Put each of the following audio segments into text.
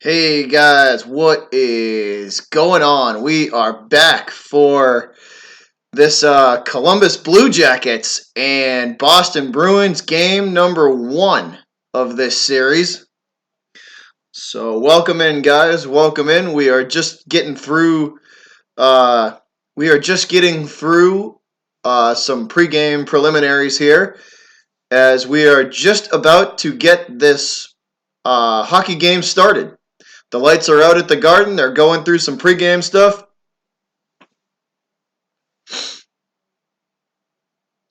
Hey guys, what is going on? We are back for this Columbus Blue Jackets and Boston Bruins game number 1 of this series. So welcome in, guys. Welcome in. We are just getting through. Uh, we are just getting through some pregame preliminaries here, as we are just about to get this hockey game started. The lights are out at the Garden. They're going through some pregame stuff.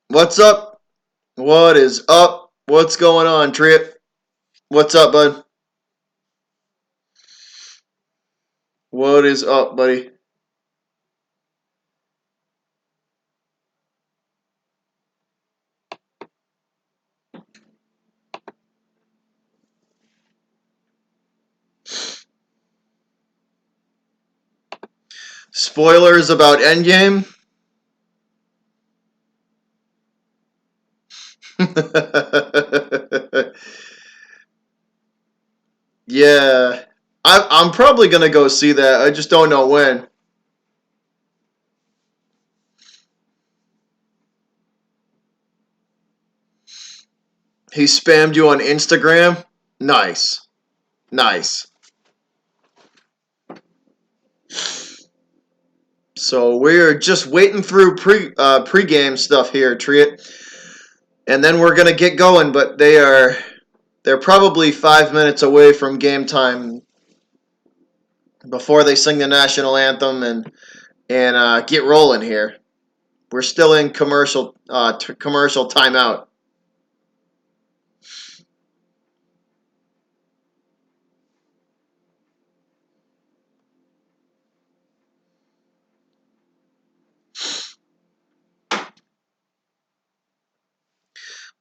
What's up? What is up? What's going on, Trip? What's up, bud? What is up, buddy? Spoilers about Endgame? Yeah. I'm probably going to go see that. I just don't know when. He spammed you on Instagram? Nice. Nice. So we're just waiting through pregame stuff here, Triet, and then we're gonna get going. But they're probably 5 minutes away from game time before they sing the national anthem and get rolling here. We're still in commercial timeout.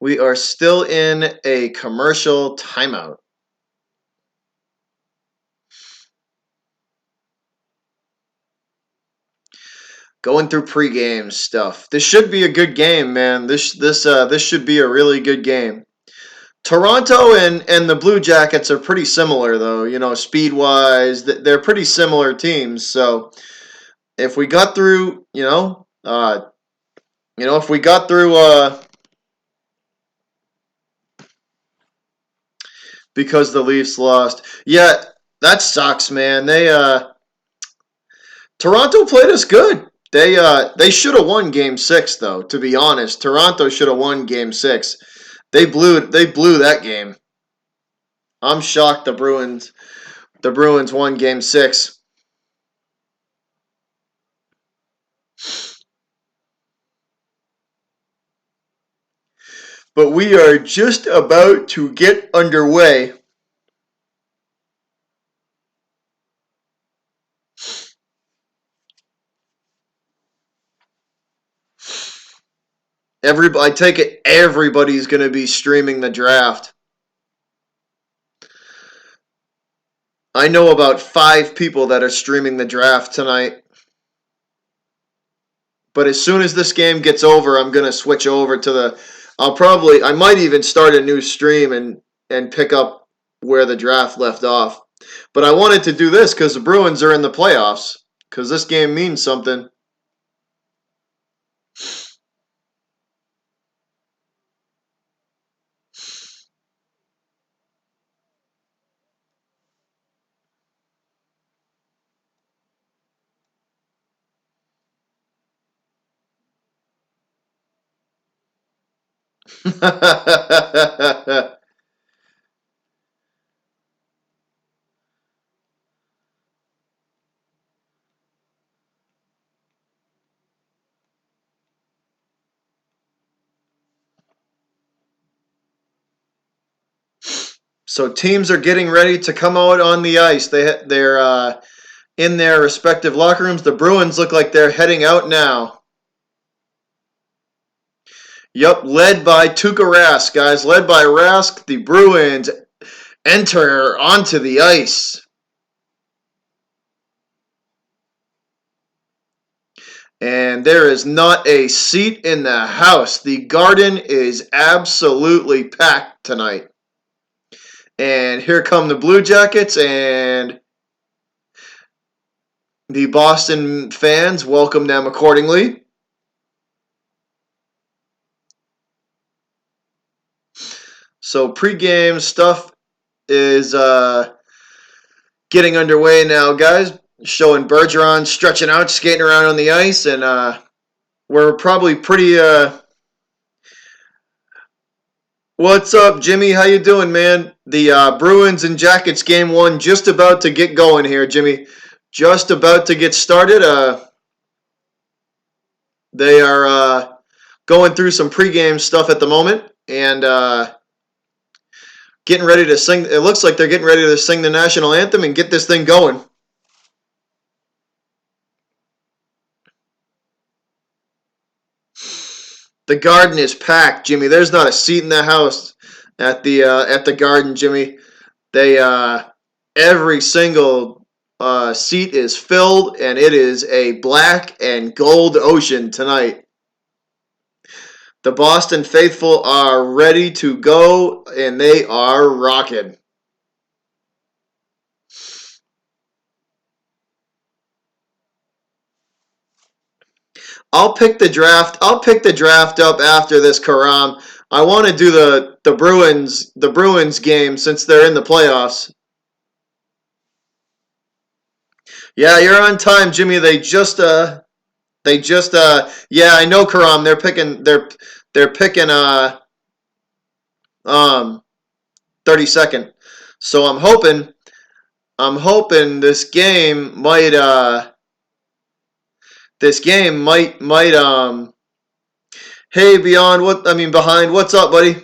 We are still in a commercial timeout. Going through pregame stuff. This should be a good game, man. This should be a really good game. Toronto and the Blue Jackets are pretty similar, though. You know, speed wise, they're pretty similar teams. So if we got through, if we got through, because the Leafs lost, yeah, that sucks, man. Toronto played us good. They should have won Game 6, though. To be honest, Toronto should have won Game 6. They blew that game. I'm shocked the Bruins won Game 6. But we are just about to get underway. I take it everybody's going to be streaming the draft. I know about 5 people that are streaming the draft tonight. But as soon as this game gets over, I'm going to switch over to I might even start a new stream and pick up where the draft left off. But I wanted to do this because the Bruins are in the playoffs, because this game means something. So teams are getting ready to come out on the ice. They're in their respective locker rooms. The Bruins look like they're heading out now. Yep, led by Tuukka Rask, guys. Led by Rask, the Bruins enter onto the ice. And there is not a seat in the house. The Garden is absolutely packed tonight. And here come the Blue Jackets, and the Boston fans welcome them accordingly. So pregame stuff is getting underway now, guys. Showing Bergeron stretching out, skating around on the ice, and we're probably pretty. What's up, Jimmy? How you doing, man? The Bruins and Jackets game one just about to get going here, Jimmy. Just about to get started. They are going through some pregame stuff at the moment, and getting ready to sing. It looks like they're getting ready to sing the national anthem and get this thing going. The Garden is packed, Jimmy. There's not a seat in the house at the Garden, Jimmy. They every single seat is filled, and it is a black and gold ocean tonight. The Boston faithful are ready to go, and they are rocking. I'll pick the draft. I'll pick the draft up after this, Karam. I want to do the Bruins game since they're in the playoffs. Yeah, you're on time, Jimmy. Yeah, I know, Karam. They're picking 32nd. So I'm hoping this game might hey, beyond what I mean behind. What's up, buddy?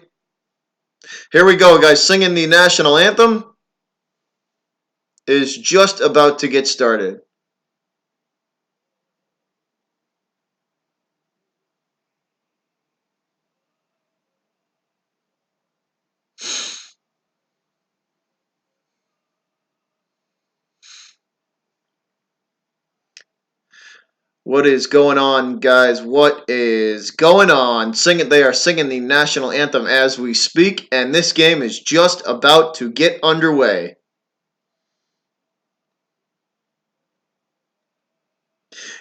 Here we go, guys. Singing the national anthem is just about to get started. What is going on, guys? What is going on? They are singing the national anthem as we speak, and this game is just about to get underway.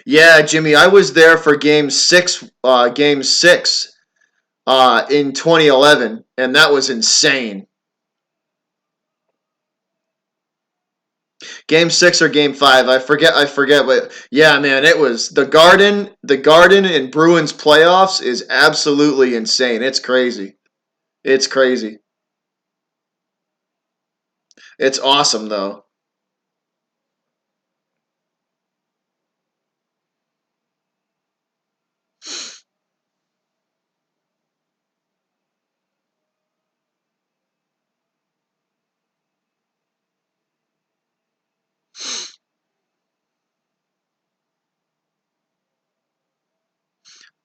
Yeah, Jimmy, I was there for Game Six, in 2011, and that was insane. Game 6 or Game 5, I forget, but yeah, man, it was the Garden. The Garden in Bruins playoffs is absolutely insane. It's crazy. It's crazy. It's awesome though.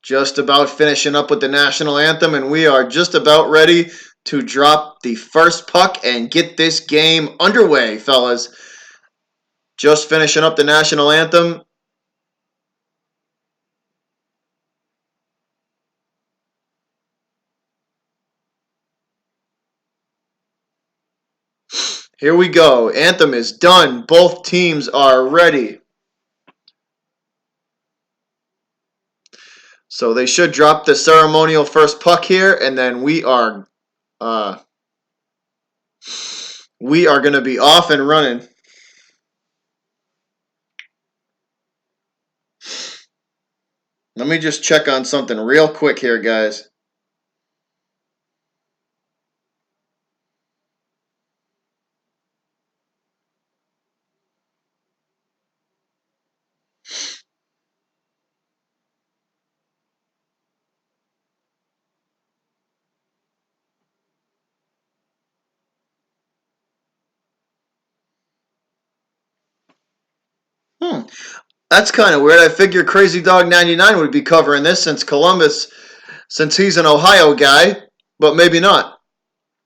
Just about finishing up with the national anthem, and we are just about ready to drop the first puck and get this game underway, fellas. Just finishing up the national anthem. Here we go. Anthem is done. Both teams are ready. So they should drop the ceremonial first puck here, and then uh, we are going to be off and running. Let me just check on something real quick here, guys. That's kind of weird. I figured Crazy Dog 99 would be covering this since he's an Ohio guy, but maybe not.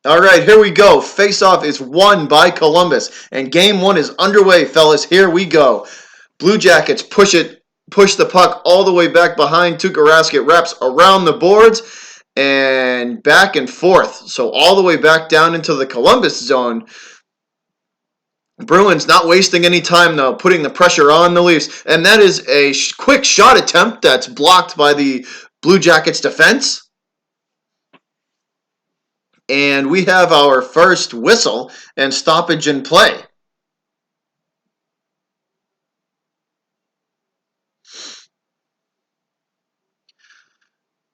All right, here we go. Face-off is won by Columbus, and game one is underway, fellas. Here we go. Blue Jackets push the puck all the way back behind Tuukka Rask. It wraps around the boards, and back and forth. So all the way back down into the Columbus zone. Bruins not wasting any time, though, putting the pressure on the Leafs. And that is a quick shot attempt that's blocked by the Blue Jackets defense. And we have our first whistle and stoppage in play.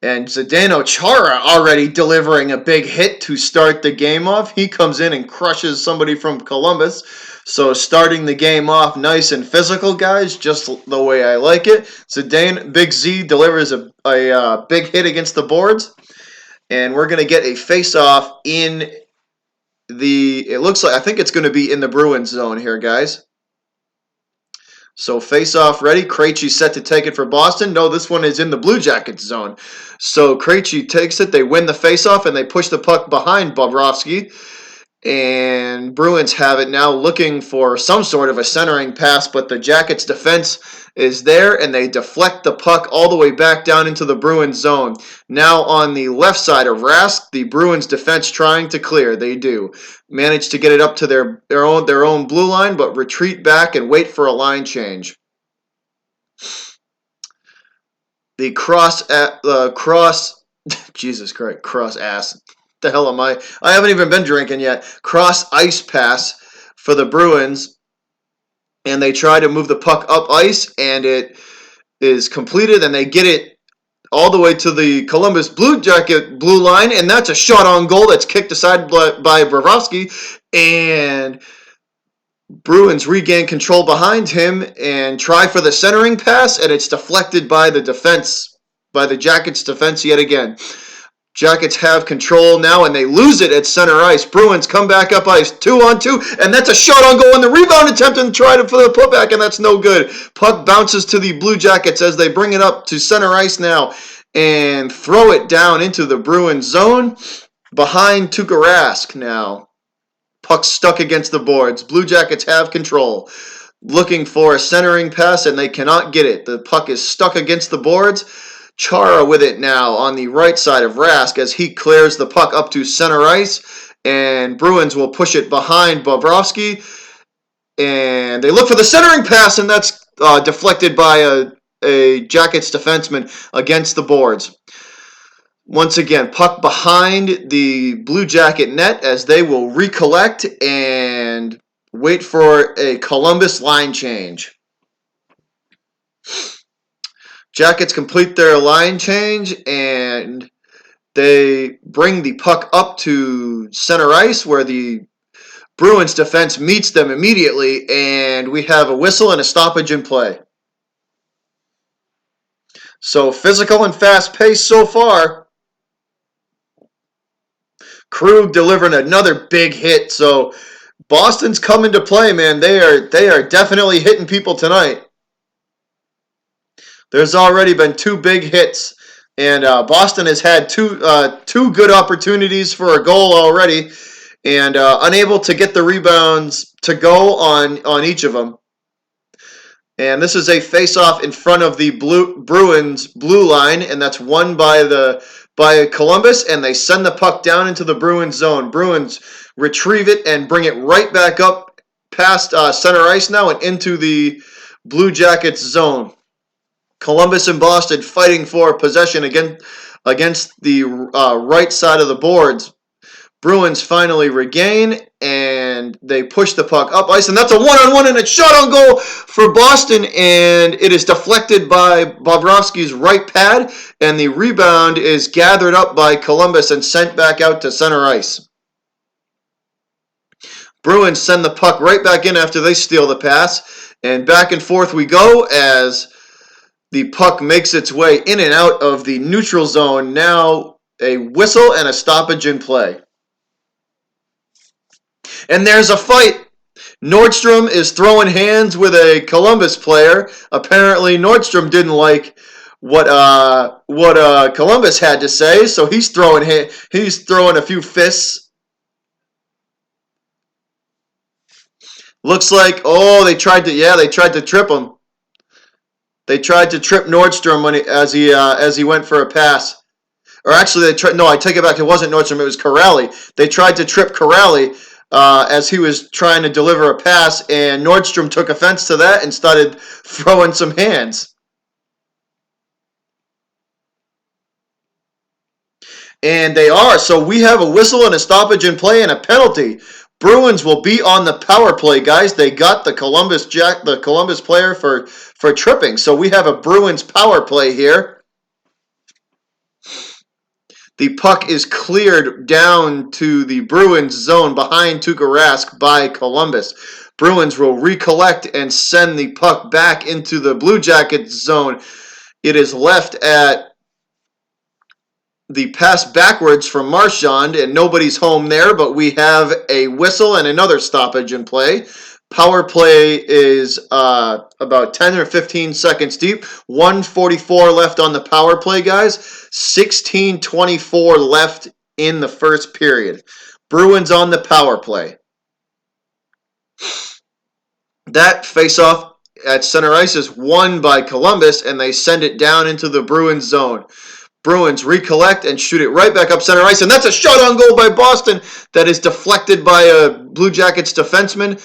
And Zdeno Chara already delivering a big hit to start the game off. He comes in and crushes somebody from Columbus. So starting the game off nice and physical, guys, just the way I like it. Big Z delivers a big hit against the boards. And we're going to get a face-off in it looks like, I think it's going to be in the Bruins zone here, guys. So face-off ready. Krejci set to take it for Boston. No, this one is in the Blue Jackets zone. So Krejci takes it. They win the face-off, and they push the puck behind Bobrovsky. And Bruins have it now, looking for some sort of a centering pass, but the Jackets' defense is there, and they deflect the puck all the way back down into the Bruins zone. Now on the left side of Rask, the Bruins defense trying to clear. They do manage to get it up to their own blue line, but retreat back and wait for a line change. The cross Jesus Christ, cross ass. The hell am I? I haven't even been drinking yet. Cross ice pass for the Bruins, and they try to move the puck up ice, and it is completed, and they get it all the way to the Columbus Blue Jacket blue line, and that's a shot on goal that's kicked aside by Bobrovsky, and Bruins regain control behind him and try for the centering pass, and it's deflected by the defense, by the Jackets defense yet again. Jackets have control now, and they lose it at center ice. Bruins come back up ice, 2-on-2, and that's a shot on goal, and the rebound attempt and try for the putback, and that's no good. Puck bounces to the Blue Jackets as they bring it up to center ice now and throw it down into the Bruins zone behind Tuukka Rask now. Puck stuck against the boards. Blue Jackets have control. Looking for a centering pass, and they cannot get it. The puck is stuck against the boards. Chara with it now on the right side of Rask as he clears the puck up to center ice, and Bruins will push it behind Bobrovsky, and they look for the centering pass, and that's deflected by a Jackets defenseman against the boards. Once again, puck behind the Blue Jacket net as they will recollect and wait for a Columbus line change. Jackets complete their line change, and they bring the puck up to center ice where the Bruins defense meets them immediately, and we have a whistle and a stoppage in play. So physical and fast pace so far. Krug delivering another big hit. So Boston's coming to play, man. They are definitely hitting people tonight. There's already been 2 big hits, and Boston has had two good opportunities for a goal already, and unable to get the rebounds to go on each of them. And this is a face-off in front of the Bruins blue line, and that's won by Columbus, and they send the puck down into the Bruins zone. Bruins retrieve it and bring it right back up past center ice now and into the Blue Jackets zone. Columbus and Boston fighting for possession against the right side of the boards. Bruins finally regain, and they push the puck up ice, and that's a one-on-one, and a shot on goal for Boston, and it is deflected by Bobrovsky's right pad, and the rebound is gathered up by Columbus and sent back out to center ice. Bruins send the puck right back in after they steal the pass, and back and forth we go as the puck makes its way in and out of the neutral zone. Now a whistle and a stoppage in play. And there's a fight. Nordstrom is throwing hands with a Columbus player. Apparently Nordstrom didn't like what Columbus had to say, so he's throwing a few fists. Looks like they tried to trip him. They tried to trip Nordstrom as he went for a pass. Or actually, they tried. No, I take it back. It wasn't Nordstrom. It was Corrali. They tried to trip Corrali as he was trying to deliver a pass, and Nordstrom took offense to that and started throwing some hands. And they are. So we have a whistle and a stoppage in play and a penalty. Bruins will be on the power play, guys. They got the Columbus player for tripping. So we have a Bruins power play here. The puck is cleared down to the Bruins zone behind Tuukka Rask by Columbus. Bruins will recollect and send the puck back into the Blue Jackets zone. It is left at the pass backwards from Marchand, and nobody's home there, but we have a whistle and another stoppage in play. Power play is about 10 or 15 seconds deep. 1:44 left on the power play, guys. 16:24 left in the first period. Bruins on the power play. That face-off at center ice is won by Columbus, and they send it down into the Bruins zone. Bruins recollect and shoot it right back up center ice, and that's a shot on goal by Boston that is deflected by a Blue Jackets defenseman,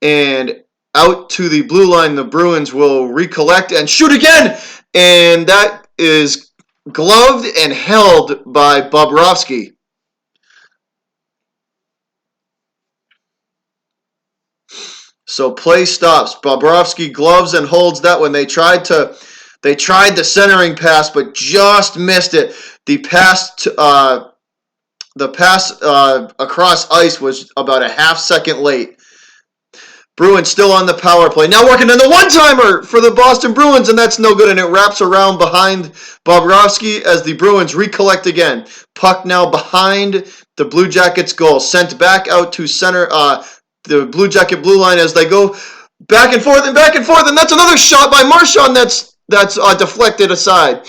and out to the blue line. The Bruins will recollect and shoot again, and that is gloved and held by Bobrovsky. So play stops. Bobrovsky gloves and holds that one. They tried the centering pass, but just missed it. The pass across ice was about a half second late. Bruins still on the power play. Now working on the one-timer for the Boston Bruins, and that's no good, and it wraps around behind Bobrovsky as the Bruins recollect again. Puck now behind the Blue Jackets goal. Sent back out to center, the Blue Jacket blue line as they go back and forth, and that's another shot by Marchand that's deflected aside.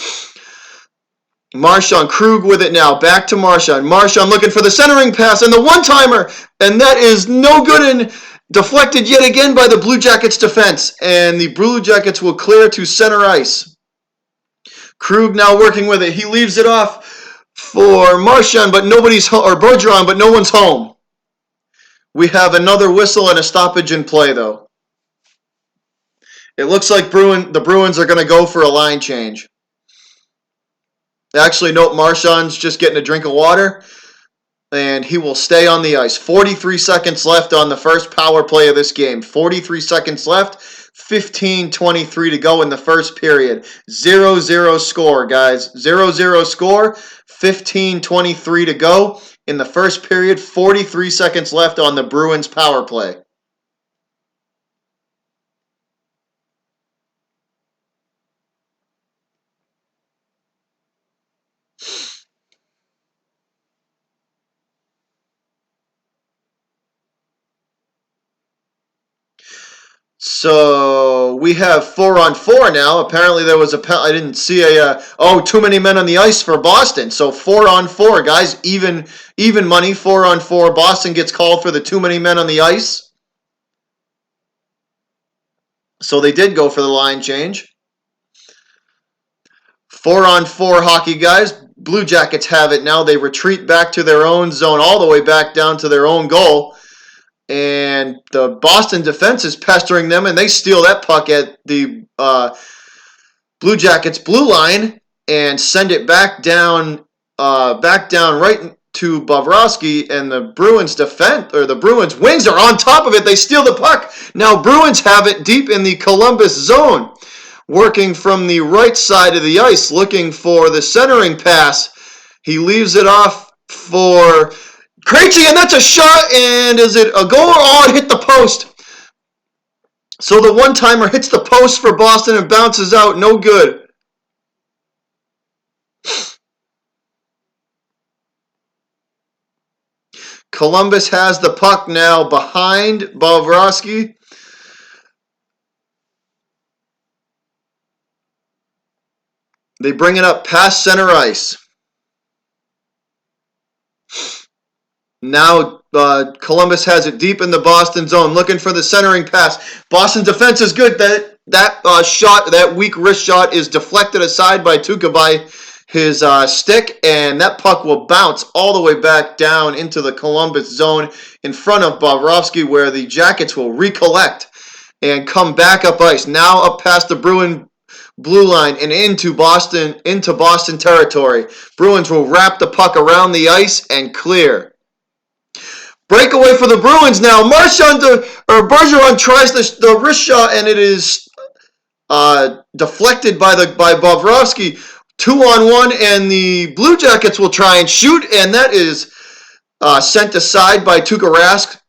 Marchand, Krug with it now, back to Marchand. Marchand looking for the centering pass and the one-timer, and that is no good and deflected yet again by the Blue Jackets defense, and the Blue Jackets will clear to center ice. Krug now working with it. He leaves it off for Marchand, but nobody's home, or Bergeron, but no one's home. We have another whistle and a stoppage in play, though. It looks like the Bruins are going to go for a line change. Actually, nope, Marchand's just getting a drink of water, and he will stay on the ice. 43 seconds left on the first power play of this game. 43 seconds left, 15:23 to go in the first period. 0-0 score, guys. 0-0 score, 15:23 to go in the first period. 43 seconds left on the Bruins power play. So we have 4-on-4 now. Apparently there was I didn't see too many men on the ice for Boston. So 4-on-4, guys, even money. 4-on-4. Boston gets called for the too many men on the ice. So they did go for the line change. 4-on-4 hockey, guys. Blue Jackets have it now. They retreat back to their own zone, all the way back down to their own goal. And the Boston defense is pestering them, and they steal that puck at the Blue Jackets blue line and send it back down right to Bobrovsky, and the Bruins the Bruins wings are on top of it. They steal the puck. Now Bruins have it deep in the Columbus zone, working from the right side of the ice, looking for the centering pass. He leaves it off for Krejci, and that's a shot, and is it a goal? Oh, it hit the post. So the one-timer hits the post for Boston and bounces out. No good. Columbus has the puck now behind Bobrovsky. They bring it up past center ice. Now Columbus has it deep in the Boston zone, looking for the centering pass. Boston defense is good. That weak wrist shot is deflected aside by Tuukka by his stick, and that puck will bounce all the way back down into the Columbus zone in front of Bobrovsky, where the Jackets will recollect and come back up ice. Now up past the Bruin blue line and into Boston territory. Bruins will wrap the puck around the ice and clear. Breakaway for the Bruins now. Bergeron tries the wrist shot, and it is deflected by Bobrovsky. 2-on-1, and the Blue Jackets will try and shoot, and that is sent aside by Tuukka Rask.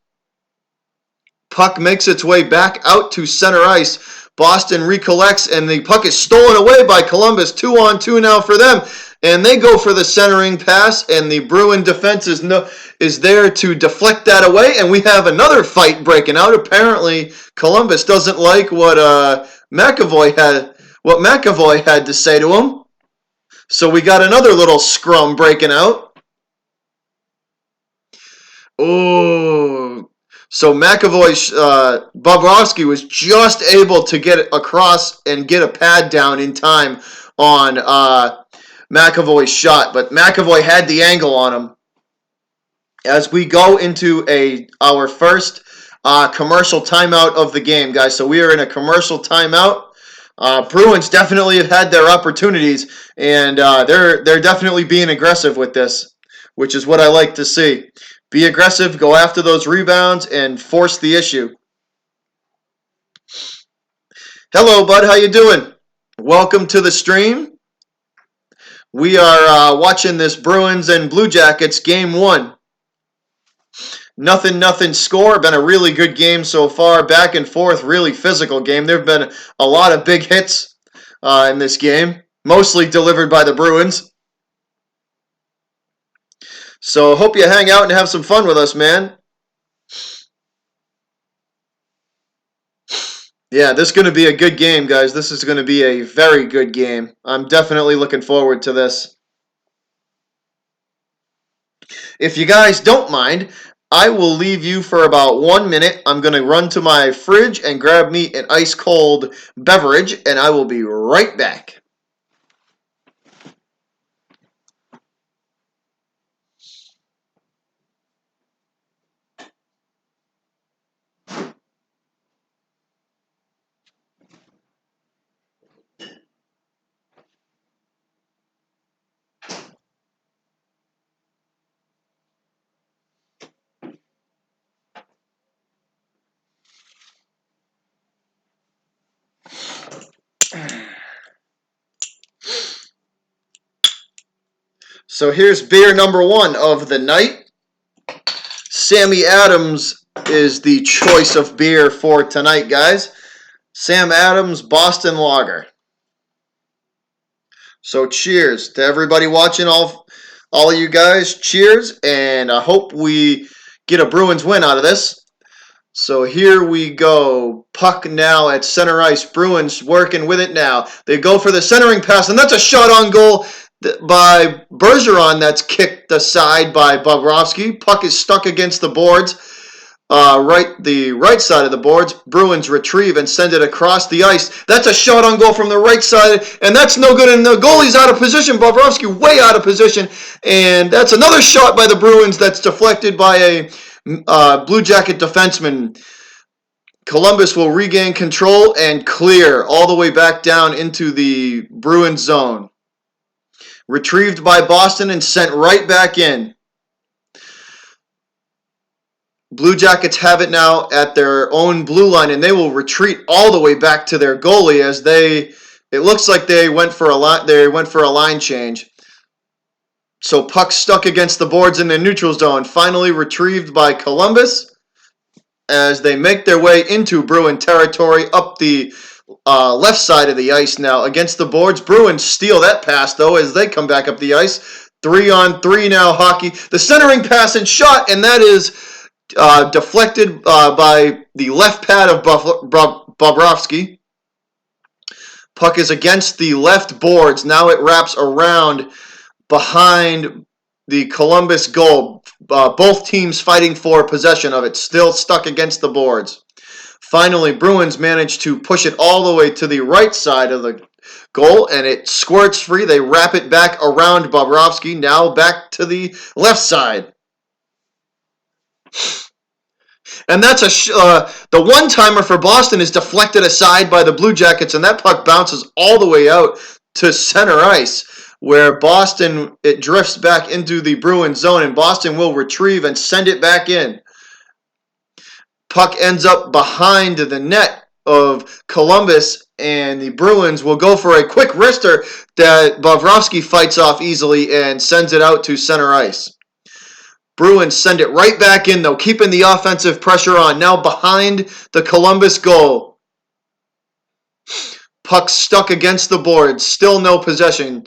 Puck makes its way back out to center ice. Boston recollects, and the puck is stolen away by Columbus. 2-on-2 now for them, and they go for the centering pass, and the Bruin defense is there to deflect that away, and we have another fight breaking out. Apparently, Columbus doesn't like what McAvoy had to say to him. So we got another little scrum breaking out. Oh, so Bobrovsky was just able to get across and get a pad down in time on McAvoy's shot, but McAvoy had the angle on him. As we go into our first commercial timeout of the game, guys. So we are in a commercial timeout. Bruins definitely have had their opportunities, and they're definitely being aggressive with this, which is what I like to see. Be aggressive, go after those rebounds, and force the issue. Hello, bud. How you doing? Welcome to the stream. We are watching this Bruins and Blue Jackets Game 1. Nothing score. Been a really good game so far. Back and forth, really physical game. There have been a lot of big hits in this game, mostly delivered by the Bruins. So hope you hang out and have some fun with us, man. Yeah, this is going to be a good game, guys. This is going to be a very good game. I'm definitely looking forward to this. If you guys don't mind, I will leave you for about 1 minute. I'm going to run to my fridge and grab me an ice-cold beverage, and I will be right back. So here's beer number 1 of the night. Sammy Adams is the choice of beer for tonight, guys. Sam Adams Boston Lager. So cheers to everybody watching, all of you guys. Cheers, and I hope we get a Bruins win out of this. So here we go. Puck now at center ice. Bruins working with it now. They go for the centering pass, and that's a shot on goal by Bergeron. That's kicked aside by Bobrovsky. Puck is stuck against the boards. The right side of the boards. Bruins retrieve and send it across the ice. That's a shot on goal from the right side, and that's no good. And the goalie's out of position. Bobrovsky way out of position, and that's another shot by the Bruins that's deflected by a Blue Jacket defenseman. Columbus will regain control and clear all the way back down into the Bruins zone. Retrieved by Boston and sent right back in. Blue Jackets have it now at their own blue line, and they will retreat all the way back to their goalie as it looks like they went for a line change. So puck stuck against the boards in the neutral zone, finally retrieved by Columbus as they make their way into Bruin territory up the left side of the ice now against the boards. Bruins steal that pass, though, as they come back up the ice. 3-on-3 now hockey. The centering pass and shot, and that is deflected by the left pad of Bobrovsky. Puck is against the left boards. Now it wraps around behind the Columbus goal. Both teams fighting for possession of it. Still stuck against the boards. Finally, Bruins managed to push it all the way to the right side of the goal, and it squirts free. They wrap it back around Bobrovsky. Now back to the left side. And that's the one-timer for Boston is deflected aside by the Blue Jackets, and that puck bounces all the way out to center ice, where Boston, it drifts back into the Bruins zone, and Boston will retrieve and send it back in. Puck ends up behind the net of Columbus, and the Bruins will go for a quick wrister that Bobrovsky fights off easily and sends it out to center ice. Bruins send it right back in, though, keeping the offensive pressure on. Now behind the Columbus goal. Puck stuck against the boards. Still no possession.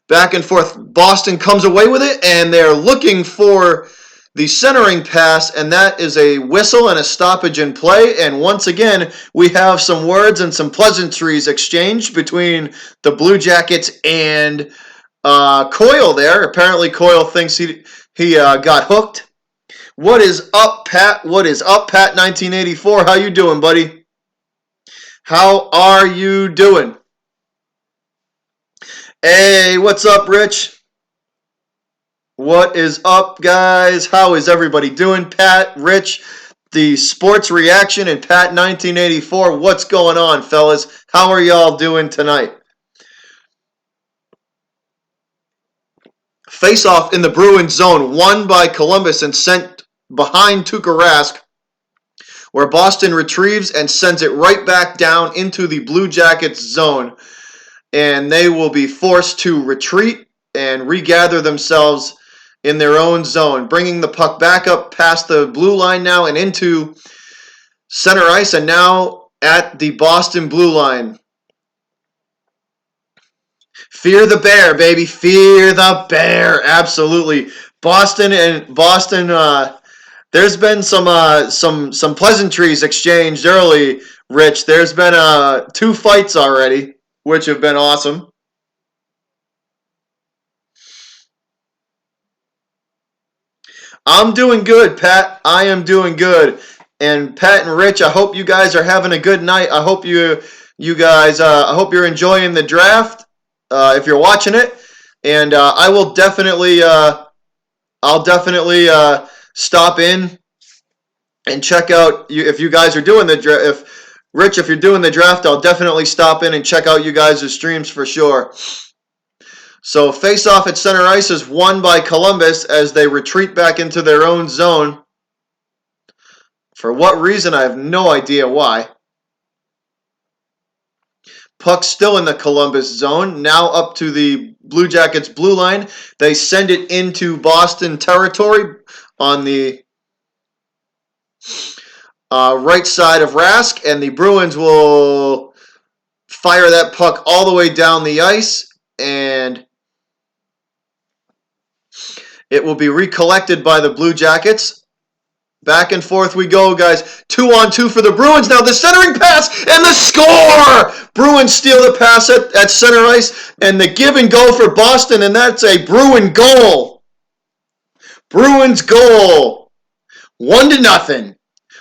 Back and forth. Boston comes away with it, and they're looking for the centering pass, and that is a whistle and a stoppage in play. And once again, we have some words and some pleasantries exchanged between the Blue Jackets and Coyle there. Apparently, Coyle thinks he got hooked. What is up, Pat? What is up, Pat 1984? How you doing, buddy? How are you doing? Hey, what's up, Rich? What is up, guys? How is everybody doing? Pat, Rich, the Sports Reaction, and Pat 1984. What's going on, fellas? How are y'all doing tonight? Face-off in the Bruins zone, won by Columbus and sent behind Tuukka Rask, where Boston retrieves and sends it right back down into the Blue Jackets zone. And they will be forced to retreat and regather themselves in their own zone, bringing the puck back up past the blue line now and into center ice, and now at the Boston blue line. Fear the bear, baby. Fear the bear. Absolutely. Boston. There's been some pleasantries exchanged early, Rich. There's been 2 fights already, which have been awesome. I'm doing good, Pat. I am doing good. And Pat and Rich, I hope you guys are having a good night. I hope you guys, I hope you're enjoying the draft. If you're watching it, and I will definitely, I'll definitely stop in and check out you if you guys are doing the draft. If Rich, if you're doing the draft, I'll definitely stop in and check out you guys' streams for sure. So face-off at center ice is won by Columbus as they retreat back into their own zone. For what reason, I have no idea why. Puck still in the Columbus zone. Now up to the Blue Jackets blue line. They send it into Boston territory on the right side of Rask, and the Bruins will fire that puck all the way down the ice, and it will be recollected by the Blue Jackets. Back and forth we go, guys. 2-on-2 for the Bruins. Now the centering pass and the score! Bruins steal the pass at center ice, and the give and go for Boston, and that's a Bruin goal. Bruins goal. 1-0.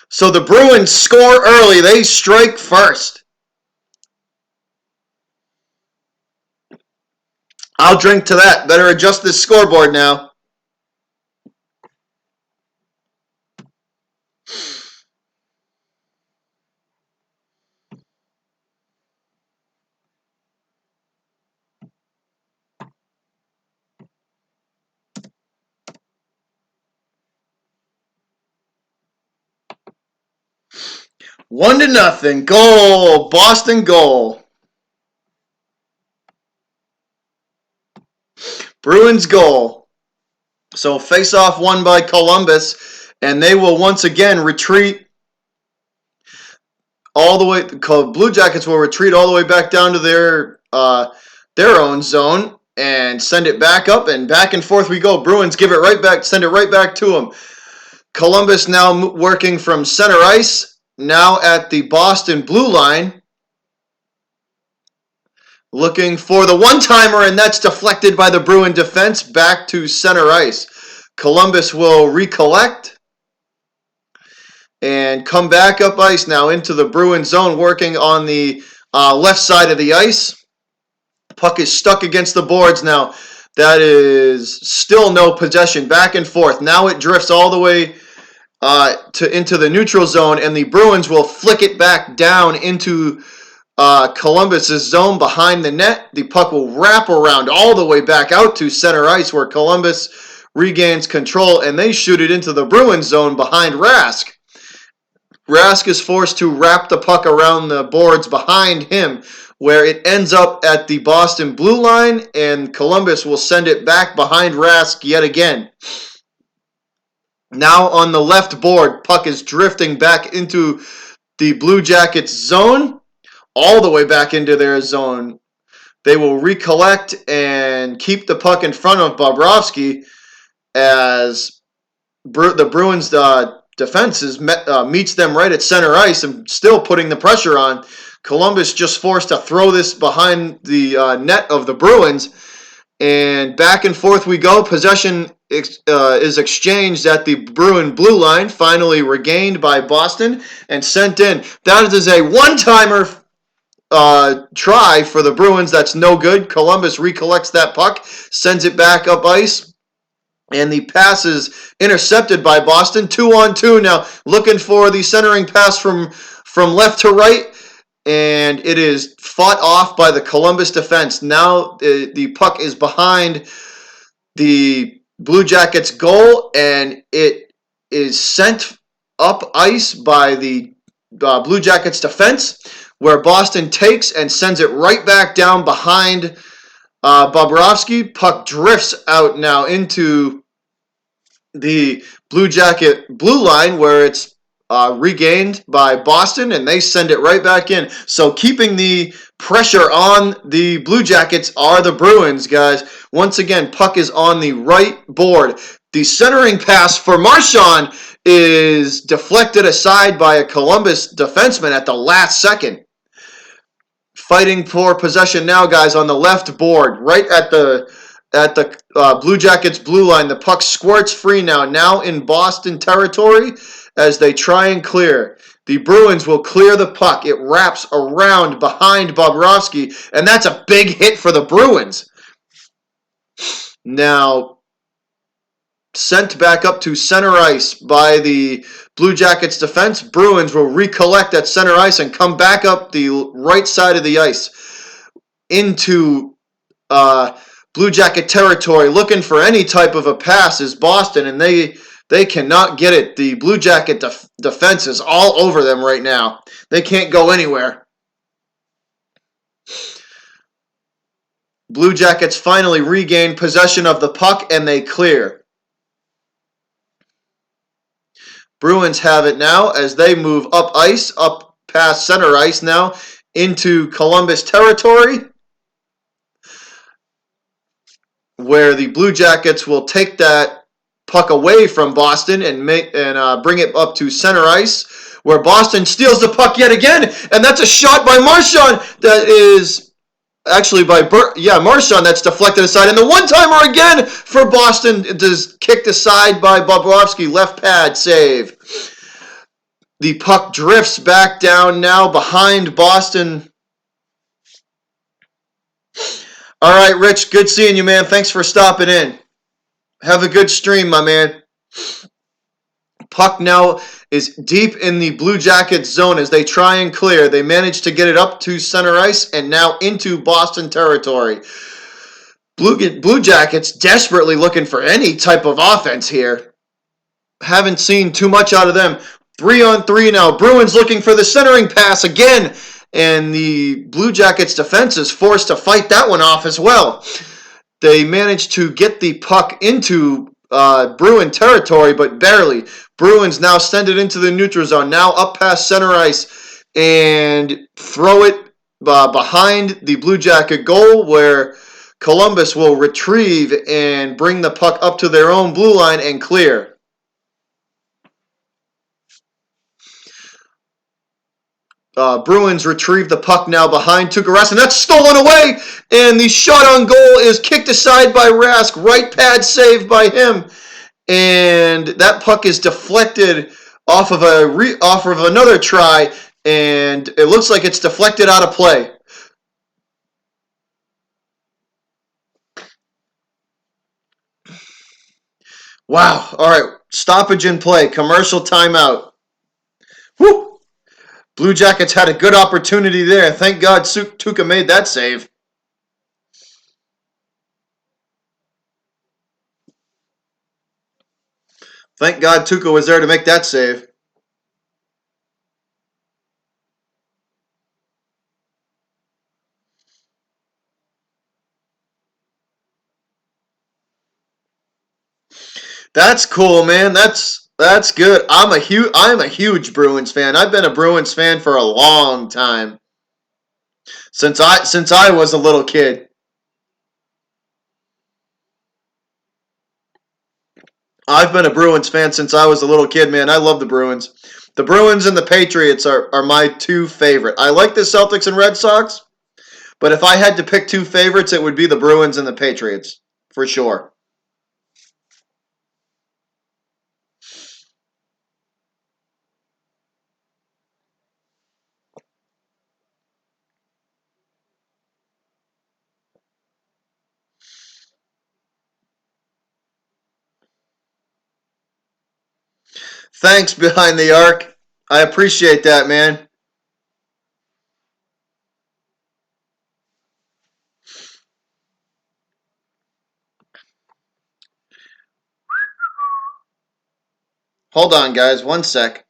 So the Bruins score early. They strike first. I'll drink to that. Better adjust this scoreboard now. One to nothing. Goal. Boston goal. Bruins goal. So face-off won by Columbus, and they will once again retreat all the way. The Blue Jackets will retreat all the way back down to their own zone and send it back up, and back and forth we go. Bruins give it right back, send it right back to them. Columbus now working from center ice, now at the Boston blue line, looking for the one-timer, and that's deflected by the Bruin defense back to center ice. Columbus will recollect and come back up ice now into the Bruin zone, working on the left side of the ice. Puck is stuck against the boards now. That is still no possession. Back and forth. Now it drifts all the way into the neutral zone, and the Bruins will flick it back down into Columbus's zone behind the net. The puck will wrap around all the way back out to center ice, where Columbus regains control, and they shoot it into the Bruins zone behind Rask. Rask is forced to wrap the puck around the boards behind him, where it ends up at the Boston blue line, and Columbus will send it back behind Rask yet again. Now on the left board, puck is drifting back into the Blue Jackets zone, all the way back into their zone. They will recollect and keep the puck in front of Bobrovsky as the Bruins defense meets them right at center ice and still putting the pressure on. Columbus just forced to throw this behind the net of the Bruins, and back and forth we go. Possession is exchanged at the Bruin blue line, finally regained by Boston and sent in. That is a one-timer try for the Bruins. That's no good. Columbus recollects that puck, sends it back up ice, and the pass is intercepted by Boston. 2-on-2 now, looking for the centering pass from left to right, and it is fought off by the Columbus defense. Now the puck is behind the Blue Jackets goal, and it is sent up ice by the Blue Jackets defense, where Boston takes and sends it right back down behind Bobrovsky. Puck drifts out now into the Blue Jacket blue line, where it's regained by Boston, and they send it right back in. So keeping the pressure on the Blue Jackets are the Bruins, guys. Once again, puck is on the right board. The centering pass for Marchand is deflected aside by a Columbus defenseman at the last second. Fighting for possession now, guys, on the left board, right at the Blue Jackets blue line. The puck squirts free now in Boston territory as they try and clear. The Bruins will clear the puck. It wraps around behind Bobrovsky, and that's a big hit for the Bruins. Now, sent back up to center ice by the Blue Jackets defense. Bruins will recollect at center ice and come back up the right side of the ice into Blue Jacket territory. Looking for any type of a pass is Boston, and they cannot get it. The Blue Jacket defense is all over them right now. They can't go anywhere. Blue Jackets finally regain possession of the puck, and they clear. Bruins have it now as they move up ice, up past center ice now into Columbus territory, where the Blue Jackets will take that puck away from Boston and bring it up to center ice, where Boston steals the puck yet again, and that's a shot by Marchand that is actually by Marchand that's deflected aside, and the one-timer again for Boston is kicked aside by Bobrovsky. Left pad save. The puck drifts back down now behind Boston. All right, Rich, good seeing you, man. Thanks for stopping in. Have a good stream, my man. Puck now is deep in the Blue Jackets zone as they try and clear. They manage to get it up to center ice and now into Boston territory. Blue Jackets desperately looking for any type of offense here. Haven't seen too much out of them. 3-on-3 now. Bruins looking for the centering pass again, and the Blue Jackets defense is forced to fight that one off as well. They managed to get the puck into Bruin territory, but barely. Bruins now send it into the neutral zone, now up past center ice, and throw it behind the Blue Jacket goal, where Columbus will retrieve and bring the puck up to their own blue line and clear. Bruins retrieve the puck now behind Tuukka, and that's stolen away, and the shot on goal is kicked aside by Rask. Right pad saved by him, and that puck is deflected off of another try, and it looks like it's deflected out of play. Wow. All right. Stoppage in play. Commercial timeout. Woo! Blue Jackets had a good opportunity there. Thank God Tuukka made that save. Thank God Tuukka was there to make that save. That's cool, man. That's good. I'm a huge Bruins fan. I've been a Bruins fan for a long time. Since I was a little kid. I've been a Bruins fan since I was a little kid, man. I love the Bruins. The Bruins and the Patriots are my two favorite. I like the Celtics and Red Sox, but if I had to pick two favorites, it would be the Bruins and the Patriots, for sure. Thanks, Behind the Arc. I appreciate that, man. Hold on, guys. One sec.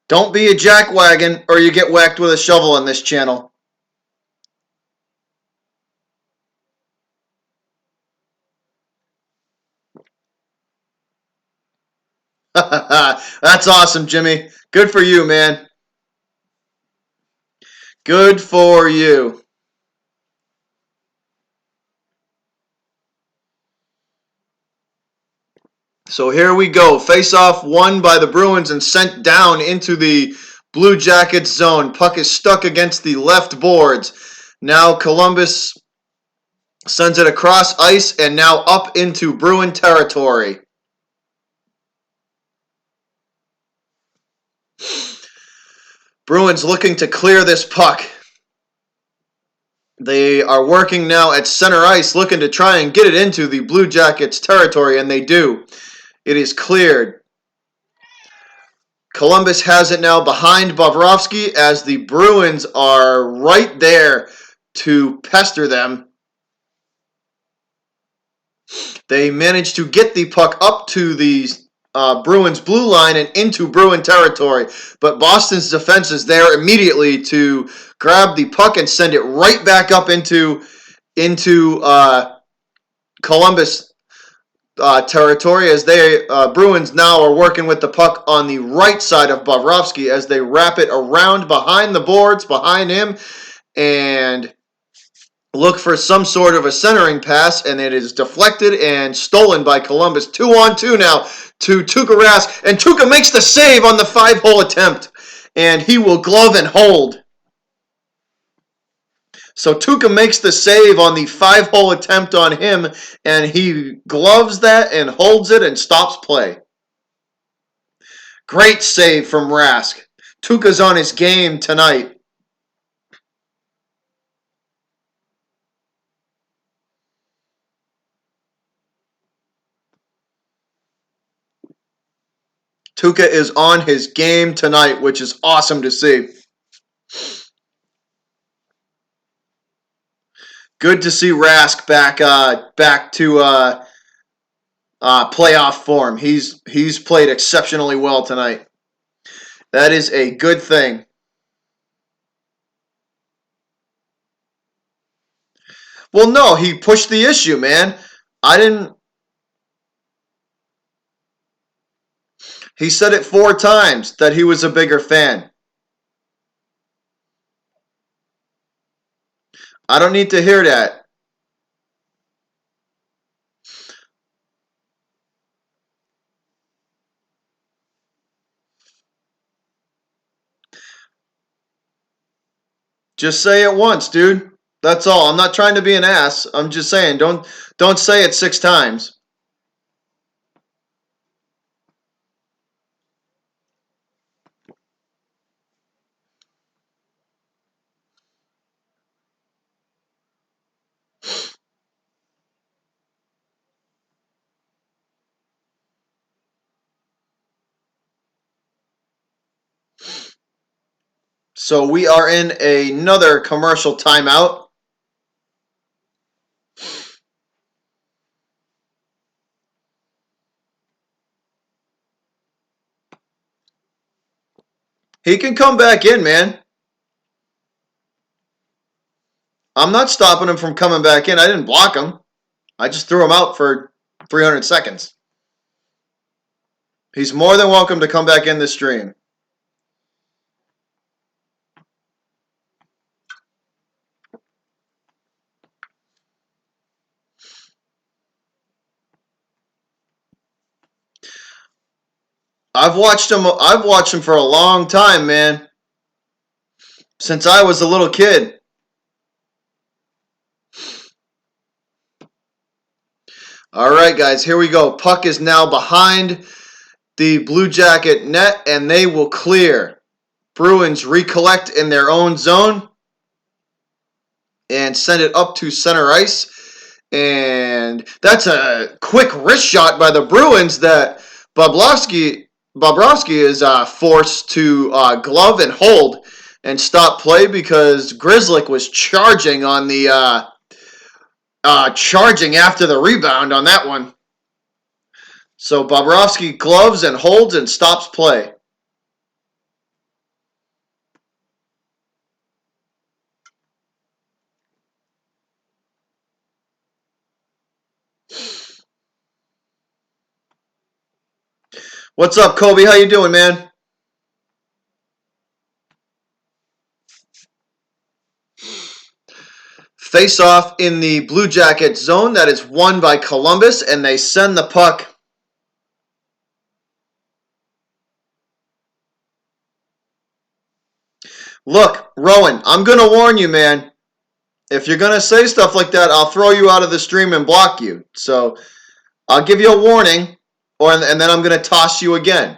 Don't be a jackwagon or you get whacked with a shovel on this channel. That's awesome, Jimmy. Good for you, man. Good for you. So here we go. Face off won by the Bruins and sent down into the Blue Jackets zone. Puck is stuck against the left boards. Now Columbus sends it across ice and now up into Bruin territory. Bruins looking to clear this puck. They are working now at center ice, looking to try and get it into the Blue Jackets territory, and they do. It is cleared. Columbus has it now behind Bobrovsky as the Bruins are right there to pester them. They managed to get the puck up to the Bruins blue line and into Bruin territory, but Boston's defense is there immediately to grab the puck and send it right back up into Columbus territory as they Bruins now are working with the puck on the right side of Bobrovsky as they wrap it around behind the boards behind him and look for some sort of a centering pass, and it is deflected and stolen by Columbus. 2-on-2 now to Tuukka Rask, and Tuukka makes the save on the 5-hole attempt, and he will glove and hold. So Tuukka makes the save on the 5-hole attempt on him, and he gloves that and holds it and stops play. Great save from Rask. Tuukka's on his game tonight. Tuukka is on his game tonight, which is awesome to see. Good to see Rask back to playoff form. He's played exceptionally well tonight. That is a good thing. Well, no, he pushed the issue, man. I didn't. He said it 4 times that he was a bigger fan. I don't need to hear that. Just say it once, dude. That's all. I'm not trying to be an ass. I'm just saying, don't say it 6 times. So we are in another commercial timeout. He can come back in, man. I'm not stopping him from coming back in. I didn't block him. I just threw him out for 300 seconds. He's more than welcome to come back in the stream. I've watched him. I've watched him for a long time, man. Since I was a little kid. All right, guys, here we go. Puck is now behind the Blue Jacket net, and they will clear. Bruins recollect in their own zone and send it up to center ice. And that's a quick wrist shot by the Bruins that Bobrovsky is forced to glove and hold and stop play because Grzelcyk was charging on the charging after the rebound on that one. So Bobrovsky gloves and holds and stops play. What's up, Kobe? How you doing, man? Face off in the Blue Jackets zone. That is won by Columbus, and they send the puck. Look, Rowan, I'm going to warn you, man. If you're going to say stuff like that, I'll throw you out of the stream and block you. So I'll give you a warning, and then I'm going to toss you again.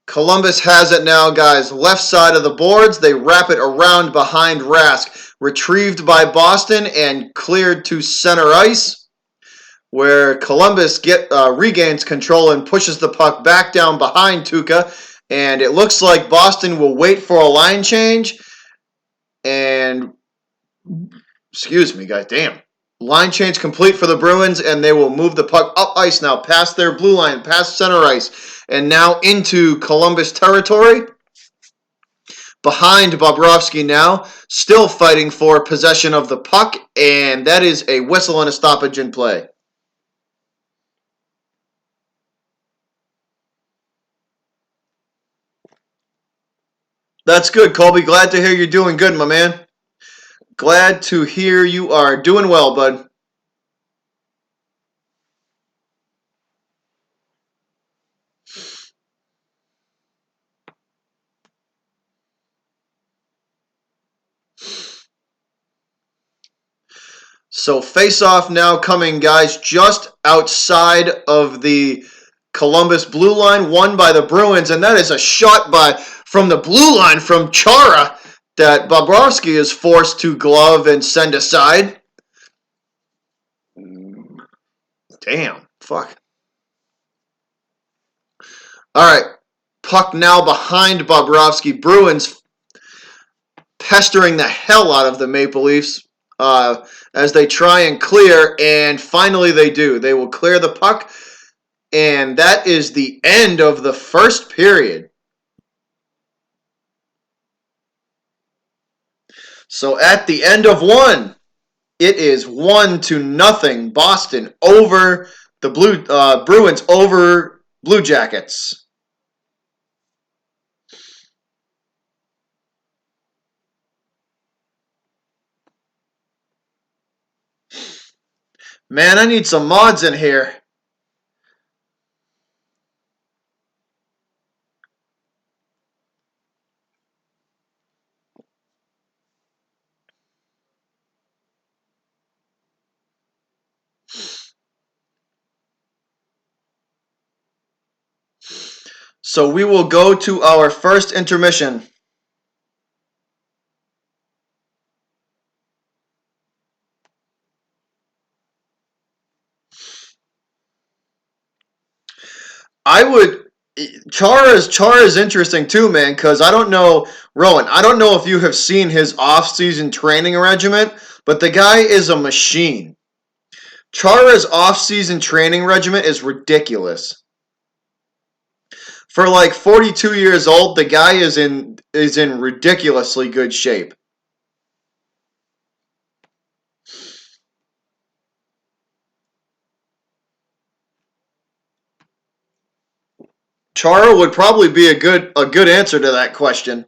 Columbus has it now, guys. Left side of the boards. They wrap it around behind Rask. Retrieved by Boston and cleared to center ice, where Columbus regains control and pushes the puck back down behind Tuukka. And it looks like Boston will wait for a line change. And, excuse me, guys, damn. Line change complete for the Bruins, and they will move the puck up ice now, past their blue line, past center ice, and now into Columbus territory. Behind Bobrovsky now, still fighting for possession of the puck, and that is a whistle and a stoppage in play. That's good, Colby. Glad to hear you're doing good, my man. Glad to hear you are doing well, bud. So face-off now coming, guys, just outside of the Columbus blue line, won by the Bruins, and that is a shot from the blue line from Chara that Bobrovsky is forced to glove and send aside. Damn, fuck. All right, puck now behind Bobrovsky. Bruins pestering the hell out of the Maple Leafs as they try and clear, and finally they do. They will clear the puck, and that is the end of the first period. So at the end of one, it is 1-0 Boston over the Bruins over Blue Jackets. Man, I need some mods in here. So we will go to our first intermission. I would Chara is interesting too, man, because I don't know Rowan. I don't know if you have seen his off-season training regimen, but the guy is a machine. Chara's off-season training regimen is ridiculous. For like 42 years old, the guy is in ridiculously good shape. Chara would probably be a good answer to that question.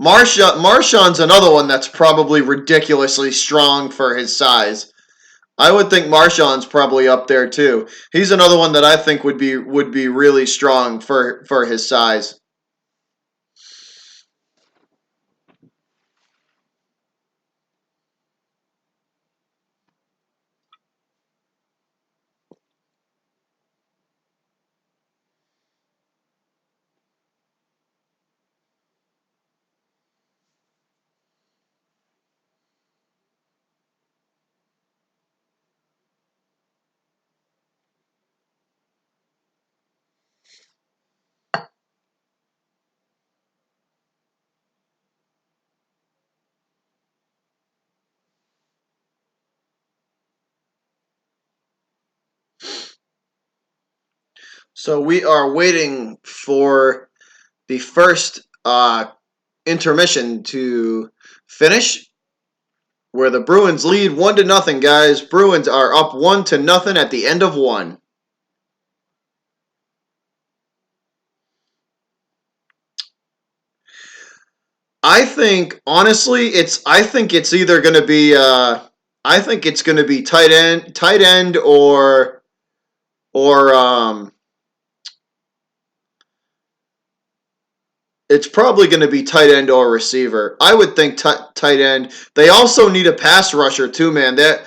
Marshawn's another one that's probably ridiculously strong for his size. I would think Marshawn's probably up there too. He's another one that I think would be really strong for his size. So we are waiting for the first intermission to finish, where the Bruins lead 1-0, guys. Bruins are up 1-0 at the end of one. I think honestly, I think it's either going to be I think it's going to be tight end or it's probably going to be tight end or receiver. I would think tight end. They also need a pass rusher too, man. That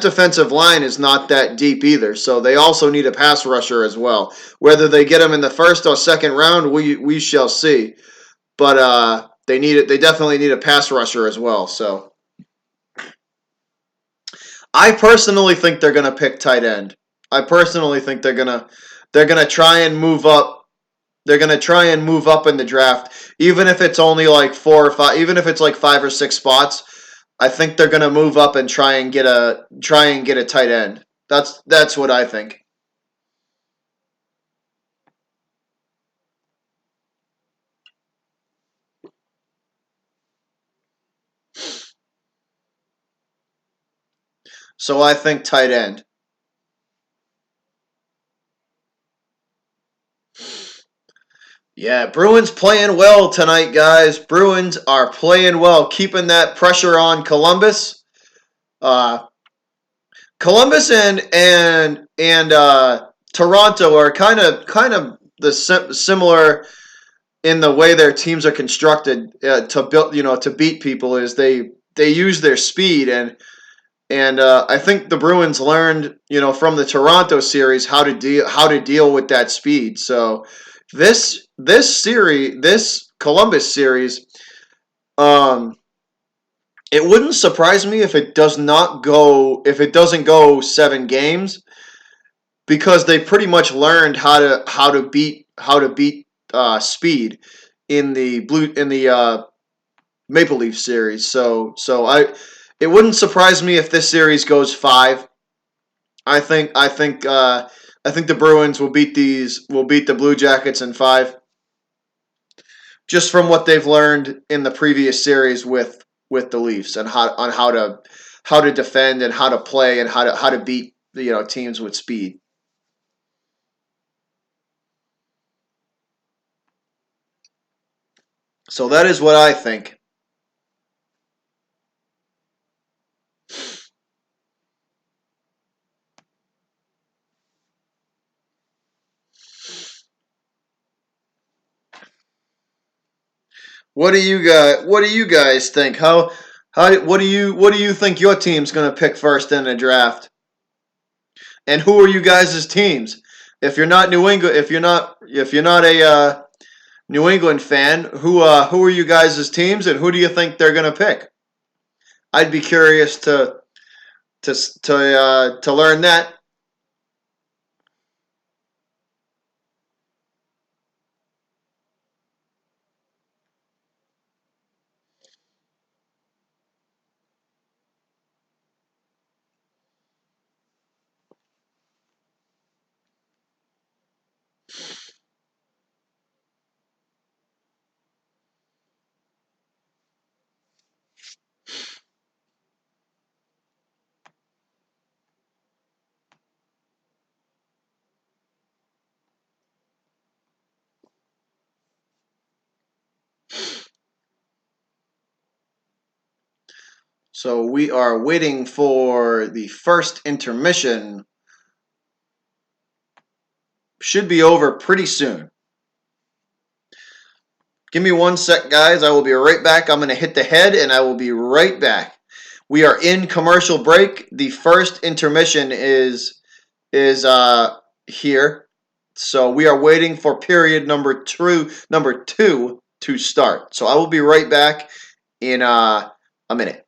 defensive line is not that deep either, so they also need a pass rusher as well. Whether they get him in the first or second round, we shall see. But they need it. They definitely need a pass rusher as well. So I personally think they're gonna pick tight end. I personally think they're gonna try and move up. They're gonna try and move up in the draft, even if it's only like 4 or 5. Even if it's like 5 or 6 spots, I think they're gonna move up and try and get a tight end. That's what I think. So I think tight end. Yeah, Bruins playing well tonight, guys. Bruins are playing well, keeping that pressure on Columbus. Uh, Columbus and Toronto are kind of the similar in the way their teams are constructed to build, to beat people. Is they use their speed, and I think the Bruins learned, from the Toronto series how to deal with that speed. So this Columbus series, um, it wouldn't surprise me if it doesn't go 7 games, because they pretty much learned how to beat speed in the Maple Leaf series. So it wouldn't surprise me if this series goes 5. I think the Bruins will beat the Blue Jackets in 5, just from what they've learned in the previous series with the Leafs, and how to defend and how to play and how to beat teams with speed. So that is what I think. What do you guys think? What do you think your team's going to pick first in the draft? And who are you guys' teams? If you're not New England, if you're not a New England fan, who are you guys' teams, and who do you think they're going to pick? I'd be curious to learn that. So we are waiting for the first intermission. Should be over pretty soon. Give me one sec, guys. I will be right back. I'm going to hit the head, and I will be right back. We are in commercial break. The first intermission is here. So we are waiting for period number two to start. So I will be right back in a minute.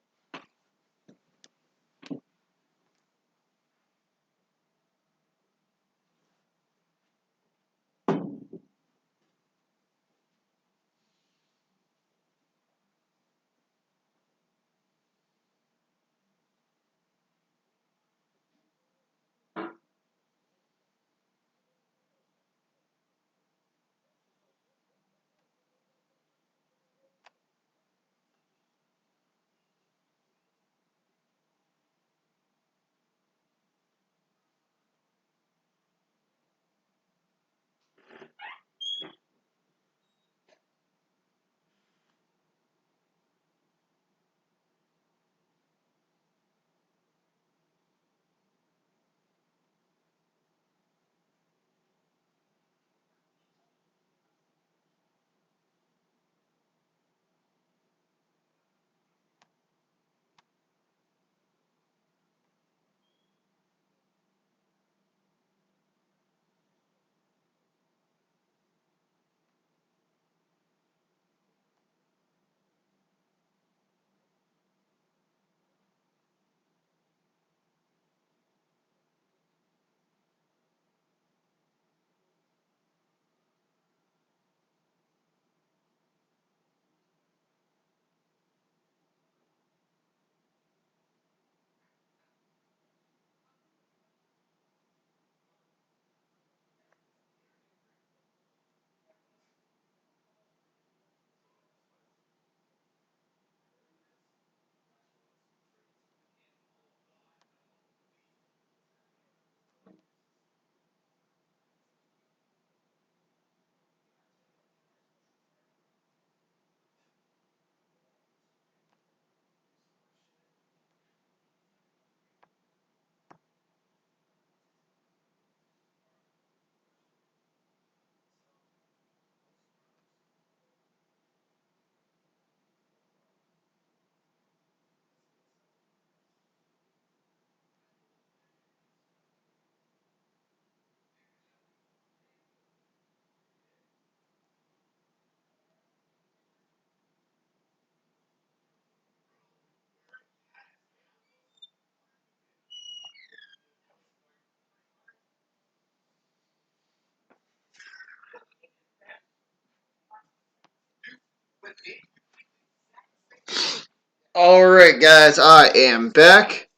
All right, guys, I am back,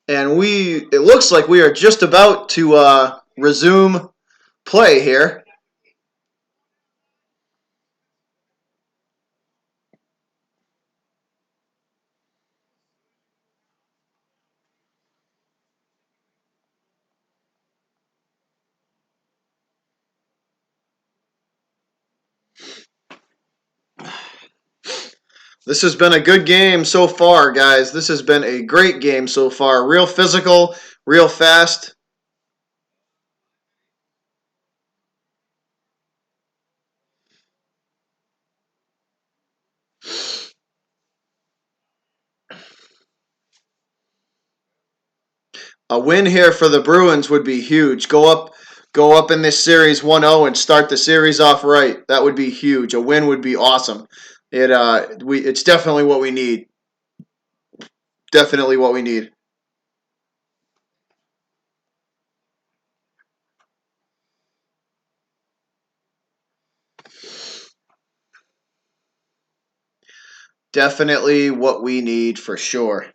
and it looks like we are just about to resume play here. This has been a good game so far, guys. This has been a great game so far. Real physical, real fast. A win here for the Bruins would be huge. Go up in this series 1-0 and start the series off right. That would be huge. A win would be awesome. It's definitely what we need. Definitely what we need. Definitely what we need for sure.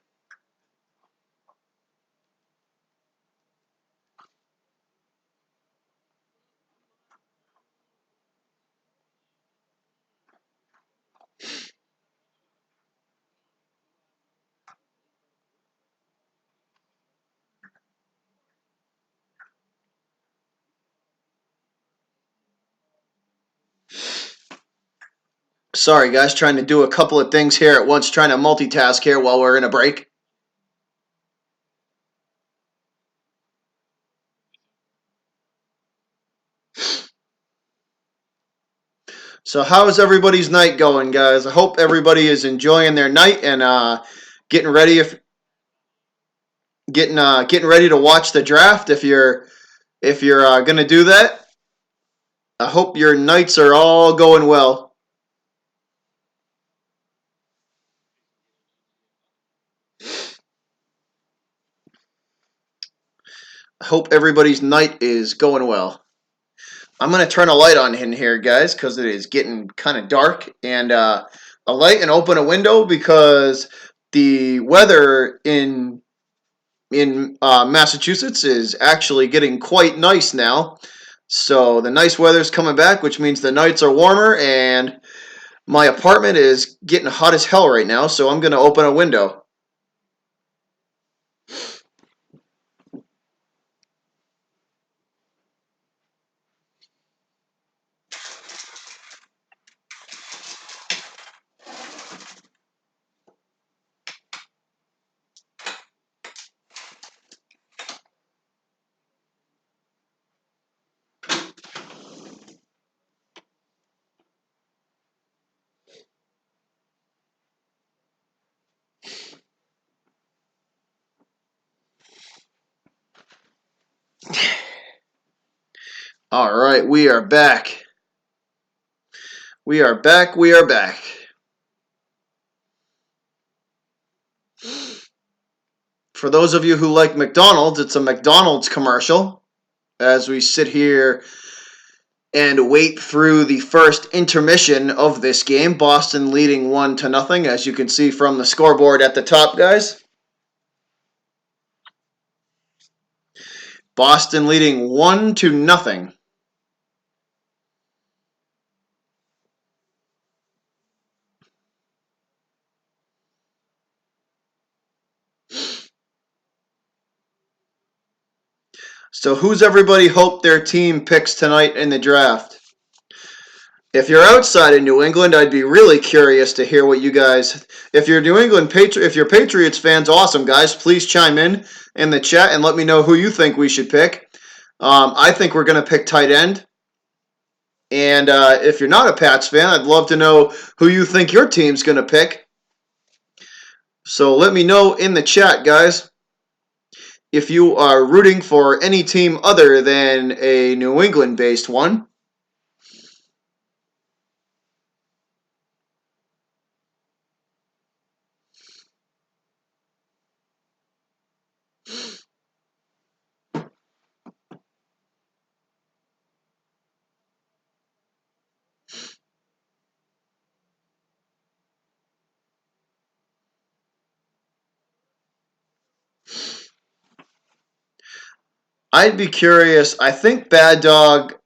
Sorry, guys, trying to do a couple of things here at once, trying to multitask here while we're in a break. So, how is everybody's night going, guys? I hope everybody is enjoying their night and getting ready if getting ready to watch the draft. If you're gonna do that, I hope your nights are all going well. I hope everybody's night is going well. I'm gonna turn a light on in here, guys, because it is getting kind of dark, and a light and open a window because the weather in Massachusetts is actually getting quite nice now. So the nice weather's coming back, which means the nights are warmer, and my apartment is getting hot as hell right now. So I'm gonna open a window. All right, we are back. We are back. We are back. For those of you who like McDonald's, it's a McDonald's commercial as we sit here and wait through the first intermission of this game. Boston leading 1-0, as you can see from the scoreboard at the top, guys. Boston leading 1-0. So who's everybody hope their team picks tonight in the draft? If you're outside of New England, I'd be really curious to hear what you guys. If you're if you're Patriots fans, awesome guys. Please chime in the chat and let me know who you think we should pick. I think we're going to pick tight end. And if you're not a Pats fan, I'd love to know who you think your team's going to pick. So let me know in the chat, guys, if you are rooting for any team other than a New England-based one. I'd be curious. I think Bad Dog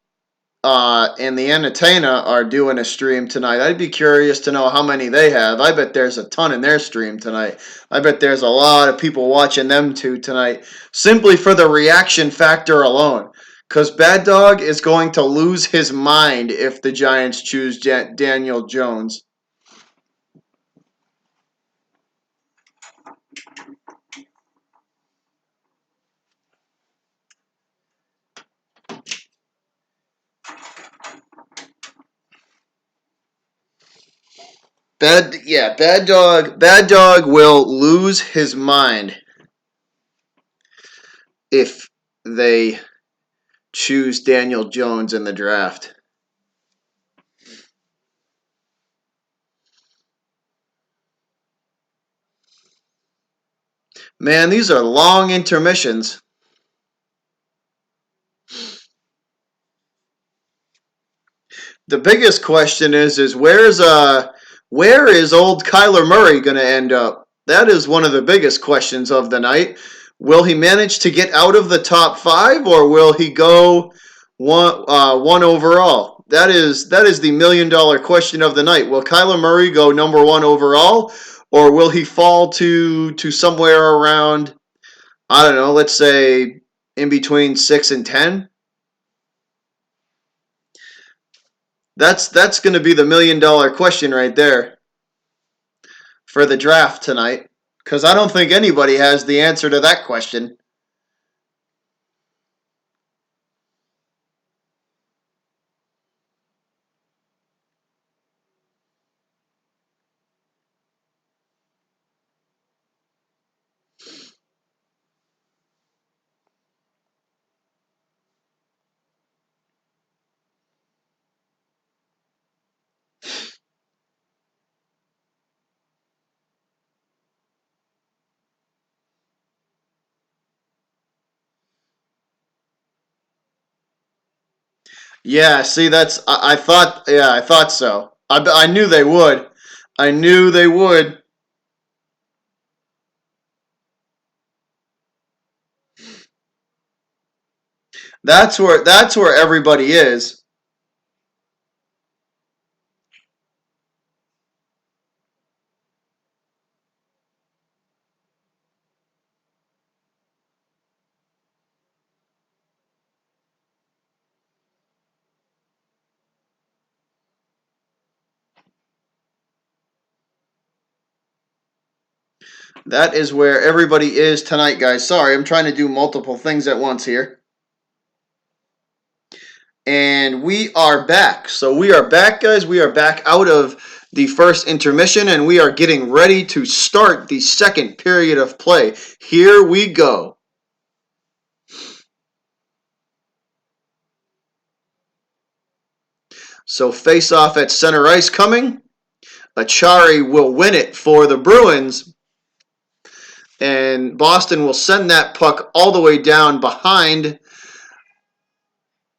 and the Entertainer are doing a stream tonight. I'd be curious to know how many they have. I bet there's a ton in their stream tonight. I bet there's a lot of people watching them two tonight simply for the reaction factor alone. Because Bad Dog is going to lose his mind if the Giants choose Daniel Jones. Bad Dog will lose his mind. if they choose Daniel Jones in the draft. Man, these are long intermissions. The biggest question is where is old Kyler Murray going to end up? That is one of the biggest questions of the night. Will he manage to get out of the top 5, or will he go one overall? That is the $1,000,000 question of the night. Will Kyler Murray go number 1 overall, or will he fall to somewhere around, I don't know, let's say in between 6 and 10? That's going to be the $1,000,000 question right there for the draft tonight, because I don't think anybody has the answer to that question. Yeah, see, I thought, yeah, I thought so. I knew they would. I knew they would. That's where everybody is. That is where everybody is tonight, guys. Sorry, I'm trying to do multiple things at once here. And we are back. So we are back, guys. We are back out of the first intermission, and we are getting ready to start the second period of play. Here we go. So face off at center ice coming. Achari will win it for the Bruins, and Boston will send that puck all the way down behind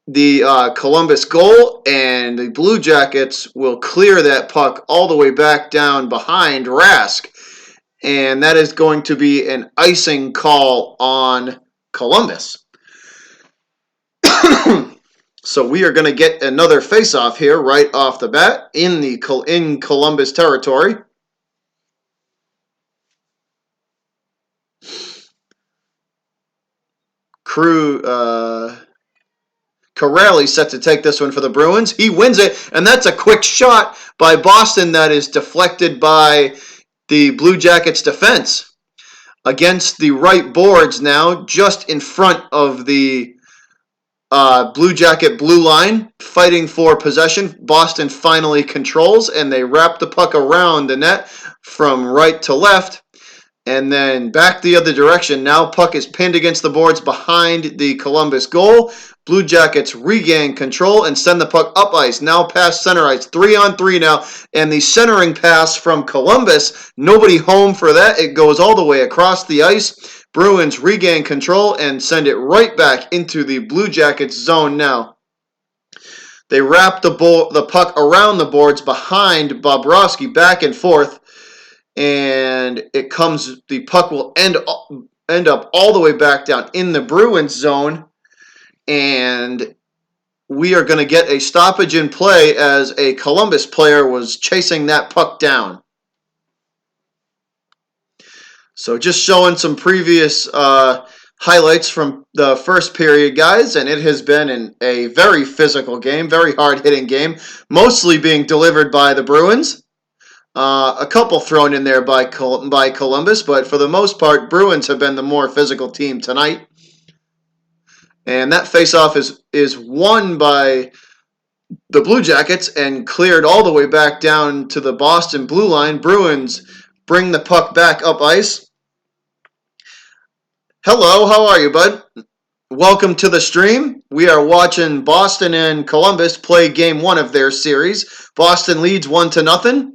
the Columbus goal, and the Blue Jackets will clear that puck all the way back down behind Rask, and that is going to be an icing call on Columbus. So we are going to get another face-off here right off the bat in Columbus territory. Corrali set to take this one for the Bruins. He wins it, and that's a quick shot by Boston that is deflected by the Blue Jackets defense. Against the right boards now, just in front of the Blue Jacket blue line, fighting for possession. Boston finally controls, and they wrap the puck around the net from right to left, and then back the other direction. Now puck is pinned against the boards behind the Columbus goal. Blue Jackets regain control and send the puck up ice. Now past center ice. 3-on-3 now. And the centering pass from Columbus. Nobody home for that. It goes all the way across the ice. Bruins regain control and send it right back into the Blue Jackets zone now. They wrap the puck around the boards behind Bobrovsky back and forth. And the puck will end up all the way back down in the Bruins zone. And we are going to get a stoppage in play as a Columbus player was chasing that puck down. So just showing some previous highlights from the first period, guys, and it has been a very physical game, very hard-hitting game, mostly being delivered by the Bruins. A couple thrown in there by Columbus, but for the most part, Bruins have been the more physical team tonight. And that faceoff is won by the Blue Jackets and cleared all the way back down to the Boston blue line. Bruins bring the puck back up ice. Hello, how are you, bud? Welcome to the stream. We are watching Boston and Columbus play game one of their series. Boston leads 1-0.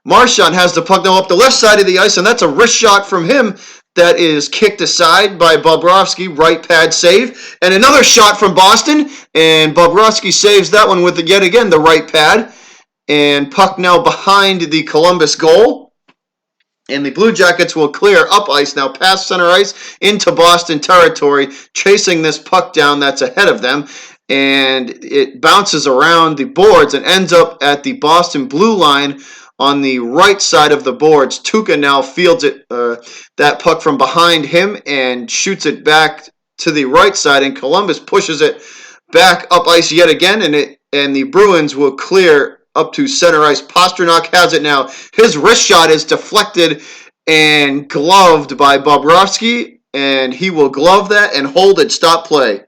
Marchand has the puck now up the left side of the ice, and that's a wrist shot from him that is kicked aside by Bobrovsky. Right pad save. And another shot from Boston, and Bobrovsky saves that one with, yet again, the right pad. And puck now behind the Columbus goal. And the Blue Jackets will clear up ice now past center ice into Boston territory, chasing this puck down that's ahead of them. And it bounces around the boards and ends up at the Boston blue line on the right side of the boards. Tuukka now fields it, that puck from behind him and shoots it back to the right side. And Columbus pushes it back up ice yet again, and the Bruins will clear up to center ice. Pastrnak has it now. His wrist shot is deflected and gloved by Bobrovsky, and he will glove that and hold it. Stop play.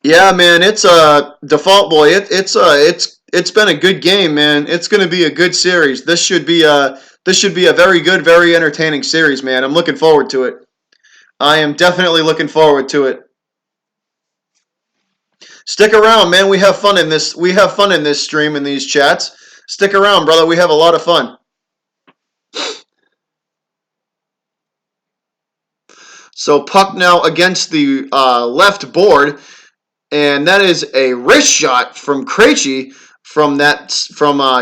Yeah, man, it's a default boy. It's been a good game, man. It's going to be a good series. This should be a very good, very entertaining series, man. I'm looking forward to it. I am definitely looking forward to it. Stick around, man. We have fun in this. We have fun in this stream and these chats. Stick around, brother. We have a lot of fun. So puck now against the left board, and that is a wrist shot from Krejci from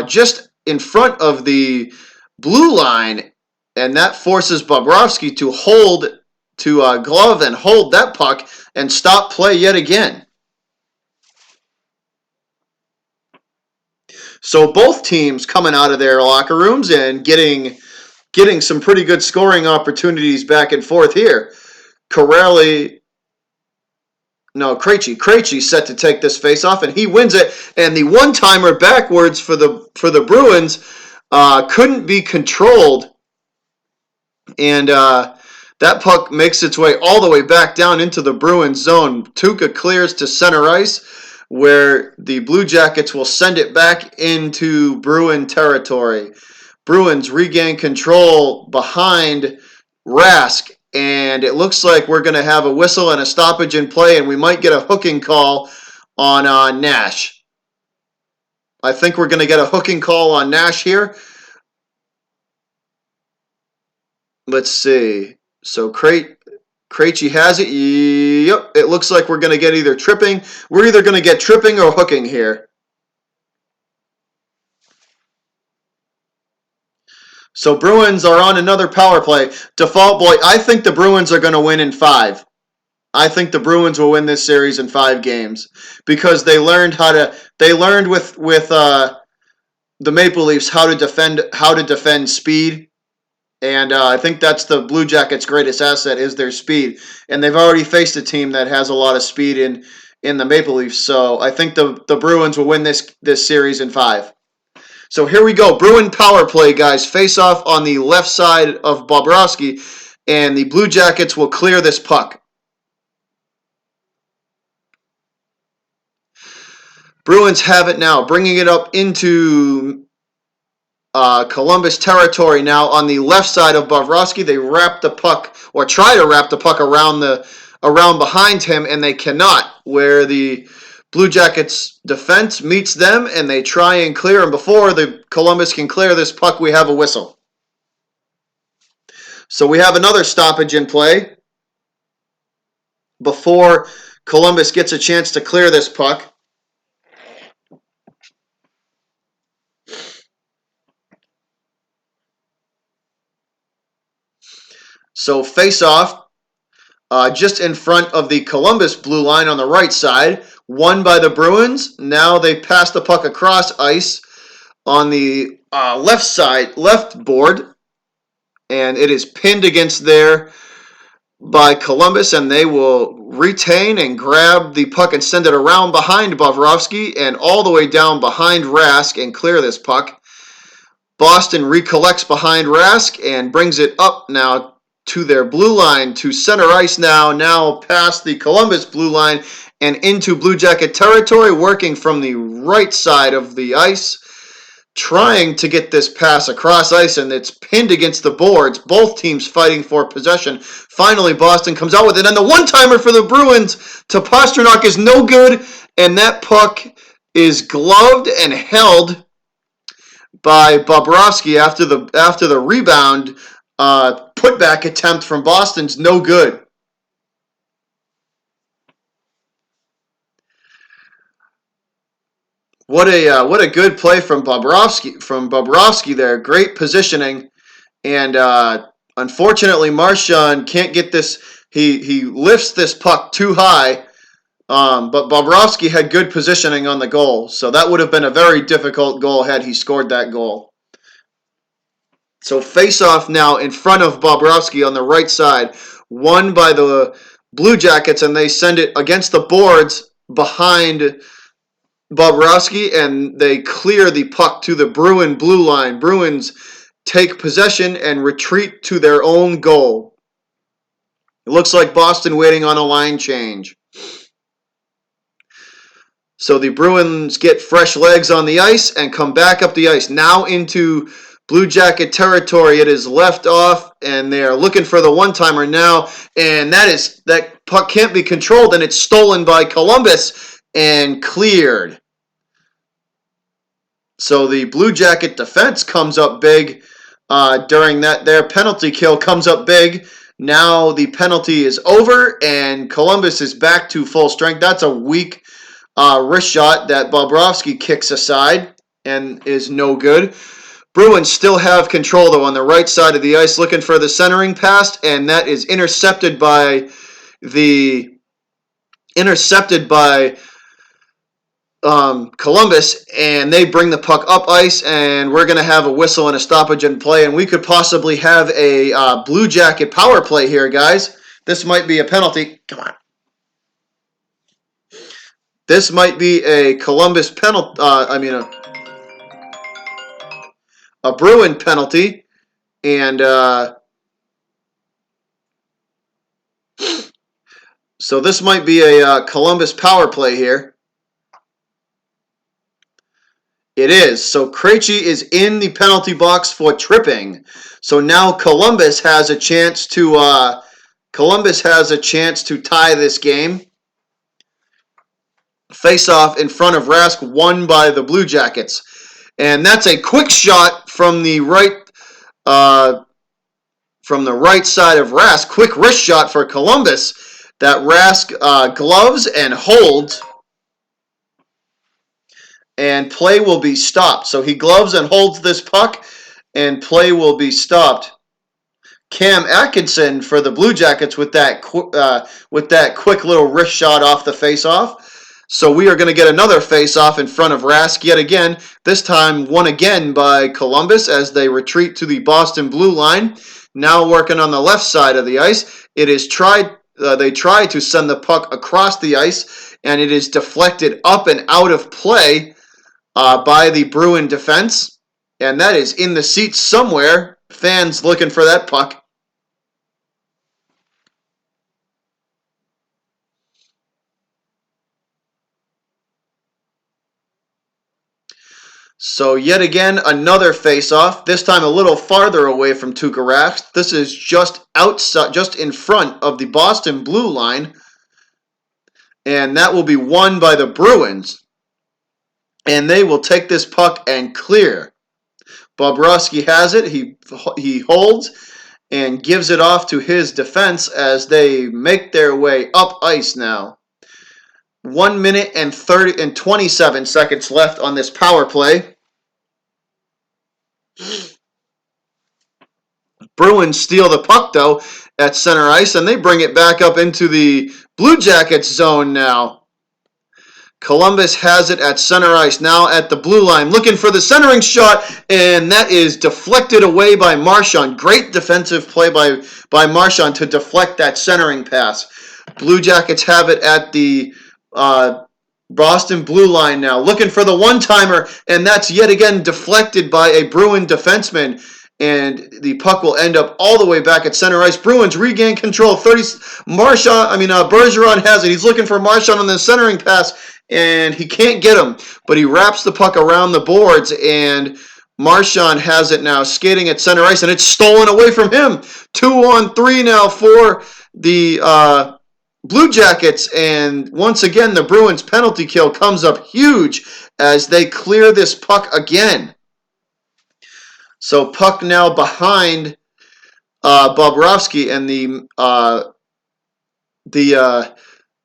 just in front of the blue line, and that forces Bobrovsky to glove and hold that puck and stop play yet again. So both teams coming out of their locker rooms and getting some pretty good scoring opportunities back and forth here. Krejci set to take this face-off, and he wins it. And the one-timer backwards for the Bruins couldn't be controlled, and that puck makes its way all the way back down into the Bruins zone. Tuukka clears to center ice, where the Blue Jackets will send it back into Bruin territory. Bruins regain control behind Rask, and it looks like we're going to have a whistle and a stoppage in play, and we might get a hooking call on Nash. I think we're going to get a hooking call on Nash here. Let's see. So Krejci has it. Yep, it looks like we're going to get either tripping. We're either going to get tripping or hooking here. So Bruins are on another power play. Default boy, I think the Bruins are going to win in 5. I think the Bruins will win this series in 5 games because they learned with the Maple Leafs how to defend speed. And I think that's the Blue Jackets' greatest asset is their speed. And they've already faced a team that has a lot of speed in the Maple Leafs. So I think the Bruins will win this series in 5. So here we go. Bruin power play, guys. Face off on the left side of Bobrovsky. And the Blue Jackets will clear this puck. Bruins have it now. Bringing it up into Columbus territory now on the left side of Bobrovsky. They wrap the puck, or try to wrap the puck around behind him, and they cannot, where the Blue Jackets defense meets them, and they try and clear, and before the Columbus can clear this puck, we have a whistle. So we have another stoppage in play before Columbus gets a chance to clear this puck. So face-off, just in front of the Columbus blue line on the right side, won by the Bruins. Now they pass the puck across ice on the left board, and it is pinned against there by Columbus, and they will retain and grab the puck and send it around behind Bobrovsky and all the way down behind Rask and clear this puck. Boston recollects behind Rask and brings it up now to their blue line, to center ice now past the Columbus blue line and into Blue Jacket territory, working from the right side of the ice. trying to get this pass across ice, and it's pinned against the boards. Both teams fighting for possession. Finally, Boston comes out with it, and the one-timer for the Bruins to Pastrnak is no good, and that puck is gloved and held by Bobrovsky after the rebound putback attempt from Boston's no good. What a good play from Bobrovsky there. Great positioning, and unfortunately Marchand can't get this. He lifts this puck too high, but Bobrovsky had good positioning on the goal, so that would have been a very difficult goal had he scored that goal. So face-off now in front of Bobrovsky on the right side, won by the Blue Jackets, and they send it against the boards behind Bobrovsky, and they clear the puck to the Bruin blue line. Bruins take possession and retreat to their own goal. It looks like Boston waiting on a line change. So the Bruins get fresh legs on the ice and come back up the ice. Now into Blue Jacket territory. It is left off, and they are looking for the one-timer now. And that puck can't be controlled, and it's stolen by Columbus and cleared. So the Blue Jacket defense comes up big during that. Their penalty kill comes up big. Now the penalty is over, and Columbus is back to full strength. That's a weak wrist shot that Bobrovsky kicks aside and is no good. Bruins still have control, though, on the right side of the ice, looking for the centering pass, and that is intercepted by Columbus, and they bring the puck up ice, and we're going to have a whistle and a stoppage in play, and we could possibly have a Blue Jacket power play here, guys. This might be a penalty. Come on. This might be a Columbus penalty. A Bruin penalty, and so this might be a Columbus power play here. It is. So Krejci is in the penalty box for tripping. So now Columbus has a chance to tie this game. Face-off in front of Rask, won by the Blue Jackets. And that's a quick shot from the right side of Rask. Quick wrist shot for Columbus that Rask gloves and holds. And play will be stopped. So he gloves and holds this puck, and play will be stopped. Cam Atkinson for the Blue Jackets with that quick little wrist shot off the face-off. So we are going to get another face-off in front of Rask yet again, this time won again by Columbus as they retreat to the Boston blue line. Now working on the left side of the ice. They try to send the puck across the ice, and it is deflected up and out of play by the Bruin defense. And that is in the seats somewhere. Fans looking for that puck. So yet again, another face-off, this time a little farther away from Tuukka Rask. This is just outside, just in front of the Boston blue line. And that will be won by the Bruins. And they will take this puck and clear. Bobrovsky has it. He holds and gives it off to his defense as they make their way up ice now. 1 minute and 27 seconds left on this power play. Bruins steal the puck, though, at center ice, and they bring it back up into the Blue Jackets zone now. Columbus has it at center ice, now at the blue line, looking for the centering shot, and that is deflected away by Marchand. Great defensive play by Marchand to deflect that centering pass. Blue Jackets have it at the Boston blue line now, looking for the one-timer, and that's yet again deflected by a Bruin defenseman, and the puck will end up all the way back at center ice. Bruins regain control. Bergeron has it. He's looking for Marchand on the centering pass, and he can't get him, but he wraps the puck around the boards, and Marchand has it now skating at center ice, and it's stolen away from him. 2-on-3 now for the Blue Jackets, and once again the Bruins penalty kill comes up huge as they clear this puck again. So puck now behind Bobrovsky, and the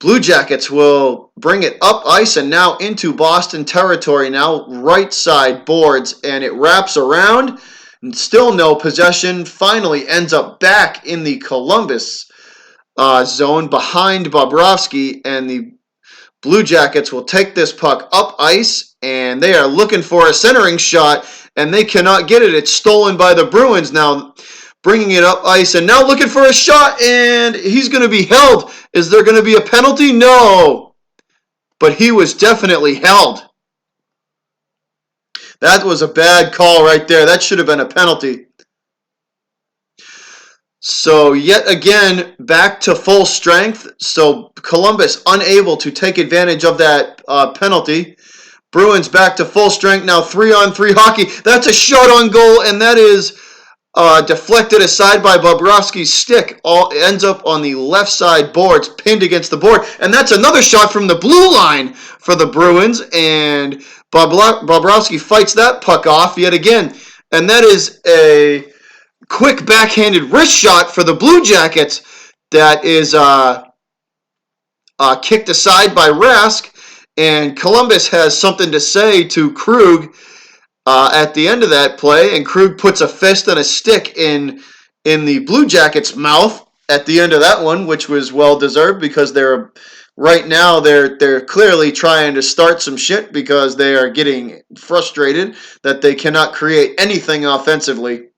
Blue Jackets will bring it up ice and now into Boston territory. Now right side boards, and it wraps around, and still no possession. Finally ends up back in the Columbus zone behind Bobrovsky, and the Blue Jackets will take this puck up ice, and they are looking for a centering shot, and they cannot get it. It's stolen by the Bruins now, bringing it up ice, and now looking for a shot, and he's going to be held. Is there going to be a penalty? No. But he was definitely held. That was a bad call right there. That should have been a penalty. So yet again, back to full strength. So Columbus unable to take advantage of that penalty. Bruins back to full strength now, 3-on-3 hockey. That's a shot on goal, and that is deflected aside by Bobrovsky's stick. All ends up on the left side boards, pinned against the board. And that's another shot from the blue line for the Bruins, and Bobrovsky fights that puck off yet again. And that is a quick backhanded wrist shot for the Blue Jackets that is kicked aside by Rask, and Columbus has something to say to Krug at the end of that play, and Krug puts a fist and a stick in the Blue Jackets' mouth at the end of that one, which was well deserved because they're clearly trying to start some shit because they are getting frustrated that they cannot create anything offensively.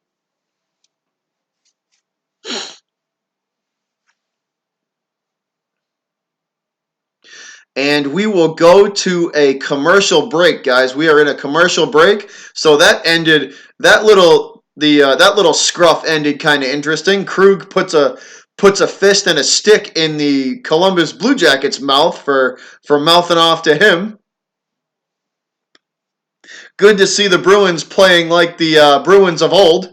And we will go to a commercial break, guys. We are in a commercial break, so that ended that little scruff ended kind of interesting. Krug puts a fist and a stick in the Columbus Blue Jackets' mouth for mouthing off to him. Good to see the Bruins playing like the Bruins of old.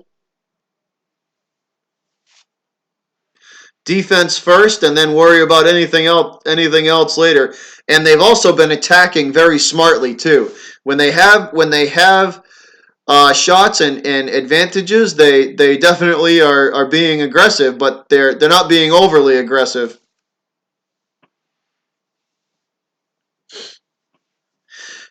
Defense first, and then worry about anything else later. And they've also been attacking very smartly too. When they have shots and advantages, they definitely are being aggressive, but they're not being overly aggressive.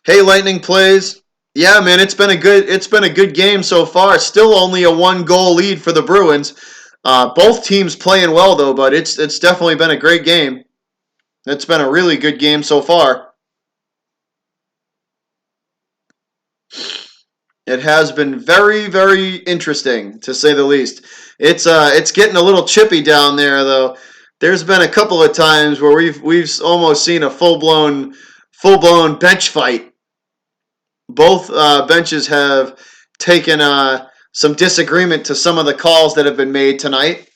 Hey, Lightning Plays. Yeah, man, it's been a good game so far. Still only a 1-goal lead for the Bruins. Both teams playing well though, but it's definitely been a great game. It's been a really good game so far. It has been very, very interesting, to say the least. It's getting a little chippy down there though. There's been a couple of times where we've almost seen a full-blown bench fight. Both benches have taken some disagreement to some of the calls that have been made tonight.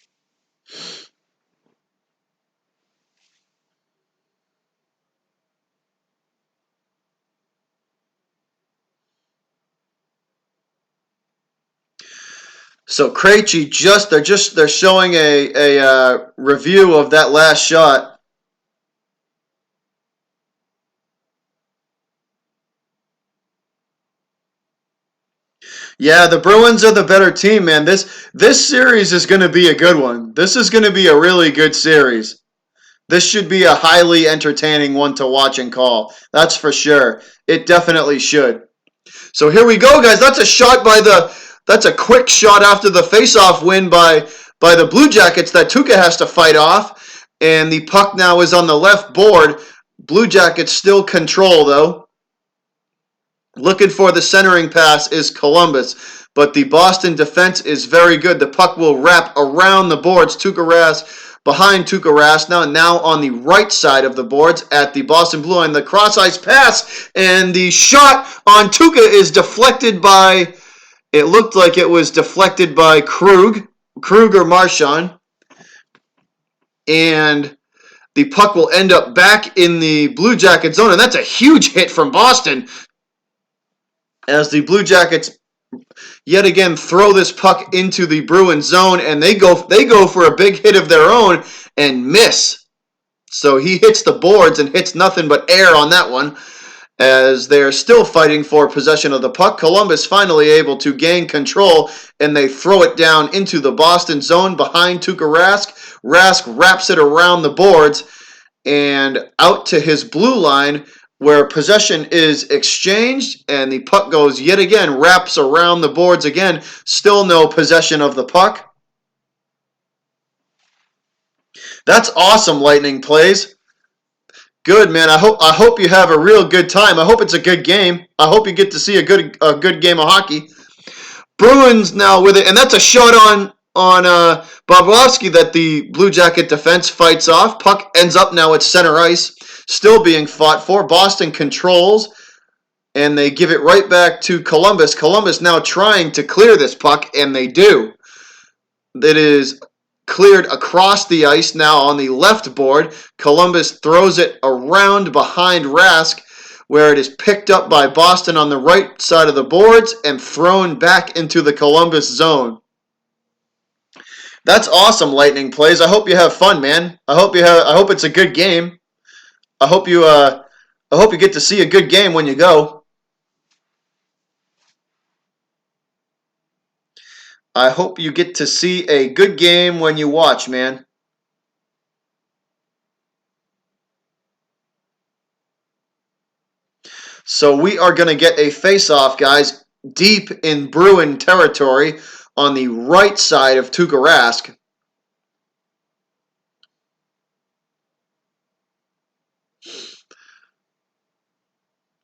So Krejci they're showing a review of that last shot. Yeah, the Bruins are the better team, man. This series is going to be a good one. This is going to be a really good series. This should be a highly entertaining one to watch and call. That's for sure. It definitely should. So here we go, guys. That's a quick shot after the face-off win by the Blue Jackets that Tuukka has to fight off. And the puck now is on the left board. Blue Jackets still control, though. Looking for the centering pass is Columbus, but the Boston defense is very good. The puck will wrap around the boards. Behind Tuukka Rask, now on the right side of the boards at the Boston Blue Line. The cross-ice pass, and the shot on Tuukka is deflected by, it looked like it was deflected by Krug or Marchand. And the puck will end up back in the Blue Jackets zone, and that's a huge hit from Boston as the Blue Jackets yet again throw this puck into the Bruins zone, and they go for a big hit of their own and miss. So he hits the boards and hits nothing but air on that one as they're still fighting for possession of the puck. Columbus finally able to gain control, and they throw it down into the Boston zone behind Tuukka Rask. Rask wraps it around the boards and out to his blue line where possession is exchanged, and the puck goes yet again, wraps around the boards again. Still no possession of the puck. That's awesome, Lightning plays. Good, man. I hope you have a real good time. I hope it's a good game. I hope you get to see a good game of hockey. Bruins now with it, and that's a shot on Bobrovsky that the Blue Jacket defense fights off. Puck ends up now at center ice, still being fought for. Boston controls, and they give it right back to Columbus. Columbus now trying to clear this puck, and they do. It is cleared across the ice now on the left board. Columbus throws it around behind Rask, where it is picked up by Boston on the right side of the boards and thrown back into the Columbus zone. That's awesome, Lightning plays. I hope you have fun, man. I hope it's a good game. I hope you get to see a good game when you go. I hope you get to see a good game when you watch, man. So we are going to get a face-off, guys, deep in Bruin territory on the right side of Tuukka Rask.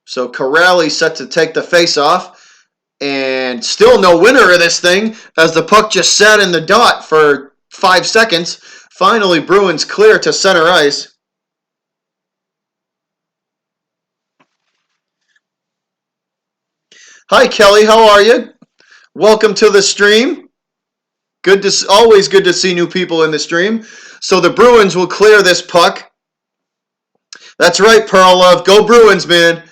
So Corrali set to take the face-off. And still no winner of this thing as the puck just sat in the dot for 5 seconds. Finally, Bruins clear to center ice. Hi, Kelly. How are you? Welcome to the stream. Always good to see new people in the stream. So the Bruins will clear this puck. That's right, Pearl Love. Go Bruins, man.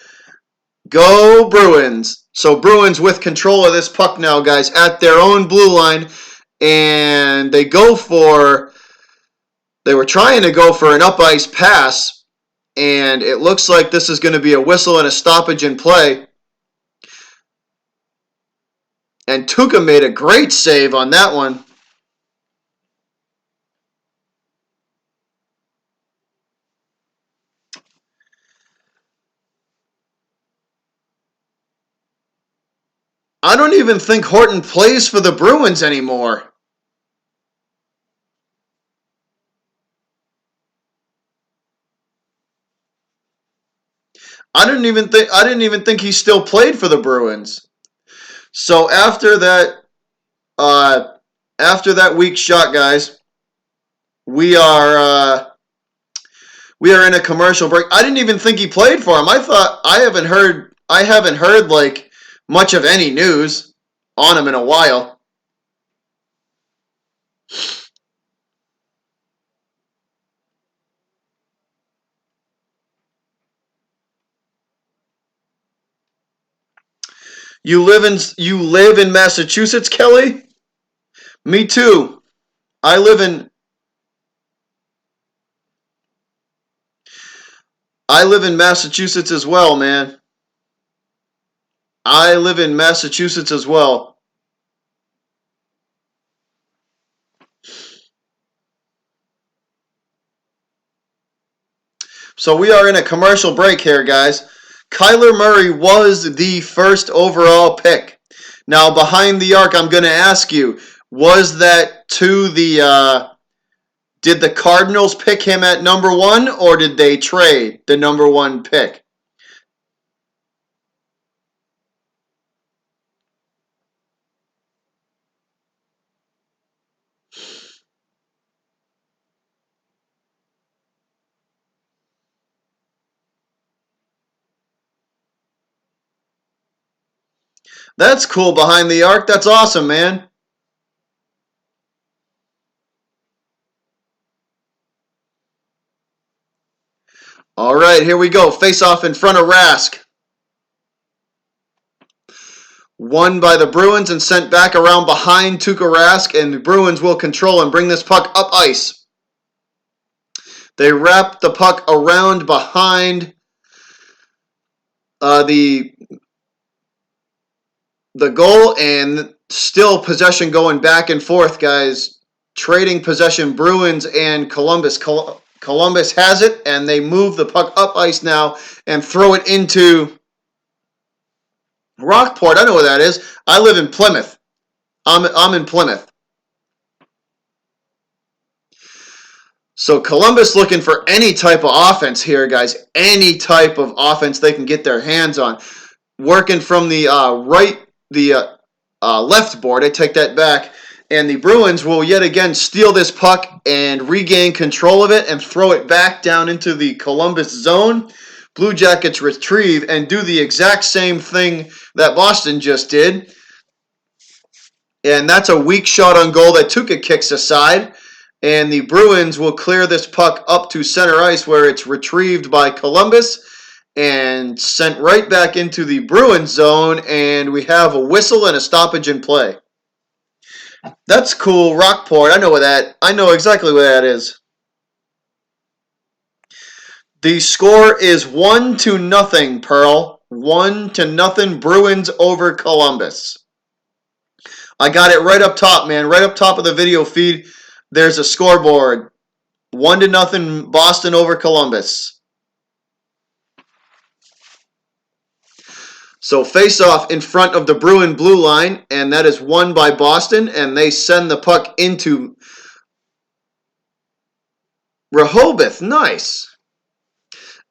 Go Bruins. So Bruins with control of this puck now, guys, at their own blue line. And they were trying to go for an up-ice pass. And it looks like this is going to be a whistle and a stoppage in play. And Tuukka made a great save on that one. I don't even think Horton plays for the Bruins anymore. I didn't even think he still played for the Bruins. So after that weak shot, guys, we are in a commercial break. I didn't even think he played for him. I haven't heard like much of any news on him in a while. You live in Massachusetts, Kelly? Me too. I live in Massachusetts as well, man. I live in Massachusetts as well. So we are in a commercial break here, guys. Kyler Murray was the first overall pick. Now, behind the arc, I'm going to ask you, was that to the... did the Cardinals pick him at number 1, or did they trade the number 1 pick? That's cool behind the arc. That's awesome, man. All right, here we go. Face off in front of Rask. Won by the Bruins and sent back around behind Tuukka Rask, and the Bruins will control and bring this puck up ice. They wrap the puck around behind the goal, and still possession going back and forth, guys. Trading possession, Bruins and Columbus. Columbus has it, and they move the puck up ice now and throw it into Rockport. I know where that is. I live in Plymouth. I'm in Plymouth. So Columbus looking for any type of offense here, guys. Any type of offense they can get their hands on. Working from the left board. I take that back. And the Bruins will yet again steal this puck and regain control of it and throw it back down into the Columbus zone. Blue Jackets retrieve and do the exact same thing that Boston just did. And that's a weak shot on goal that Tuukka kicks aside. And the Bruins will clear this puck up to center ice where it's retrieved by Columbus and sent right back into the Bruins zone. And we have a whistle and a stoppage in play. That's cool, Rockport. I know exactly where that is. The score is 1-0, Pearl. 1-0 Bruins over Columbus. I got it right up top, man. Right up top of the video feed, there's a scoreboard. 1-0 Boston over Columbus. So face-off in front of the Bruin blue line, and that is won by Boston, and they send the puck into Rehoboth. Nice.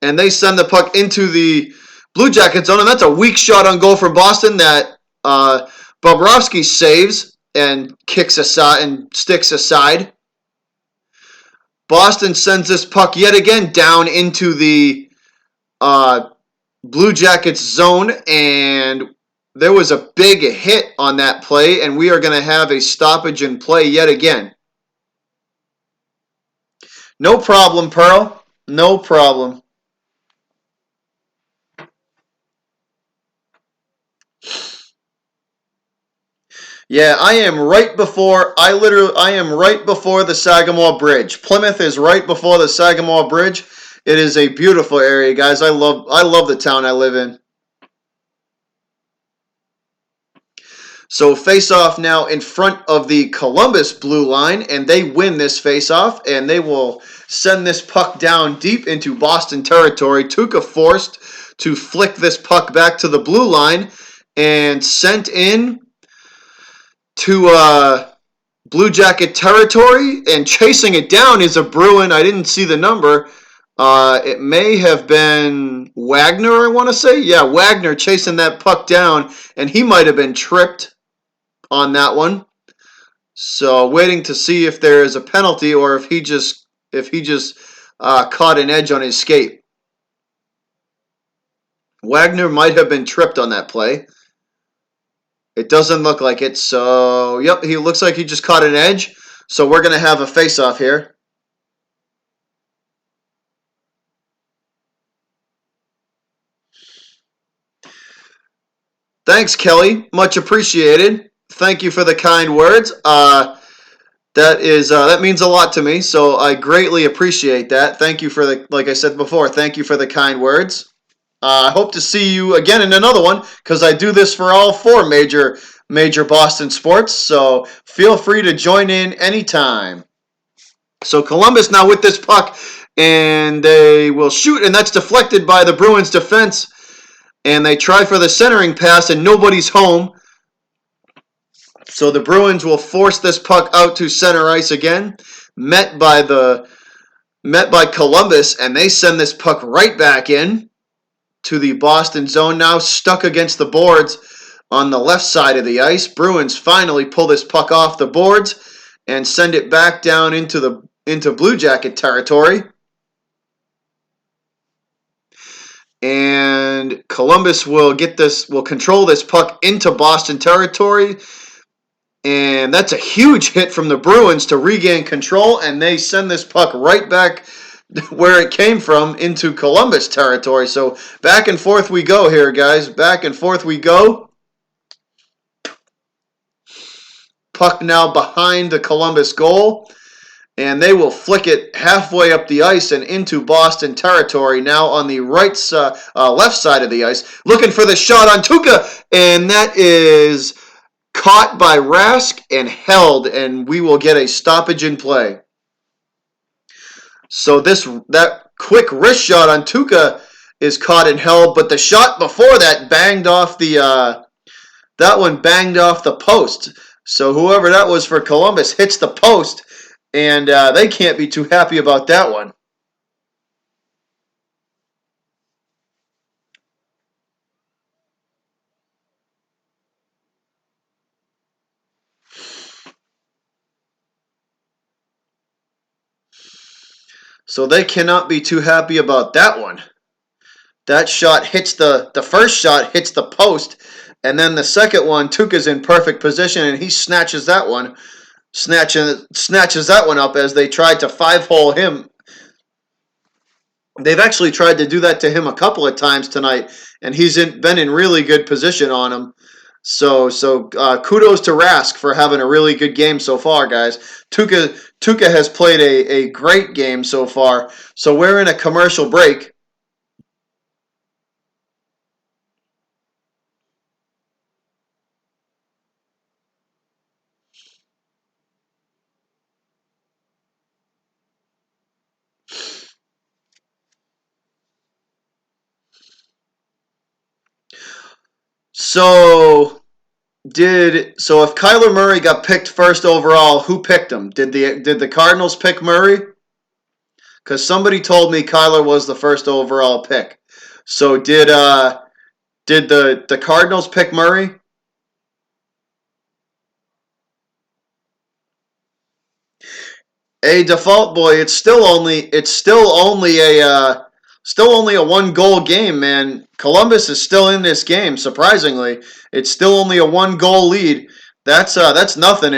And they send the puck into the Blue Jacket zone, and that's a weak shot on goal from Boston that Bobrovsky saves and kicks aside and sticks aside. Boston sends this puck yet again down into the Blue Jackets zone, and there was a big hit on that play, and we are going to have a stoppage in play yet again. No problem, Pearl. No problem. Yeah, I am right before the Sagamore Bridge. Plymouth is right before the Sagamore Bridge. It is a beautiful area, guys. I love the town I live in. So face-off now in front of the Columbus blue line, and they win this face-off, and they will send this puck down deep into Boston territory. Tuukka forced to flick this puck back to the blue line and sent in to Blue Jacket territory, and chasing it down is a Bruin. I didn't see the number. It may have been Wagner, I want to say. Yeah, Wagner chasing that puck down, and he might have been tripped on that one. So waiting to see if there is a penalty or if he just caught an edge on his skate. Wagner might have been tripped on that play. It doesn't look like it. So, yep, he looks like he just caught an edge. So we're going to have a face-off here. Thanks, Kelly. Much appreciated. Thank you for the kind words. That means a lot to me, so I greatly appreciate that. Thank you like I said before, thank you for the kind words. I hope to see you again in another one, because I do this for all four major Boston sports, so feel free to join in anytime. So Columbus now with this puck, and they will shoot, and that's deflected by the Bruins defense, and they try for the centering pass, and nobody's home. So the Bruins will force this puck out to center ice again, met by Columbus, and they send this puck right back in to the Boston zone, now stuck against the boards on the left side of the ice. Bruins finally pull this puck off the boards and send it back down into Blue Jacket territory. And Columbus will control this puck into Boston territory. And that's a huge hit from the Bruins to regain control, and they send this puck right back where it came from into Columbus territory. So back and forth we go here, guys. Back and forth we go. Puck now behind the Columbus goal. And they will flick it halfway up the ice and into Boston territory. Now on the left side of the ice, looking for the shot on Tuukka, and that is caught by Rask and held, and we will get a stoppage in play. So that quick wrist shot on Tuukka is caught and held, but the shot before that banged off the post. So whoever that was for Columbus hits the post. And they can't be too happy about that one. So they cannot be too happy about that one. That shot hits the first shot hits the post, and then the second one, Tuukka's in perfect position, and he snatches that one up as they tried to 5-hole him. They've actually tried to do that to him a couple of times tonight, and he's been in really good position on him. So kudos to Rask for having a really good game so far, guys. Tuukka has played a great game so far. So we're in a commercial break. So if Kyler Murray got picked first overall, who picked him? Did the Cardinals pick Murray? Because somebody told me Kyler was the first overall pick. So did the Cardinals pick Murray? A default boy. It's still only a 1-goal game, man. Columbus is still in this game. Surprisingly, it's still only a 1-goal lead. That's nothing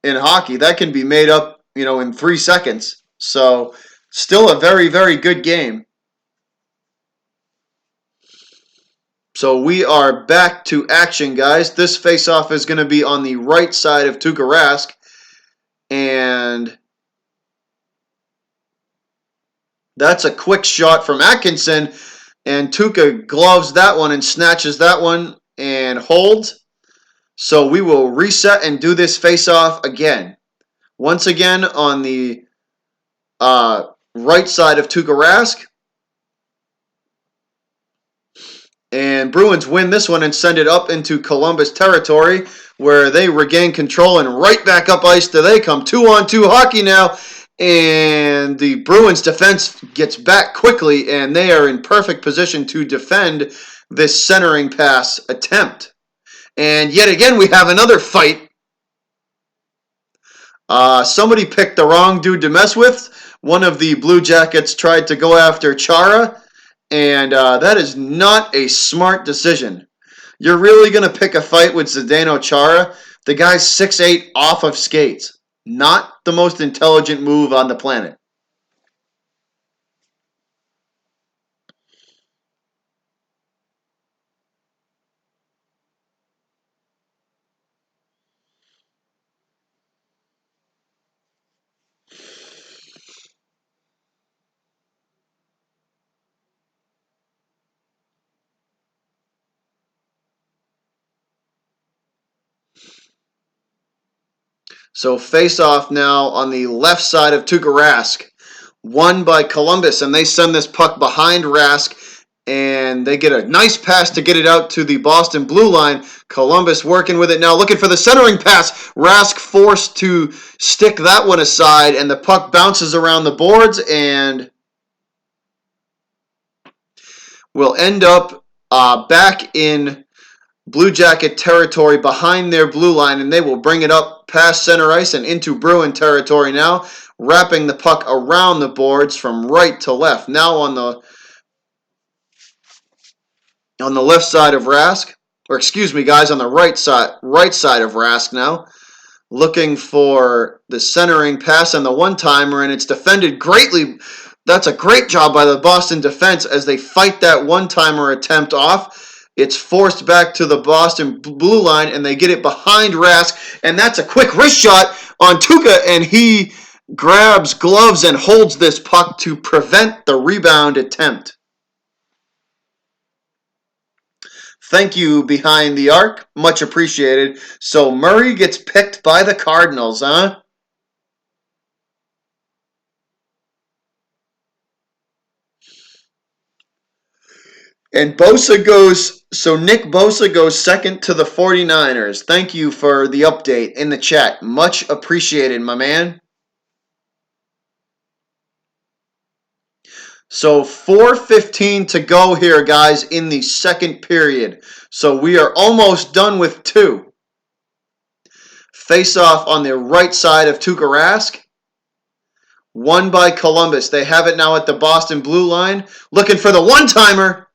in hockey. That can be made up, in 3 seconds. So, still a very, very good game. So we are back to action, guys. This face-off is going to be on the right side of Tuukka Rask, and that's a quick shot from Atkinson, and Tuukka gloves that one and snatches that one and holds. So we will reset and do this face-off again. Once again on the right side of Tuukka Rask. And Bruins win this one and send it up into Columbus territory, where they regain control, and right back up ice do they come. 2-on-2 hockey now. And the Bruins defense gets back quickly, and they are in perfect position to defend this centering pass attempt. And yet again, we have another fight. Somebody picked the wrong dude to mess with. One of the Blue Jackets tried to go after Chara, and that is not a smart decision. You're really going to pick a fight with Zdeno Chara? The guy's 6'8" off of skates. Not the most intelligent move on the planet. So face-off now on the left side of Tuukka Rask. Won by Columbus, and they send this puck behind Rask, and they get a nice pass to get it out to the Boston blue line. Columbus working with it now, looking for the centering pass. Rask forced to stick that one aside, and the puck bounces around the boards and will end up back in Blue Jacket territory behind their blue line, and they will bring it up past center ice and into Bruin territory now, wrapping the puck around the boards from right to left. Now on the left side of Rask, or excuse me, guys, on the right side of Rask now, looking for the centering pass on the one-timer, and it's defended greatly That's a great job by the Boston defense as they fight that one-timer attempt off. It's forced back to the Boston blue line, and they get it behind Rask, and that's a quick wrist shot on Tuukka, and he grabs gloves and holds this puck to prevent the rebound attempt. Thank you, behind the arc. Much appreciated. So Murray gets picked by the Cardinals, huh? And Nick Bosa goes second to the 49ers. Thank you for the update in the chat. Much appreciated, my man. So 4:15 to go here, guys, in the second period. So we are almost done with two. Face off on the right side of Tuukka Rask. Won by Columbus. They have it now at the Boston blue line. Looking for the one-timer.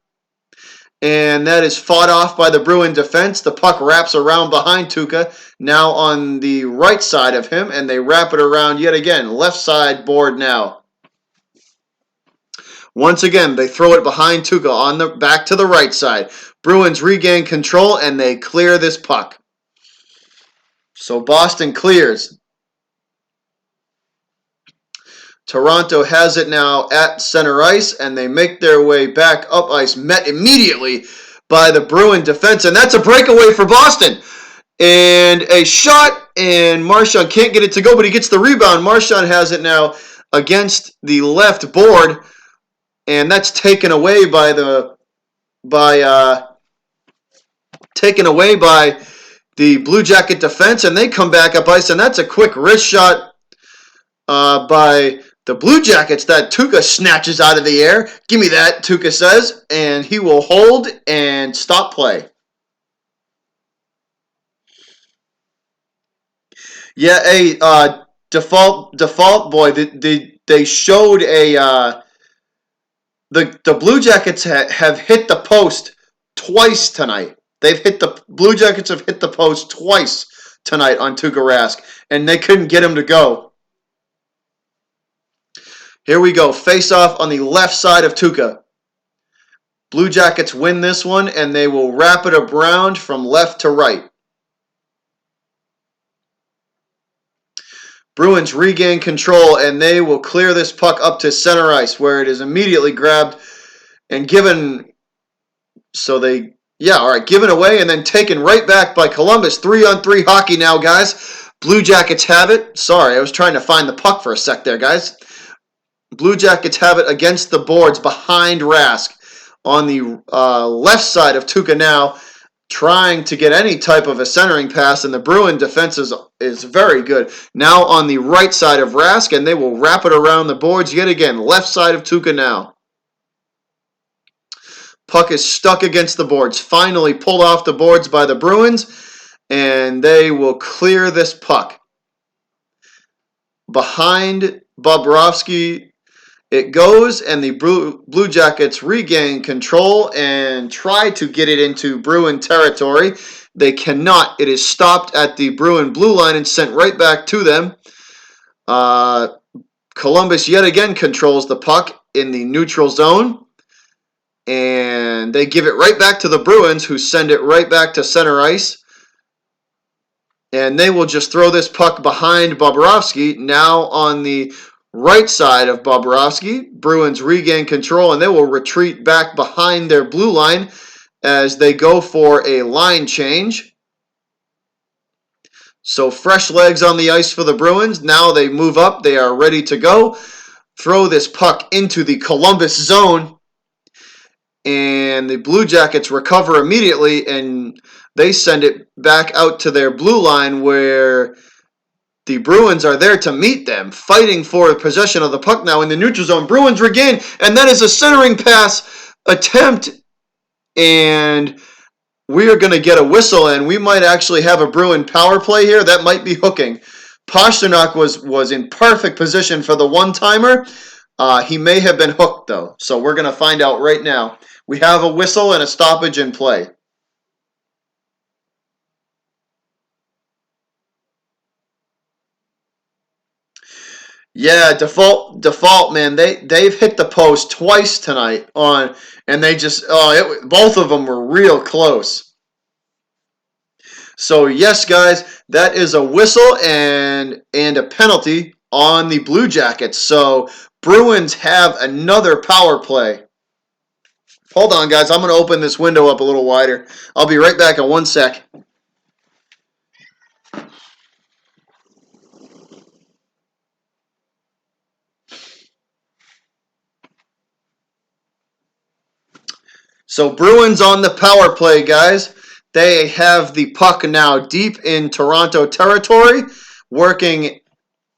And that is fought off by the Bruin defense. The puck wraps around behind Tuukka, now on the right side of him, and they wrap it around yet again. Left side board now. Once again, they throw it behind Tuukka on the back to the right side. Bruins regain control, and they clear this puck. So Boston clears. Toronto has it now at center ice, and they make their way back up ice, met immediately by the Bruin defense, and that's a breakaway for Boston. And a shot, and Marchand can't get it to go, but he gets the rebound. Marchand has it now against the left board, and that's taken away by the Blue Jacket defense, and they come back up ice, and that's a quick wrist shot by the Blue Jackets that Tuukka snatches out of the air. Give me that, Tuukka says, and he will hold and stop play. Yeah, a default boy. They showed a the Blue Jackets have hit the post twice tonight. Blue Jackets have hit the post twice tonight on Tuukka Rask, and they couldn't get him to go. Here we go. Face off on the left side of Tuukka. Blue Jackets win this one, and they will wrap it around from left to right. Bruins regain control, and they will clear this puck up to center ice, where it is immediately grabbed and given. Given away and then taken right back by Columbus. 3-on-3 hockey now, guys. Blue Jackets have it. Sorry, I was trying to find the puck for a sec there, guys. Blue Jackets have it against the boards behind Rask. On the left side of Tuukka now, trying to get any type of a centering pass, and the Bruin defense is very good. Now on the right side of Rask, and they will wrap it around the boards yet again. Left side of Tuukka now. Puck is stuck against the boards. Finally pulled off the boards by the Bruins, and they will clear this puck. Behind Bobrovsky it goes, and the Blue Jackets regain control and try to get it into Bruin territory. They cannot. It is stopped at the Bruin blue line and sent right back to them. Columbus yet again controls the puck in the neutral zone. And they give it right back to the Bruins, who send it right back to center ice. And they will just throw this puck behind Bobrovsky. Now on the right side of Bobrovsky, Bruins regain control, and they will retreat back behind their blue line as they go for a line change. So fresh legs on the ice for the Bruins. Now they move up. They are ready to go. Throw this puck into the Columbus zone. And the Blue Jackets recover immediately, and they send it back out to their blue line, where the Bruins are there to meet them, fighting for possession of the puck now in the neutral zone. Bruins regain, and that is a centering pass attempt, and we are going to get a whistle, and we might actually have a Bruin power play here. That might be hooking. Pastrnak was in perfect position for the one-timer. He may have been hooked, though, so we're going to find out right now. We have a whistle and a stoppage in play. Yeah, default man. They've hit the post twice tonight on, and they just both of them were real close. So yes, guys, that is a whistle and a penalty on the Blue Jackets. So Bruins have another power play. Hold on, guys. I'm going to open this window up a little wider. I'll be right back in 1 sec. So Bruins on the power play, guys. They have the puck now deep in Toronto territory, working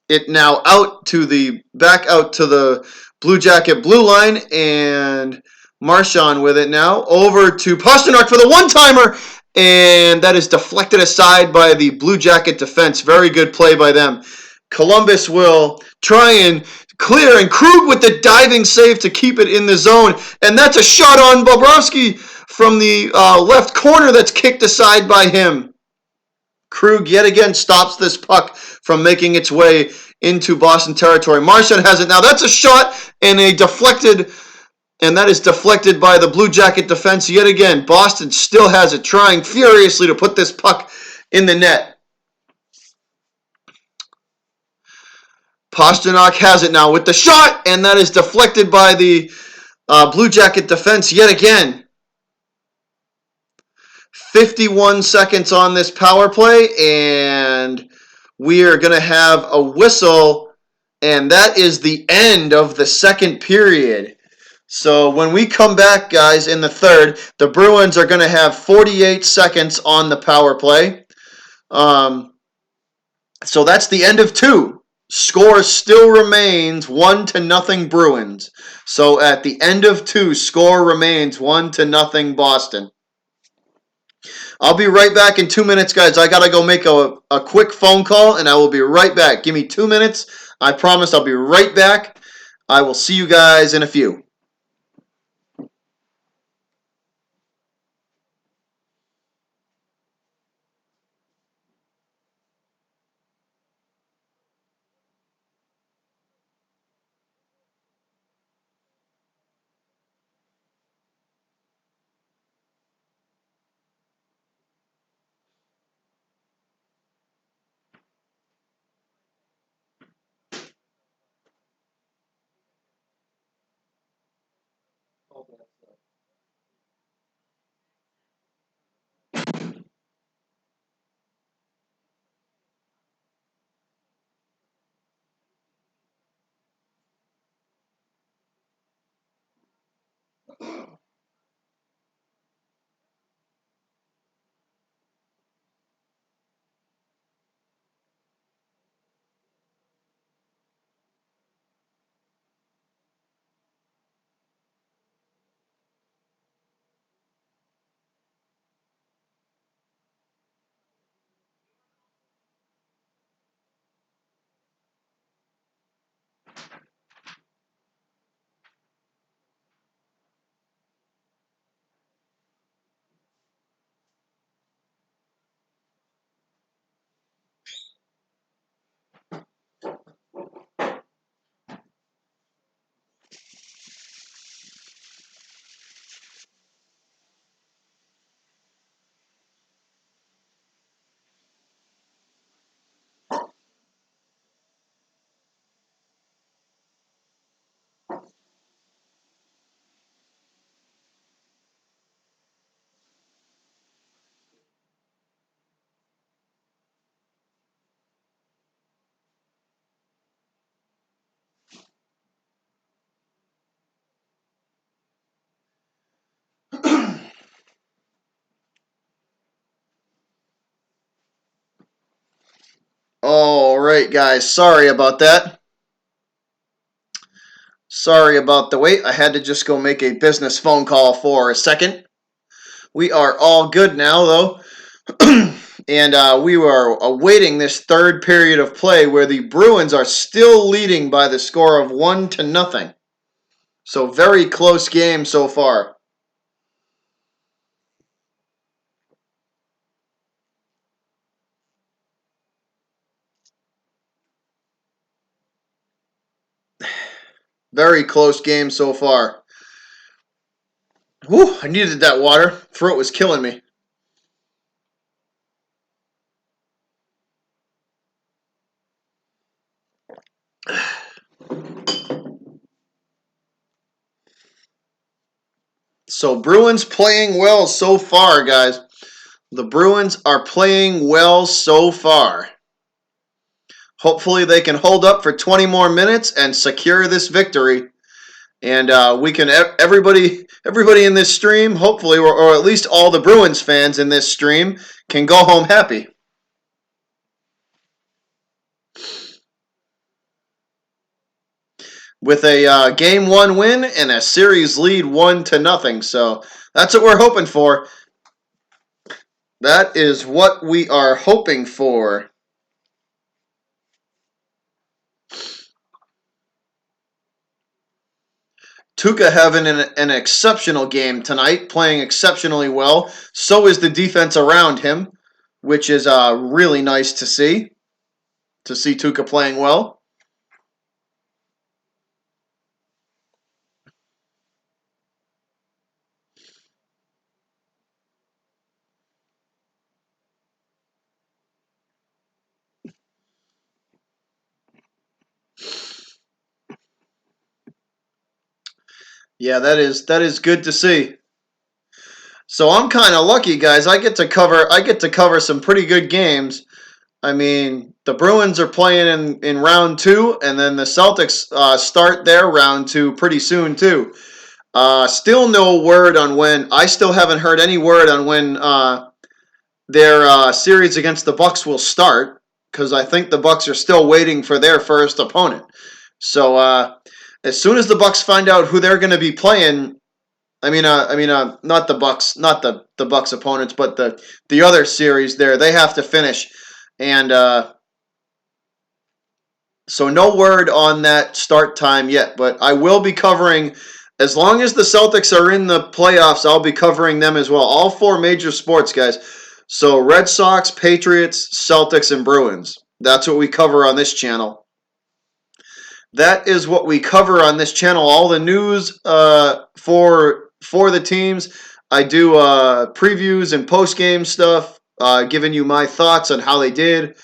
it now back out to the Blue Jacket blue line, and Marchand with it now over to Pastrnak for the one-timer, and that is deflected aside by the Blue Jacket defense. Very good play by them. Columbus will try and clear, and Krug with the diving save to keep it in the zone, and that's a shot on Bobrovsky from the left corner that's kicked aside by him. Krug yet again stops this puck from making its way into Boston territory. Marchand has it now. That's a shot and that is deflected by the Blue Jacket defense yet again. Boston still has it, trying furiously to put this puck in the net. Pastrnak has it now with the shot, and that is deflected by the Blue Jacket defense yet again. 51 seconds on this power play, and we are going to have a whistle, and that is the end of the second period. So when we come back, guys, in the third, the Bruins are going to have 48 seconds on the power play. So that's the end of two. Score still remains 1-0 Bruins. So at the end of two, score remains 1-0 Boston. I'll be right back in 2 minutes, guys. I got to go make a quick phone call, and I will be right back. Give me 2 minutes. I promise I'll be right back. I will see you guys in a few. All right, guys. Sorry about that. Sorry about the wait. I had to just go make a business phone call for a second. We are all good now, though. And we were awaiting this third period of play where the Bruins are still leading by the score of 1-0. So very close game so far. Very close game so far. Whew, I needed that water. Throat was killing me. So Bruins playing well so far, guys. The Bruins are playing well so far. Hopefully they can hold up for 20 more minutes and secure this victory. And we can everybody in this stream, hopefully, or at least all the Bruins fans in this stream, can go home happy. With a game one win and a series lead 1-0. So that's what we're hoping for. That is what we are hoping for. Tuukka having an exceptional game tonight, playing exceptionally well. So is the defense around him, which is really nice to see. To see Tuukka playing well. Yeah, that is good to see. So I'm kind of lucky, guys. I get to cover some pretty good games. I mean, the Bruins are playing in round two, and then the Celtics start their round two pretty soon too. Still no word on when. I still haven't heard any word on when their series against the Bucks will start, because I think the Bucks are still waiting for their first opponent. So as soon as the Bucks find out who they're going to be playing, not the Bucks, not the Bucks opponents, but the other series there, they have to finish, and so no word on that start time yet. But I will be covering, as long as the Celtics are in the playoffs, I'll be covering them as well. All four major sports, guys. So Red Sox, Patriots, Celtics, and Bruins. That's what we cover on this channel. That is what we cover on this channel. All the news for the teams. I do previews and post game stuff, giving you my thoughts on how they did,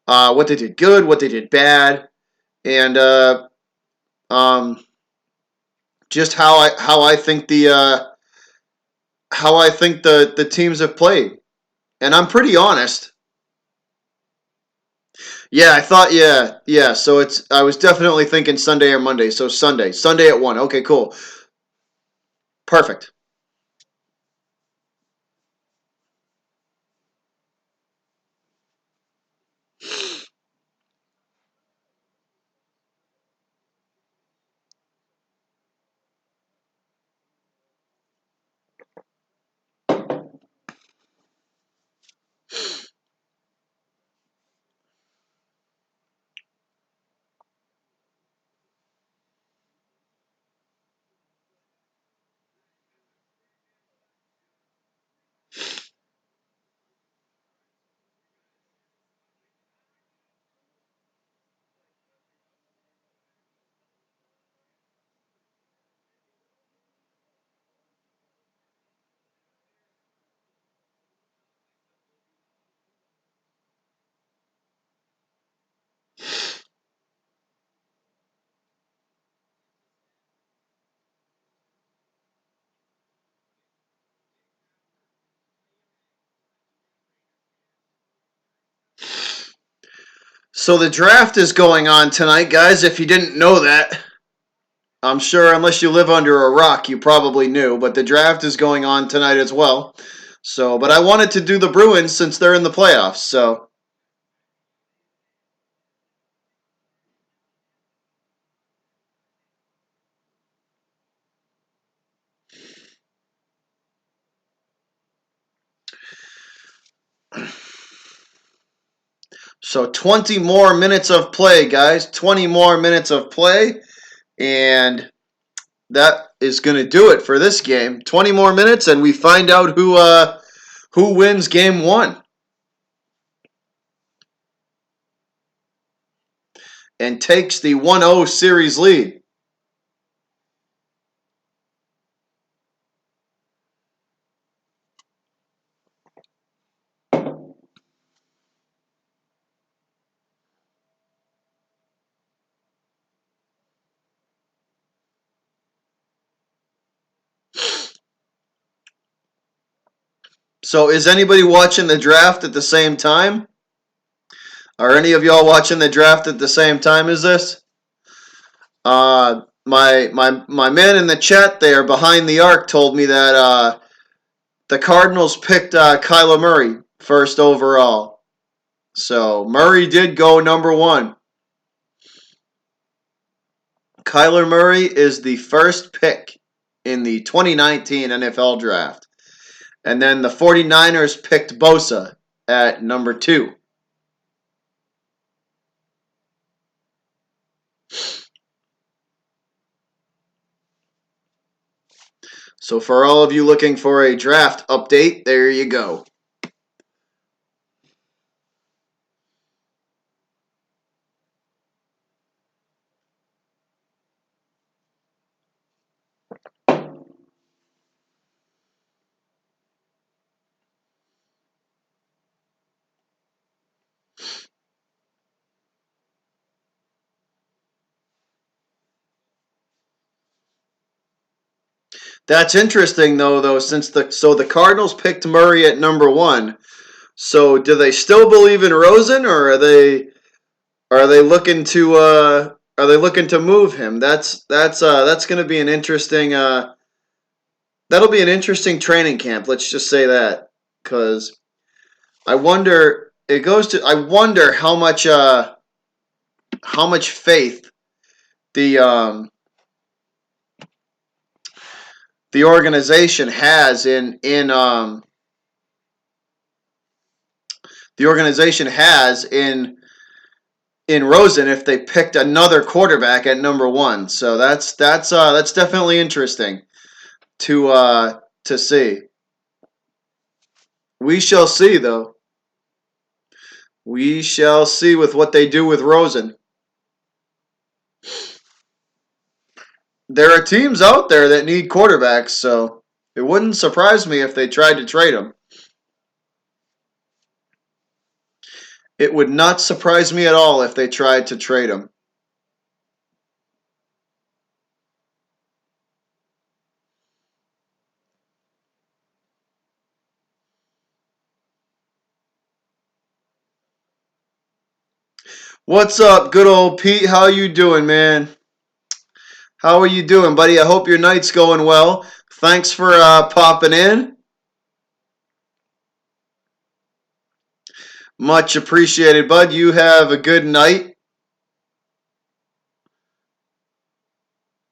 what they did good, what they did bad, and um, just how I think the teams have played. And I'm pretty honest. Yeah, I thought yeah. So I was definitely thinking Sunday or Monday. So Sunday at 1. Okay, cool, perfect. So the draft is going on tonight, guys. If you didn't know that, I'm sure unless you live under a rock, you probably knew. But the draft is going on tonight as well. So, but I wanted to do the Bruins since they're in the playoffs. So 20 more minutes of play, guys. 20 more minutes of play, and that is going to do it for this game. 20 more minutes, and we find out who wins game one and takes the 1-0 series lead. So is anybody watching the draft at the same time? Are any of y'all watching the draft at the same time as this? My man in the chat there behind the arc told me that the Cardinals picked Kyler Murray first overall. So Murray did go number 1. Kyler Murray is the first pick in the 2019 NFL Draft. And then the 49ers picked Bosa at number 2. So for all of you looking for a draft update, there you go. That's interesting though, since the Cardinals picked Murray at number 1. So do they still believe in Rosen, or are they looking to move him? That's going to be an interesting that'll be an interesting training camp. Let's just say that, because I wonder how much faith the the organization has in Rosen if they picked another quarterback at number 1. So that's definitely interesting to see. We shall see, though. We shall see with what they do with Rosen. There are teams out there that need quarterbacks, so it wouldn't surprise me if they tried to trade him. It would not surprise me at all if they tried to trade him. What's up, good old Pete? How you doing, man? How are you doing, buddy? I hope your night's going well. Thanks for popping in. Much appreciated, bud. You have a good night.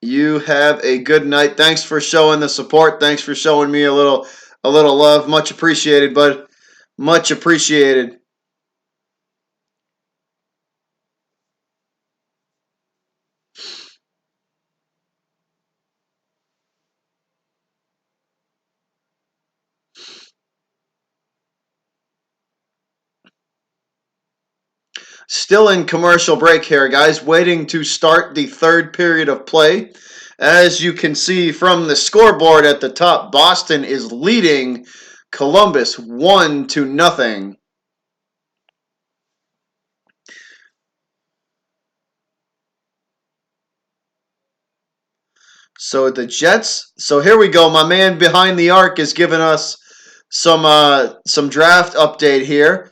You have a good night. Thanks for showing the support. Thanks for showing me a little love. Much appreciated, bud. Much appreciated. Still in commercial break here, guys. Waiting to start the third period of play. As you can see from the scoreboard at the top, Boston is leading Columbus 1-0. So the Jets. So here we go. My man behind the arc is giving us some draft update here.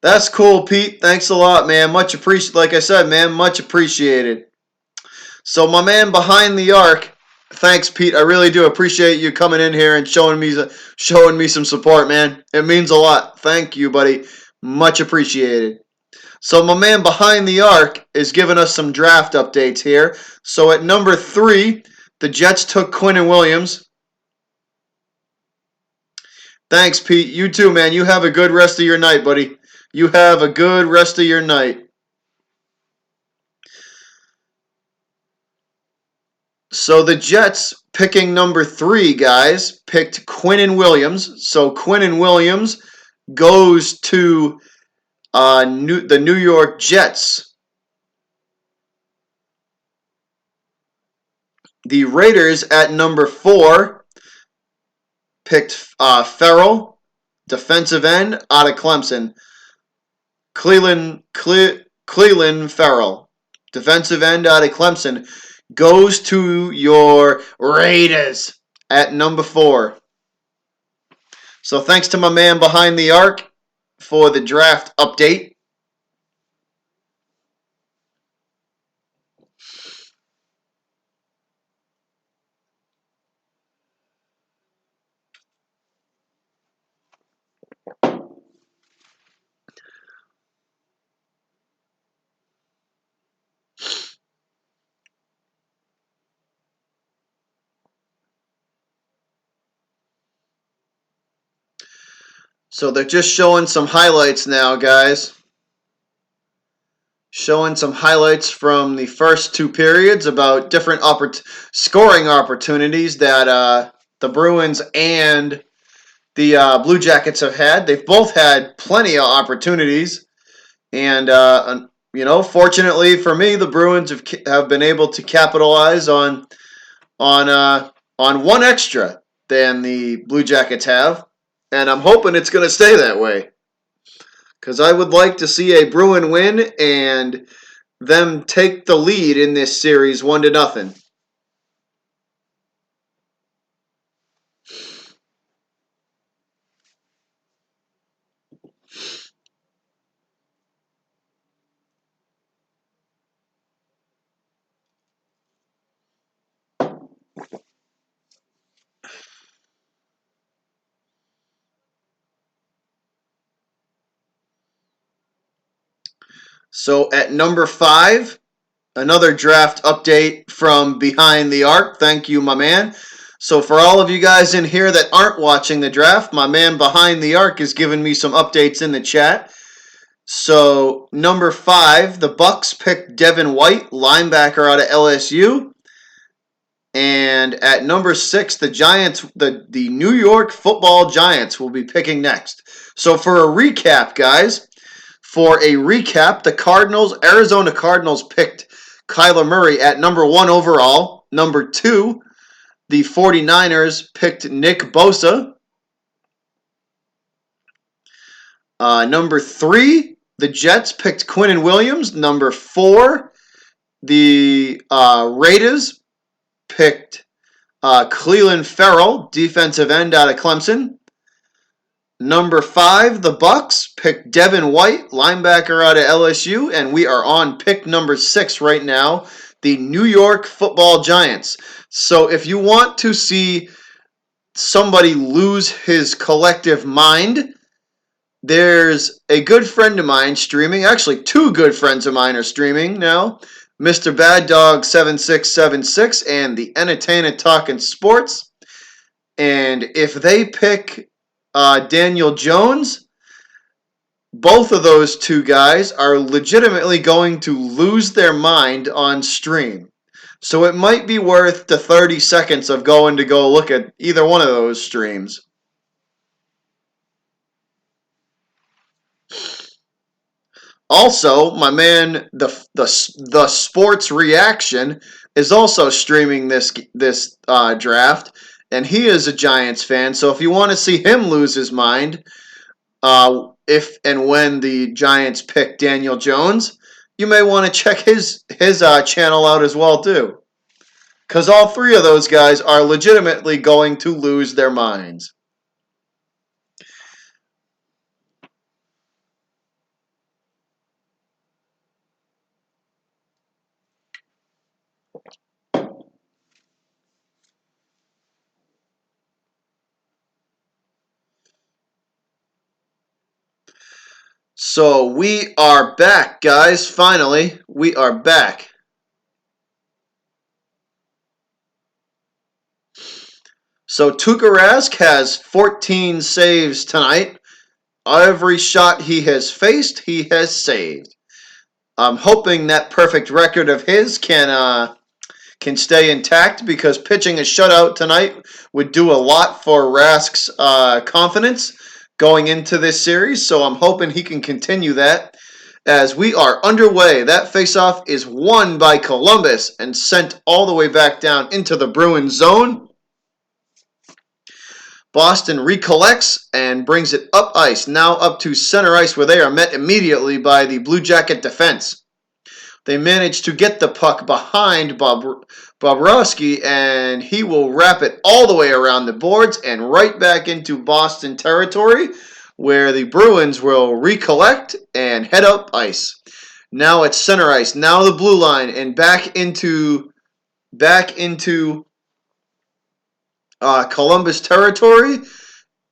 That's cool, Pete. Thanks a lot, man. Much appreciated. Like I said, man, much appreciated. So my man behind the arc, thanks, Pete. I really do appreciate you coming in here and showing me some support, man. It means a lot. Thank you, buddy. Much appreciated. So my man behind the arc is giving us some draft updates here. So at number 3, the Jets took Quinnen Williams. Thanks, Pete. You too, man. You have a good rest of your night, buddy. You have a good rest of your night. So the Jets, picking number 3, guys, picked Quinnen Williams. So Quinnen Williams goes to the New York Jets. The Raiders at number 4 picked Farrell, defensive end out of Clemson. Cleveland Cleveland Farrell, defensive end out of Clemson, goes to your Raiders at number 4. So thanks to my man behind the arc for the draft update. So they're just showing some highlights now, guys. Showing some highlights from the first 2 periods about different scoring opportunities that the Bruins and the Blue Jackets have had. They've both had plenty of opportunities, and fortunately for me, the Bruins have been able to capitalize on one extra than the Blue Jackets have, and I'm hoping it's going to stay that way. Because I would like to see a Bruin win and them take the lead in this series 1-0. So at number 5, another draft update from behind the arc. Thank you, my man. So for all of you guys in here that aren't watching the draft, my man behind the arc is giving me some updates in the chat. So number 5, the Bucks picked Devin White, linebacker out of LSU. And at number 6, the Giants, the New York Football Giants will be picking next. So for a recap, guys, the Arizona Cardinals picked Kyler Murray at number 1 overall. Number 2, the 49ers picked Nick Bosa. Number 3, the Jets picked Quinnen Williams. Number 4, the Raiders picked Cleveland Farrell, defensive end out of Clemson. Number 5, the Bucks picked Devin White, linebacker out of LSU, and we are on pick number 6 right now, the New York Football Giants. So if you want to see somebody lose his collective mind, there's a good friend of mine streaming. Actually, 2 good friends of mine are streaming now. Mr. Bad Dog 7676 and the Entertainer Talking Sports. And if they pick Daniel Jones, both of those 2 guys are legitimately going to lose their mind on stream. So it might be worth the 30 seconds of going to go look at either one of those streams. Also, my man, the Sports Reaction is also streaming this draft, and he is a Giants fan. So if you want to see him lose his mind, if and when the Giants pick Daniel Jones, you may want to check his channel out as well too, because all 3 of those guys are legitimately going to lose their minds. So we are back, guys. Finally, we are back. So Tuukka Rask has 14 saves tonight. Every shot he has faced, he has saved. I'm hoping that perfect record of his can stay intact, because pitching a shutout tonight would do a lot for Rask's confidence going into this series. So I'm hoping he can continue that as we are underway. That faceoff is won by Columbus and sent all the way back down into the Bruins zone. Boston recollects and brings it up ice, now up to center ice, where they are met immediately by the Blue Jacket defense. They manage to get the puck behind Bobrovsky, and he will wrap it all the way around the boards and right back into Boston territory, where the Bruins will recollect and head up ice. Now it's center ice. Now the blue line, and back into Columbus territory.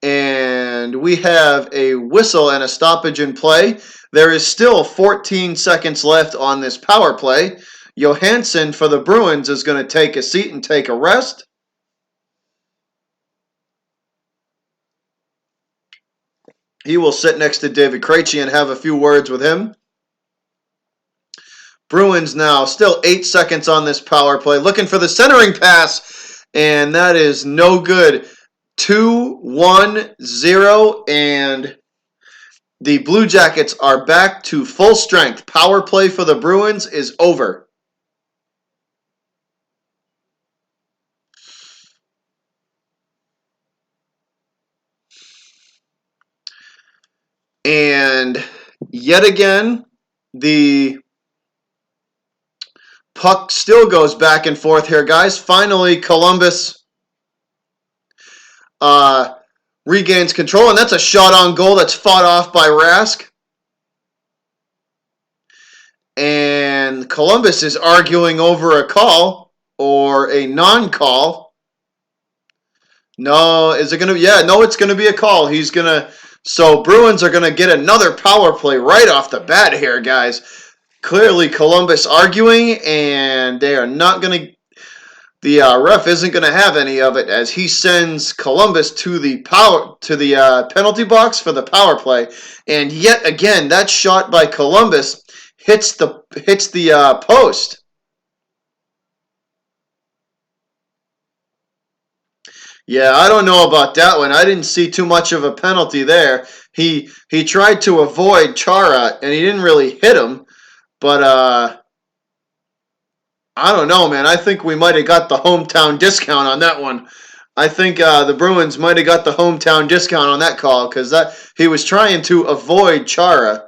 And we have a whistle and a stoppage in play. There is still 14 seconds left on this power play. Johansson for the Bruins is going to take a seat and take a rest. He will sit next to David Krejci and have a few words with him. Bruins now still 8 seconds on this power play, looking for the centering pass, and that is no good. 2-1-0, and the Blue Jackets are back to full strength. Power play for the Bruins is over. And yet again, the puck still goes back and forth here, guys. Finally, Columbus regains control, and that's a shot on goal that's fought off by Rask. And Columbus is arguing over a call or a non-call. No, is it going to? Yeah, no, it's going to be a call. He's going to. So Bruins are going to get another power play right off the bat here, guys. Clearly, Columbus arguing, and they are not going to. The ref isn't going to have any of it as he sends Columbus to the penalty box for the power play. And yet again, that shot by Columbus hits the post. Yeah, I don't know about that one. I didn't see too much of a penalty there. He tried to avoid Chara, and he didn't really hit him. But I don't know, man. I think we might have got the hometown discount on that one. I think the Bruins might have got the hometown discount on that call because he was trying to avoid Chara.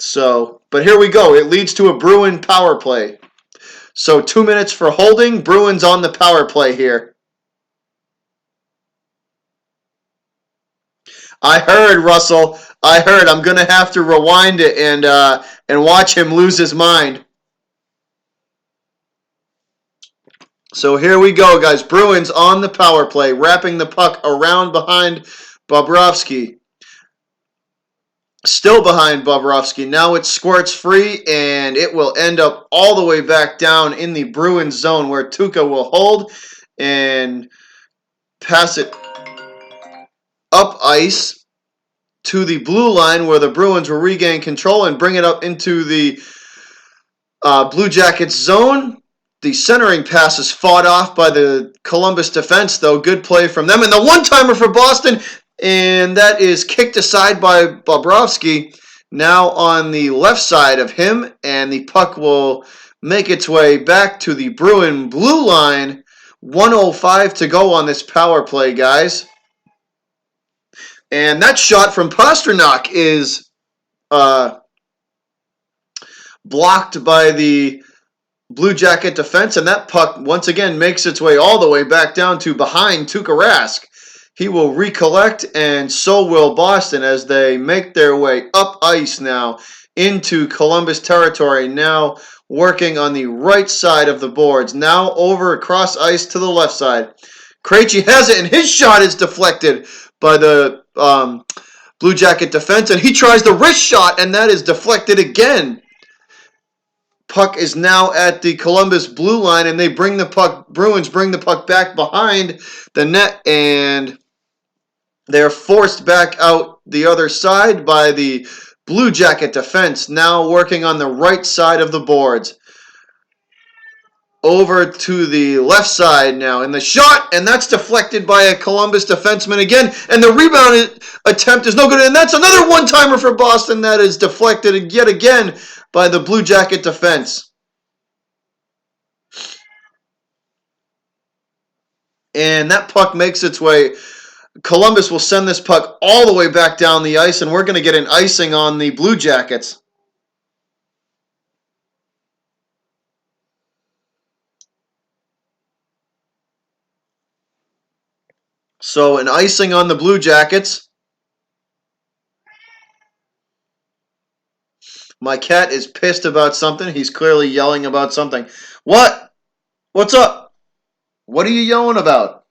So, but here we go. It leads to a Bruin power play. So 2 minutes for holding. Bruins on the power play here. I heard, Russell. I heard. I'm going to have to rewind it and watch him lose his mind. So here we go, guys. Bruins on the power play, wrapping the puck around behind Bobrovsky. Still behind Bobrovsky. Now it squirts free, and it will end up all the way back down in the Bruins zone where Tuukka will hold and pass it up ice to the blue line where the Bruins will regain control and bring it up into the Blue Jackets zone. The centering pass is fought off by the Columbus defense, though. Good play from them. And the one-timer for Boston, and that is kicked aside by Bobrovsky. Now on the left side of him, and the puck will make its way back to the Bruin blue line. 1:05 to go on this power play, guys. And that shot from Pastrnak is blocked by the Blue Jacket defense, and that puck once again makes its way all the way back down to behind Tuukka Rask. He will recollect, and so will Boston as they make their way up ice now into Columbus territory, now working on the right side of the boards, now over across ice to the left side. Krejci has it, and his shot is deflected by the Blue Jacket defense, and he tries the wrist shot, and that is deflected again. Puck is now at the Columbus blue line, and they bring the puck. Bruins bring the puck back behind the net, and they're forced back out the other side by the Blue Jacket defense, now working on the right side of the boards. Over to the left side now, and the shot, and that's deflected by a Columbus defenseman again, and the rebound attempt is no good, and that's another one-timer for Boston that is deflected yet again by the Blue Jacket defense. And that puck makes its way. Columbus will send this puck all the way back down the ice, and we're going to get an icing on the Blue Jackets. So an icing on the Blue Jackets. My cat is pissed about something. He's clearly yelling about something. What? What's up? What are you yelling about?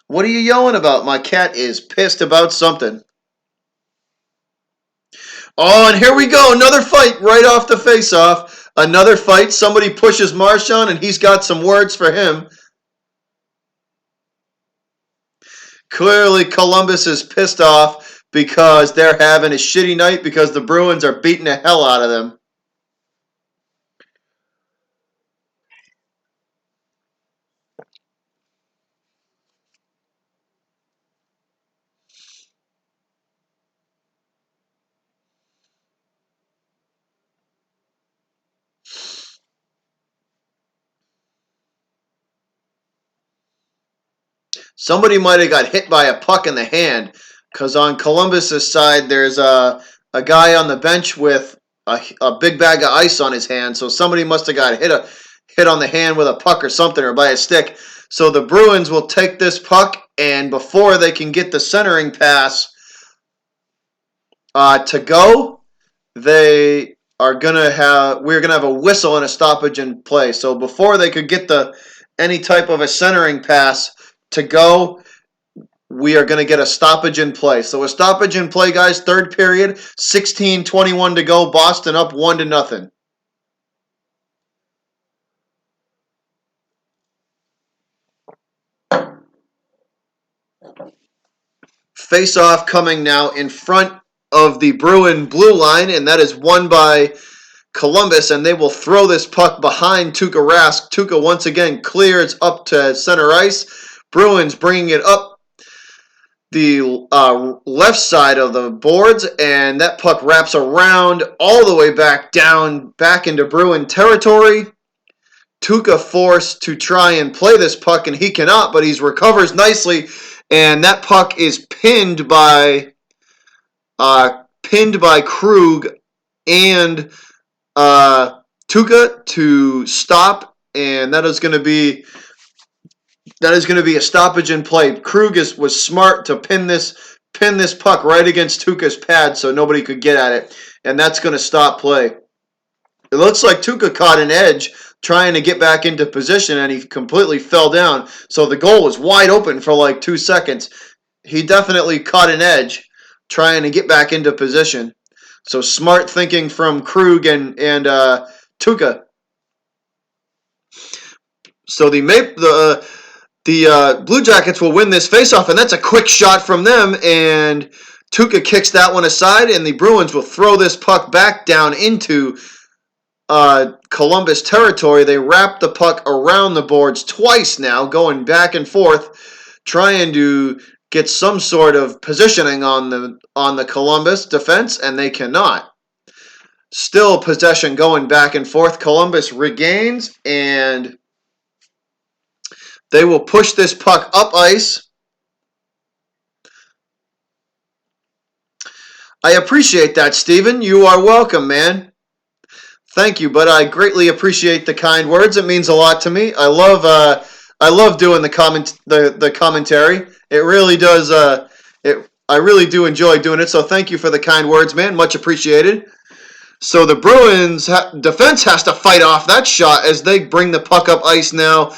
What are you yelling about? My cat is pissed about something. Oh, and here we go. Another fight right off the face-off. Another fight. Somebody pushes Marchand, and he's got some words for him. Clearly, Columbus is pissed off because they're having a shitty night because the Bruins are beating the hell out of them. Somebody might have got hit by a puck in the hand because on Columbus's side, there's a guy on the bench with a big bag of ice on his hand. So somebody must have got hit on the hand with a puck or something or by a stick. So the Bruins will take this puck, and before they can get the centering pass to go, we're gonna have a whistle and a stoppage in play. So before they could get any type of a centering pass to go, we are going to get a stoppage in play. So a stoppage in play, guys. Third period, 16:21 to go. Boston up 1-0. Face-off coming now in front of the Bruin blue line, and that is won by Columbus, and they will throw this puck behind Tuukka Rask. Tuukka once again clears up to center ice. Bruins bringing it up the left side of the boards, and that puck wraps around all the way back into Bruin territory. Tuukka forced to try and play this puck, and he cannot, but he recovers nicely, and that puck is pinned by Krug and Tuukka to stop, and that is going to be a stoppage in play. Krug was smart to pin this puck right against Tuukka's pad so nobody could get at it, and that's going to stop play. It looks like Tuukka caught an edge trying to get back into position, and he completely fell down. So the goal was wide open for like 2 seconds. He definitely caught an edge trying to get back into position. So smart thinking from Krug and Tuukka. So the Blue Jackets will win this faceoff, and that's a quick shot from them, and Tuukka kicks that one aside, and the Bruins will throw this puck back down into Columbus territory. They wrap the puck around the boards twice now, going back and forth, trying to get some sort of positioning on the Columbus defense, and they cannot. Still possession going back and forth. Columbus regains, and they will push this puck up ice. I appreciate that, Steven. You are welcome, man. Thank you, but I greatly appreciate the kind words. It means a lot to me. I love doing the commentary. It really does. I really do enjoy doing it. So thank you for the kind words, man. Much appreciated. So the Bruins defense has to fight off that shot as they bring the puck up ice now.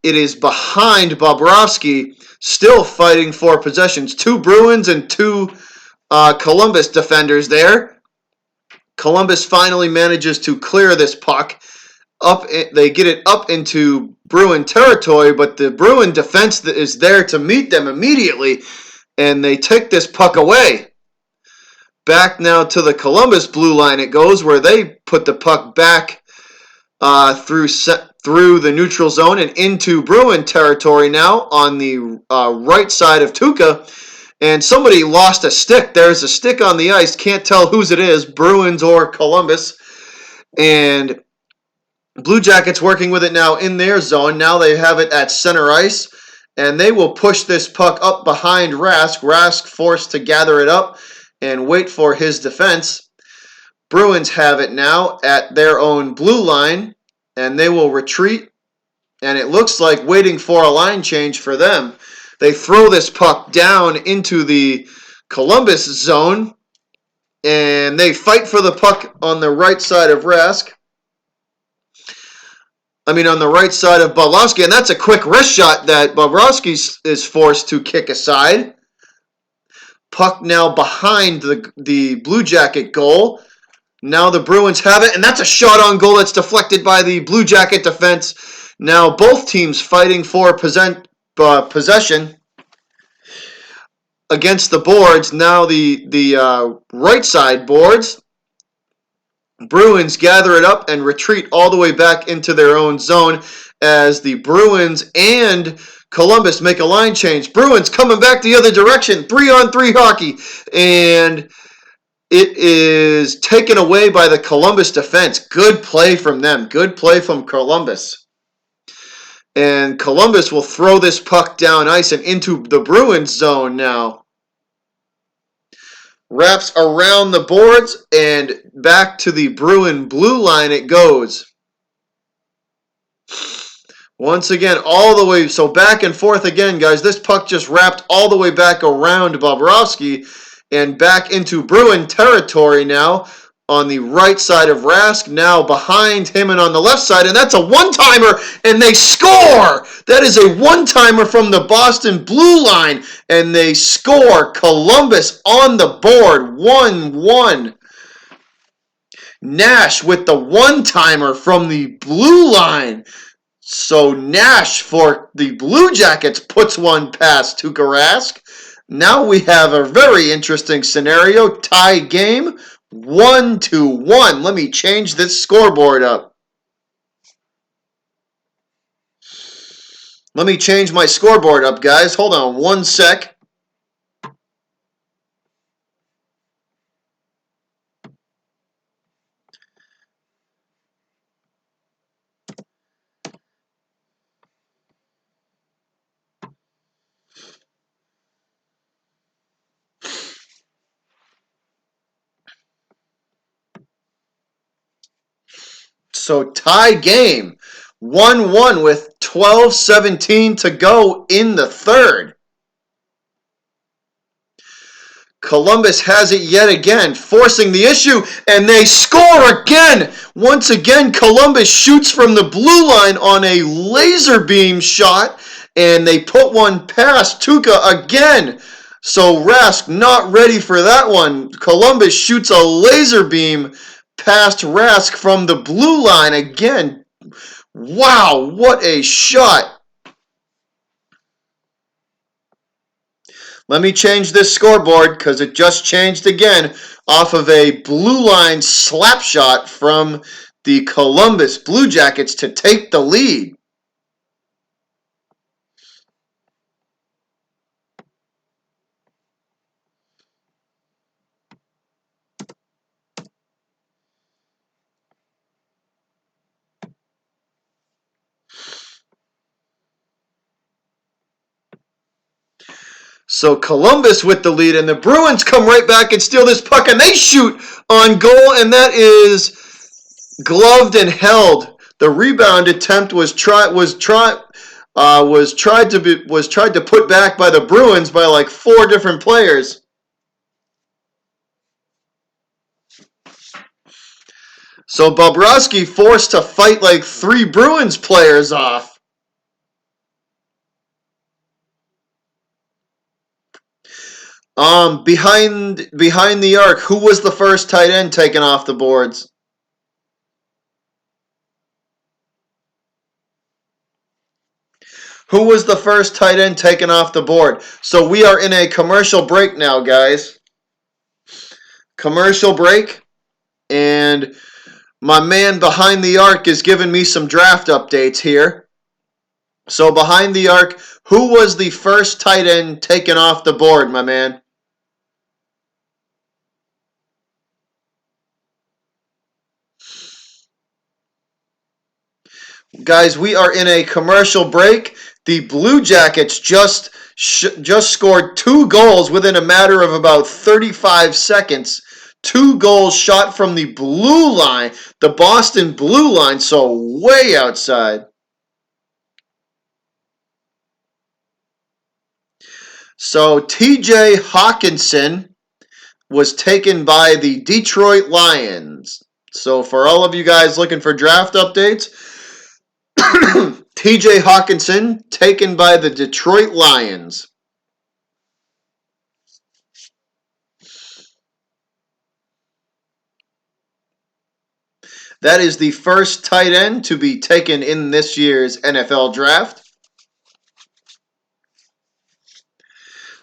It is behind Bobrovsky, still fighting for possessions. 2 Bruins and 2 Columbus defenders there. Columbus finally manages to clear this puck. They get it up into Bruin territory, but the Bruin defense is there to meet them immediately, and they take this puck away. Back now to the Columbus blue line it goes, where they put the puck back through the neutral zone and into Bruin territory now on the right side of Tuukka. And somebody lost a stick. There's a stick on the ice. Can't tell whose it is, Bruins or Columbus. And Blue Jackets working with it now in their zone. Now they have it at center ice. And they will push this puck up behind Rask. Rask forced to gather it up and wait for his defense. Bruins have it now at their own blue line. And they will retreat. And it looks like waiting for a line change for them. They throw this puck down into the Columbus zone, and they fight for the puck on the right side of Rask. On the right side of Bobrovsky, and that's a quick wrist shot that Bobrovsky is forced to kick aside. Puck now behind the Blue Jacket goal. Now the Bruins have it, and that's a shot on goal that's deflected by the Blue Jacket defense. Now both teams fighting for possession against the boards. Now the right side boards. Bruins gather it up and retreat all the way back into their own zone as the Bruins and Columbus make a line change. Bruins coming back the other direction, 3-on-3 hockey, and it is taken away by the Columbus defense. Good play from them. Good play from Columbus. And Columbus will throw this puck down ice and into the Bruins zone now. Wraps around the boards and back to the Bruin blue line it goes. Once again, all the way, so back and forth again, guys. This puck just wrapped all the way back around Bobrovsky and back into Bruin territory now on the right side of Rask, now behind him and on the left side, and that's a one-timer, and they score! That is a one-timer from the Boston blue line, and they score. Columbus on the board, 1-1. Nash with the one-timer from the blue line. So Nash for the Blue Jackets puts one past Tuukka Rask. Now we have a very interesting scenario. Tie game, 1-1. Let me change this scoreboard up. Let me change my scoreboard up, guys. Hold on one sec. So tie game, 1-1 with 12:17 to go in the third. Columbus has it yet again, forcing the issue, and they score again. Once again, Columbus shoots from the blue line on a laser beam shot, and they put one past Tuukka again. So Rask not ready for that one. Columbus shoots a laser beam past Rask from the blue line again. Wow, what a shot. Let me change this scoreboard because it just changed again off of a blue line slap shot from the Columbus Blue Jackets to take the lead. So Columbus with the lead, and the Bruins come right back and steal this puck, and they shoot on goal, and that is gloved and held. The rebound attempt was tried to put back by the Bruins by like 4 different players. So Bobrovsky forced to fight like 3 Bruins players off. Behind the arc, who was the first tight end taken off the boards? Who was the first tight end taken off the board? So we are in a commercial break now, guys. Commercial break. And my man behind the arc is giving me some draft updates here. So behind the arc, who was the first tight end taken off the board, my man? Guys, we are in a commercial break. The Blue Jackets just scored 2 goals within a matter of about 35 seconds. 2 goals shot from the blue line, the Boston blue line, so way outside. So TJ Hawkinson was taken by the Detroit Lions. So for all of you guys looking for draft updates, TJ Hawkinson taken by the Detroit Lions. That is the first tight end to be taken in this year's NFL draft.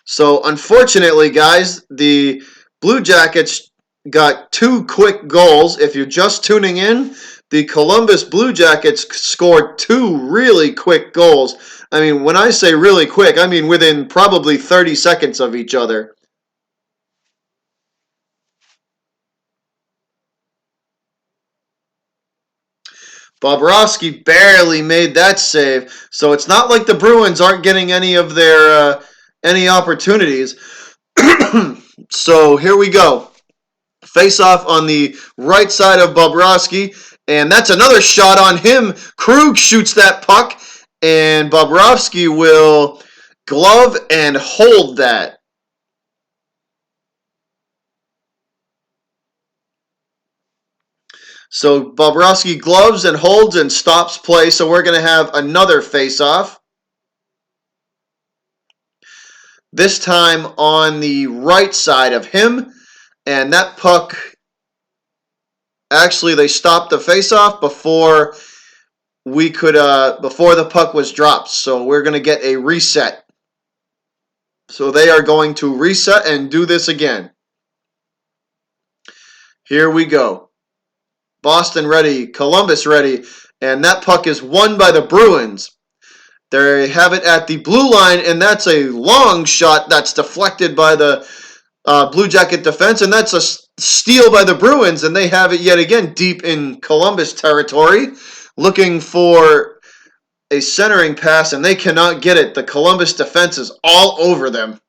So unfortunately, guys, the Blue Jackets got 2 quick goals. If you're just tuning in, the Columbus Blue Jackets scored 2 really quick goals. I mean, when I say really quick, I mean within probably 30 seconds of each other. Bobrovsky barely made that save, so it's not like the Bruins aren't getting any of their any opportunities. So here we go. Face off on the right side of Bobrovsky, and that's another shot on him. Krug shoots that puck, and Bobrovsky will glove and hold that. So Bobrovsky gloves and holds and stops play, so we're going to have another face off. This time on the right side of him, and that puck, actually they stopped the face-off before before the puck was dropped, so we're going to get a reset. So they are going to reset and do this again. Here we go. Boston ready, Columbus ready, and that puck is won by the Bruins. They have it at the blue line, and that's a long shot that's deflected by the Blue Jacket defense, and that's a steal by the Bruins, and they have it yet again deep in Columbus territory, looking for a centering pass, and they cannot get it. The Columbus defense is all over them.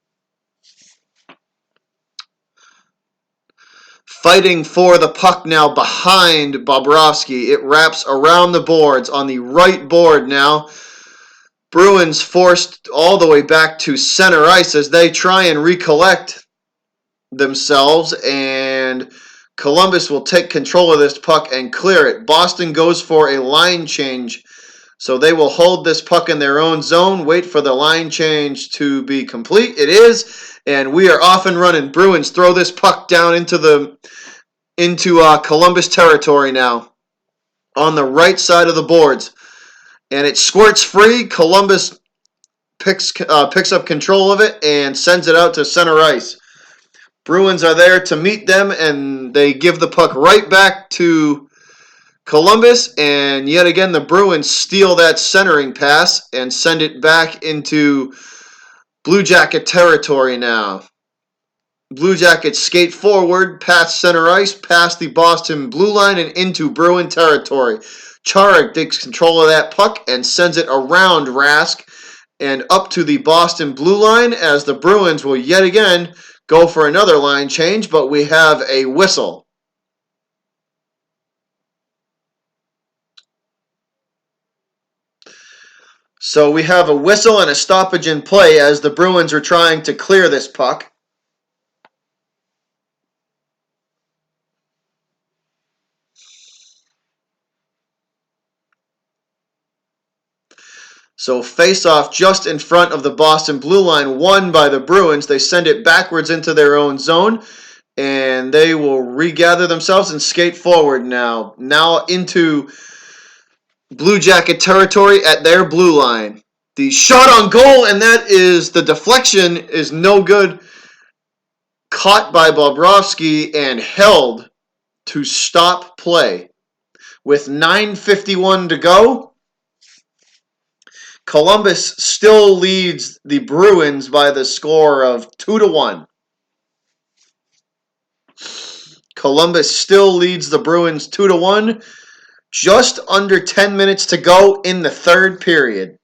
Fighting for the puck now behind Bobrovsky. It wraps around the boards on the right board now. Bruins forced all the way back to center ice as they try and recollect themselves, and Columbus will take control of this puck and clear it. Boston goes for a line change, so they will hold this puck in their own zone, wait for the line change to be complete. It is, and we are off and running. Bruins throw this puck down into Columbus territory now on the right side of the boards, and it squirts free. Columbus picks up control of it and sends it out to center ice. Bruins are there to meet them, and they give the puck right back to Columbus, and yet again the Bruins steal that centering pass and send it back into Blue Jacket territory now. Blue Jackets skate forward past center ice, past the Boston blue line, and into Bruin territory. Charick takes control of that puck and sends it around Rask and up to the Boston blue line, as the Bruins will yet again go for another line change, but we have a whistle. So we have a whistle and a stoppage in play as the Bruins are trying to clear this puck. So face-off just in front of the Boston blue line, won by the Bruins. They send it backwards into their own zone, and they will regather themselves and skate forward now. Now into Blue Jacket territory at their blue line. The shot on goal, and that is, the deflection is no good. Caught by Bobrovsky and held to stop play. With 9:51 to go, Columbus still leads the Bruins by the score of 2-1. Columbus still leads the Bruins 2-1. Just under 10 minutes to go in the third period.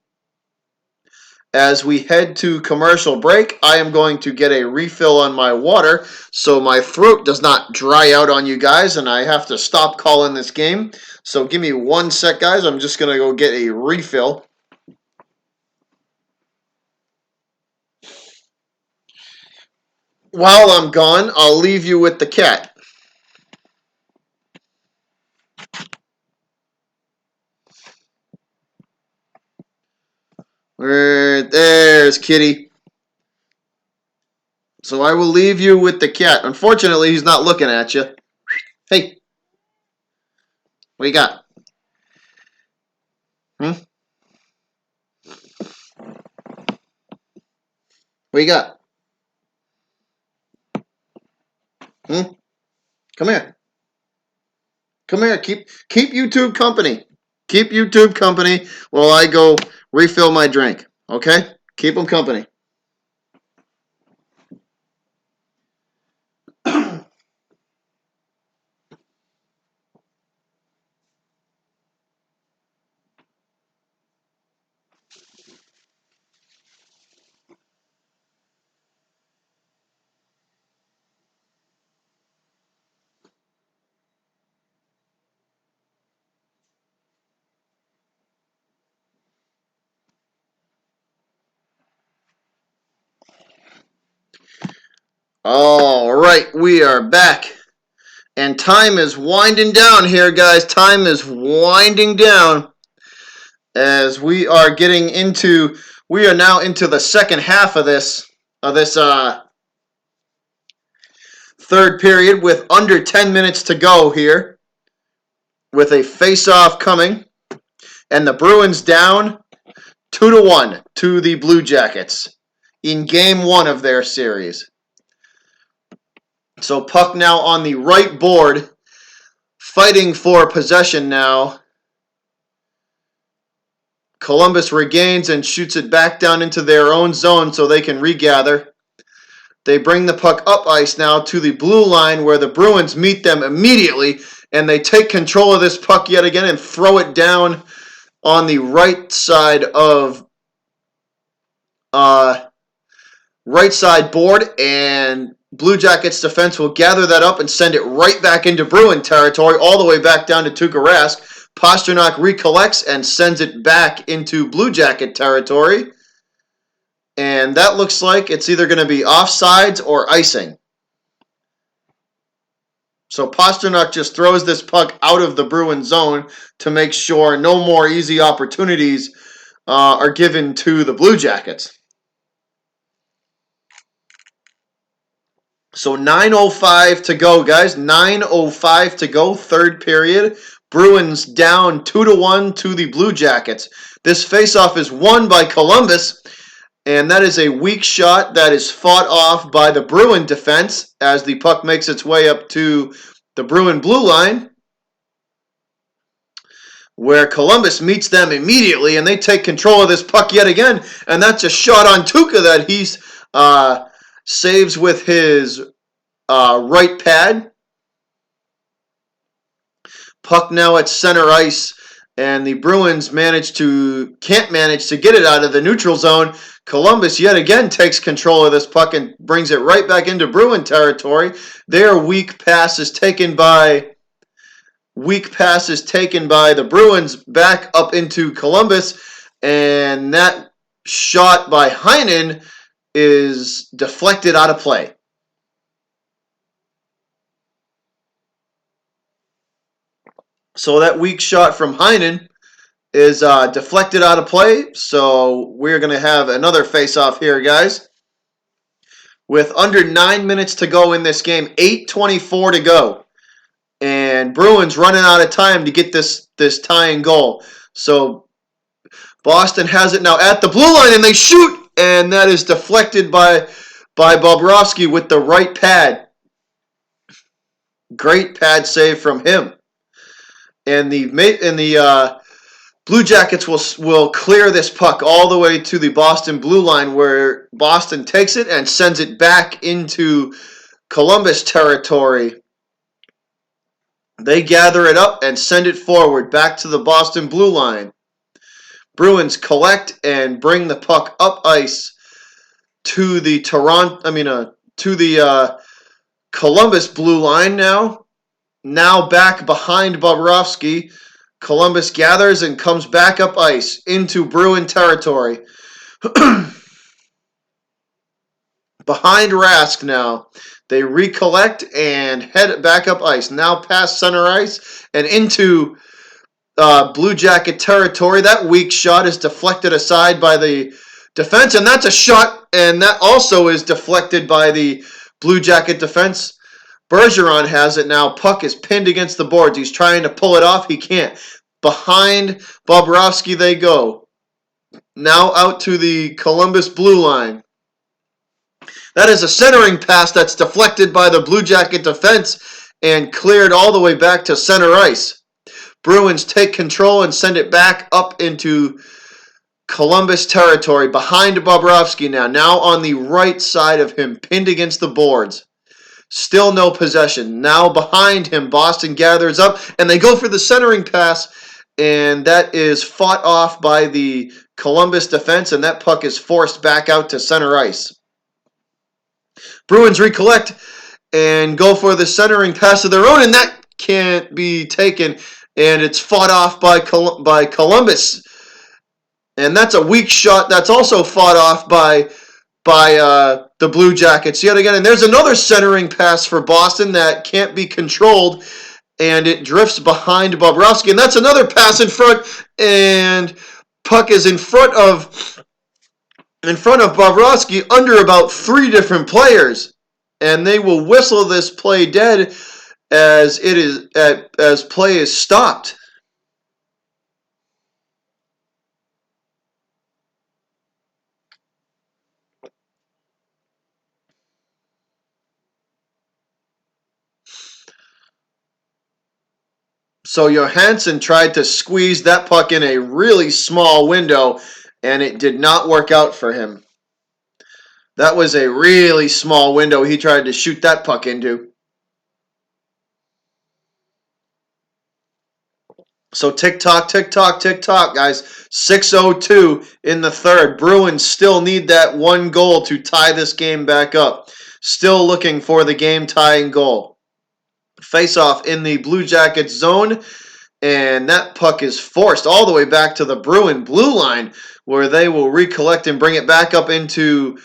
As we head to commercial break, I am going to get a refill on my water so my throat does not dry out on you guys and I have to stop calling this game. So give me 1 sec, guys. I'm just going to go get a refill. while I'm gone, I'll leave you with the cat. There's Kitty. So I will leave you with the cat. Unfortunately, he's not looking at you. Hey, what you got? Hmm? What you got? Hmm? Come here. Come here. Keep YouTube company. Keep YouTube company while I go refill my drink. Okay? Keep them company. All right, we are back. And time is winding down here, guys. Time is winding down as we are now into the second half of this third period with under 10 minutes to go here with a face-off coming, and the Bruins down 2-1 to the Blue Jackets in game 1 of their series. So puck now on the right board, fighting for possession now. Columbus regains and shoots it back down into their own zone so they can regather. They bring the puck up ice now to the blue line where the Bruins meet them immediately, and they take control of this puck yet again and throw it down on the right side of right side board, and Blue Jackets defense will gather that up and send it right back into Bruin territory, all the way back down to Tuukka Rask. Pastrnak recollects and sends it back into Blue Jacket territory. And that looks like it's either going to be offsides or icing. So Pastrnak just throws this puck out of the Bruin zone to make sure no more easy opportunities are given to the Blue Jackets. So 9:05 to go, guys. 9:05 to go, third period. Bruins down 2-1 to the Blue Jackets. This faceoff is won by Columbus, and that is a weak shot that is fought off by the Bruin defense as the puck makes its way up to the Bruin blue line, where Columbus meets them immediately, and they take control of this puck yet again. And that's a shot on Tuukka that he's saves with his right pad. Puck now at center ice, and the Bruins can't manage to get it out of the neutral zone. Columbus yet again takes control of this puck and brings it right back into Bruin territory. Their weak passes taken by the Bruins back up into Columbus, and that shot by Heinen is deflected out of play. So that weak shot from Heinen is deflected out of play. So we're going to have another face-off here, guys. With under 9 minutes to go in this game, 8:24 to go. And Bruins running out of time to get this tying goal. So Boston has it now at the blue line, and they shoot, and that is deflected by Bobrovsky with the right pad. Great pad save from him. And the Blue Jackets will clear this puck all the way to the Boston blue line, where Boston takes it and sends it back into Columbus territory. They gather it up and send it forward back to the Boston blue line. Bruins collect and bring the puck up ice to the Columbus blue line now. Now back behind Bobrovsky. Columbus gathers and comes back up ice into Bruin territory. behind Rask now. They recollect and head back up ice. Now past center ice and into Blue Jacket territory. That weak shot is deflected aside by the defense, and that's a shot, and that also is deflected by the Blue Jacket defense. Bergeron has it now. Puck is pinned against the boards. He's trying to pull it off. He can't. Behind Bobrovsky they go. Now out to the Columbus blue line. That is a centering pass that's deflected by the Blue Jacket defense and cleared all the way back to center ice. Bruins take control and send it back up into Columbus territory behind Bobrovsky now. Now on the right side of him, pinned against the boards. Still no possession. Now behind him, Boston gathers up, and they go for the centering pass, and that is fought off by the Columbus defense, and that puck is forced back out to center ice. Bruins recollect and go for the centering pass of their own, and that can't be taken, and it's fought off by Columbus. And that's a weak shot that's also fought off by the Blue Jackets yet again. And there's another centering pass for Boston that can't be controlled, and it drifts behind Bobrovsky. And that's another pass in front, and puck is in front of Bobrovsky under about 3 different players, and they will whistle this play dead as play is stopped. So Johansson tried to squeeze that puck in a really small window, and it did not work out for him. That was a really small window he tried to shoot that puck into. So tick-tock, tick-tock, tick-tock, guys. 6:02 in the third. Bruins still need that one goal to tie this game back up. Still looking for the game-tying goal. Face-off in the Blue Jackets zone, and that puck is forced all the way back to the Bruin blue line, where they will recollect and bring it back up into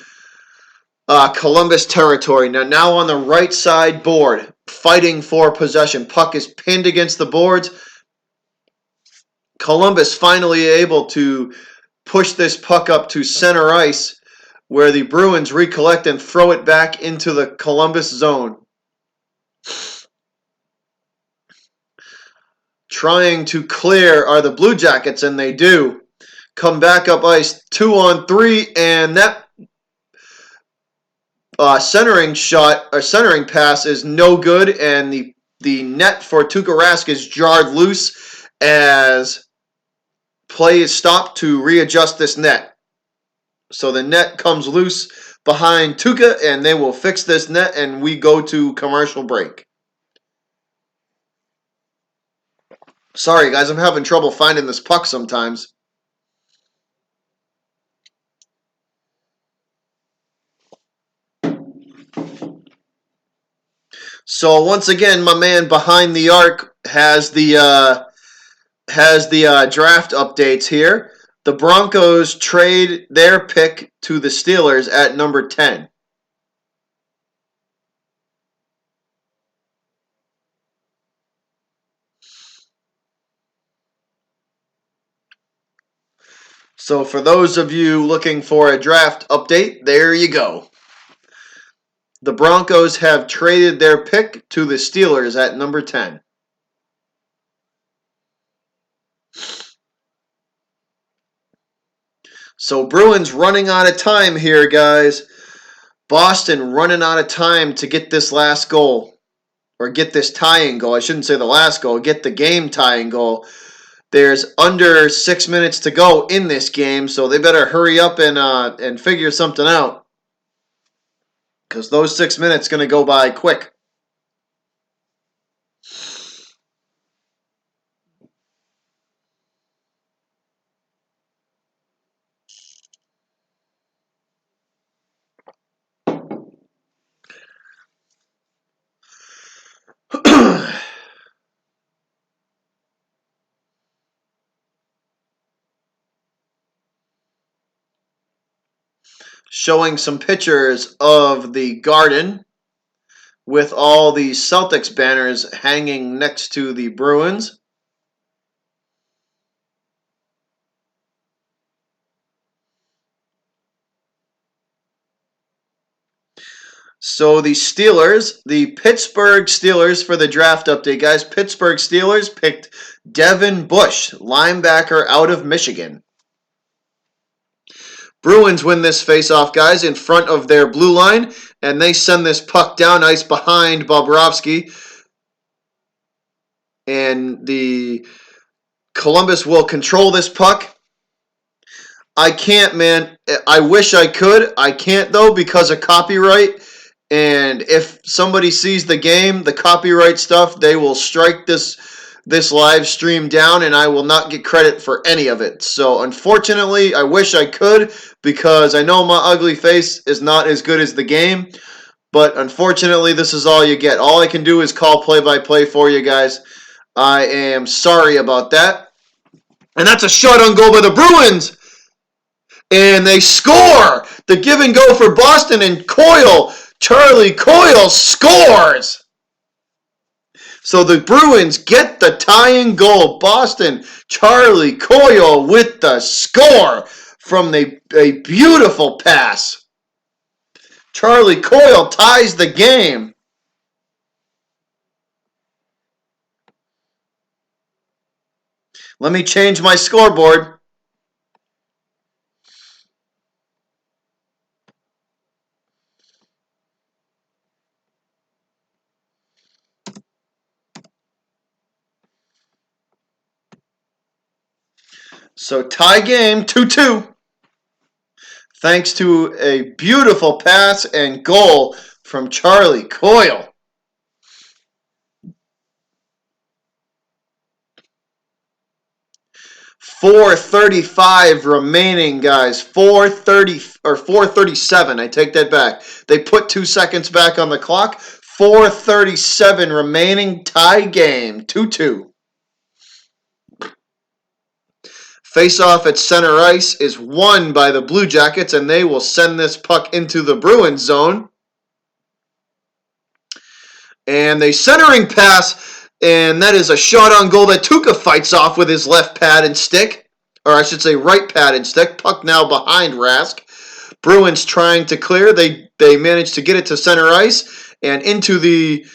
Columbus territory. Now on the right side board, fighting for possession. Puck is pinned against the boards. Columbus finally able to push this puck up to center ice, where the Bruins recollect and throw it back into the Columbus zone. Trying to clear are the Blue Jackets, and they do. Come back up ice 2-on-3, and that centering pass is no good, and the net for Tuukka Rask is jarred loose as play is stopped to readjust this net. So the net comes loose behind Tuukka, and they will fix this net, and we go to commercial break. Sorry, guys, I'm having trouble finding this puck sometimes. So once again, my man behind the arc has the draft updates here. The Broncos trade their pick to the Steelers at number 10. So for those of you looking for a draft update, there you go. The Broncos have traded their pick to the Steelers at number 10. So Bruins running out of time here, guys. Boston running out of time to get this last goal. Or get this tying goal. I shouldn't say the last goal. Get the game tying goal. There's under 6 minutes to go in this game, so they better hurry up and figure something out. Because those 6 minutes going to go by quick. showing some pictures of the Garden with all the Celtics banners hanging next to the Bruins. So the Steelers, the Pittsburgh Steelers for the draft update, guys. Pittsburgh Steelers picked Devin Bush, linebacker out of Michigan. Bruins win this faceoff, guys, in front of their blue line, and they send this puck down ice behind Bobrovsky. And the Columbus will control this puck. I can't, man. I wish I could. I can't, though, because of copyright. And if somebody sees the game, the copyright stuff, they will strike this live stream down, and I will not get credit for any of it. So unfortunately, I wish I could, because I know my ugly face is not as good as the game. But unfortunately, this is all you get. All I can do is call play-by-play for you guys. I am sorry about that. And that's a shot on goal by the Bruins. And they score! The give and go for Boston, and Charlie Coyle scores! So the Bruins get the tying goal. Boston, Charlie Coyle with the score from a beautiful pass. Charlie Coyle ties the game. Let me change my scoreboard. So tie game 2-2. Thanks to a beautiful pass and goal from Charlie Coyle. .435 remaining, guys. 4:37. I take that back. They put 2 seconds back on the clock. 4:37 remaining. Tie game 2-2. Face-off at center ice is won by the Blue Jackets, and they will send this puck into the Bruins zone. And a centering pass, and that is a shot on goal that Tuukka fights off with his left pad and stick. Or I should say right pad and stick. Puck now behind Rask. Bruins trying to clear. They manage to get it to center ice and into the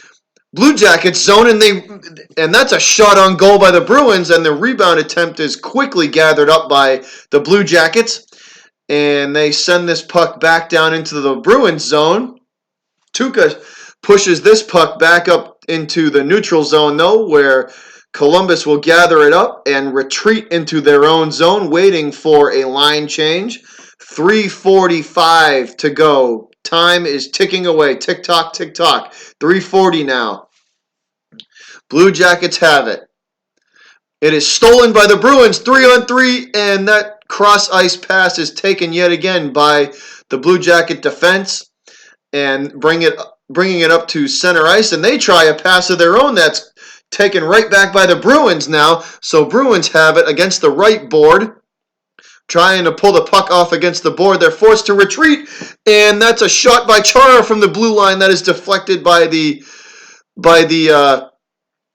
Blue Jackets zone, and that's a shot on goal by the Bruins, and the rebound attempt is quickly gathered up by the Blue Jackets, and they send this puck back down into the Bruins zone. Tuukka pushes this puck back up into the neutral zone, though, where Columbus will gather it up and retreat into their own zone, waiting for a line change. 3:45 to go. Time is ticking away. Tick-tock, tick-tock. 3:40 now. Blue Jackets have it. It is stolen by the Bruins, 3-on-3, and that cross-ice pass is taken yet again by the Blue Jacket defense and bringing it up to center ice, and they try a pass of their own that's taken right back by the Bruins now. So Bruins have it against the right board, trying to pull the puck off against the board. They're forced to retreat, and that's a shot by Chara from the blue line that is deflected by the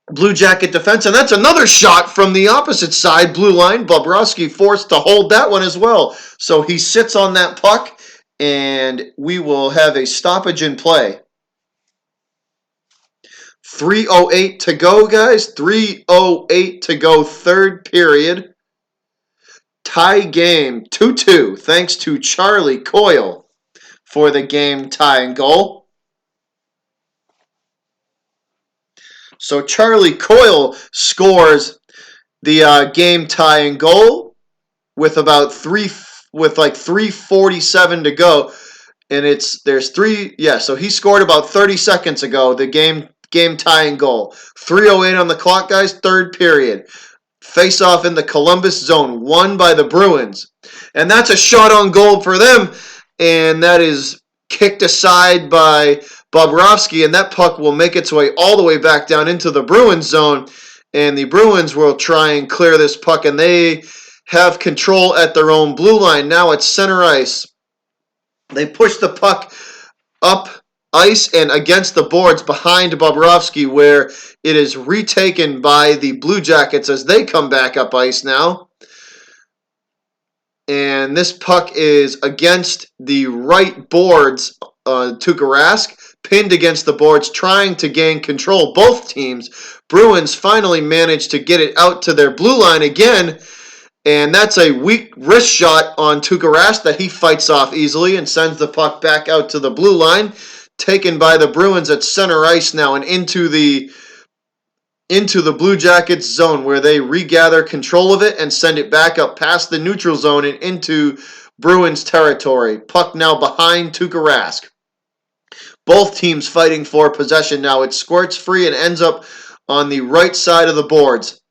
Blue Jacket defense, and that's another shot from the opposite side, blue line. Bobrovsky forced to hold that one as well. So he sits on that puck, and we will have a stoppage in play. 3:08 to go, guys. 3:08 to go, third period. Tie game 2-2, thanks to Charlie Coyle for the game tying goal. So Charlie Coyle scores the game tying goal with like 3:47 to go, and so he scored about 30 seconds ago the game tying goal. 3:08 on the clock, guys. Third period. Face off in the Columbus zone, won by the Bruins. And that's a shot on goal for them. And that is kicked aside by Bobrovsky. And that puck will make its way all the way back down into the Bruins zone. And the Bruins will try and clear this puck. And they have control at their own blue line. Now it's center ice. They push the puck up ice and against the boards behind Bobrovsky, where it is retaken by the Blue Jackets as they come back up ice now. And this puck is against the right boards. Tuukka Rask pinned against the boards, trying to gain control. Both teams. Bruins finally managed to get it out to their blue line again. And that's a weak wrist shot on Tuukka Rask that he fights off easily and sends the puck back out to the blue line. Taken by the Bruins at center ice now and into the Blue Jackets zone, where they regather control of it and send it back up past the neutral zone and into Bruins territory. Puck now behind Tuukka Rask. Both teams fighting for possession now. It squirts free and ends up on the right side of the boards.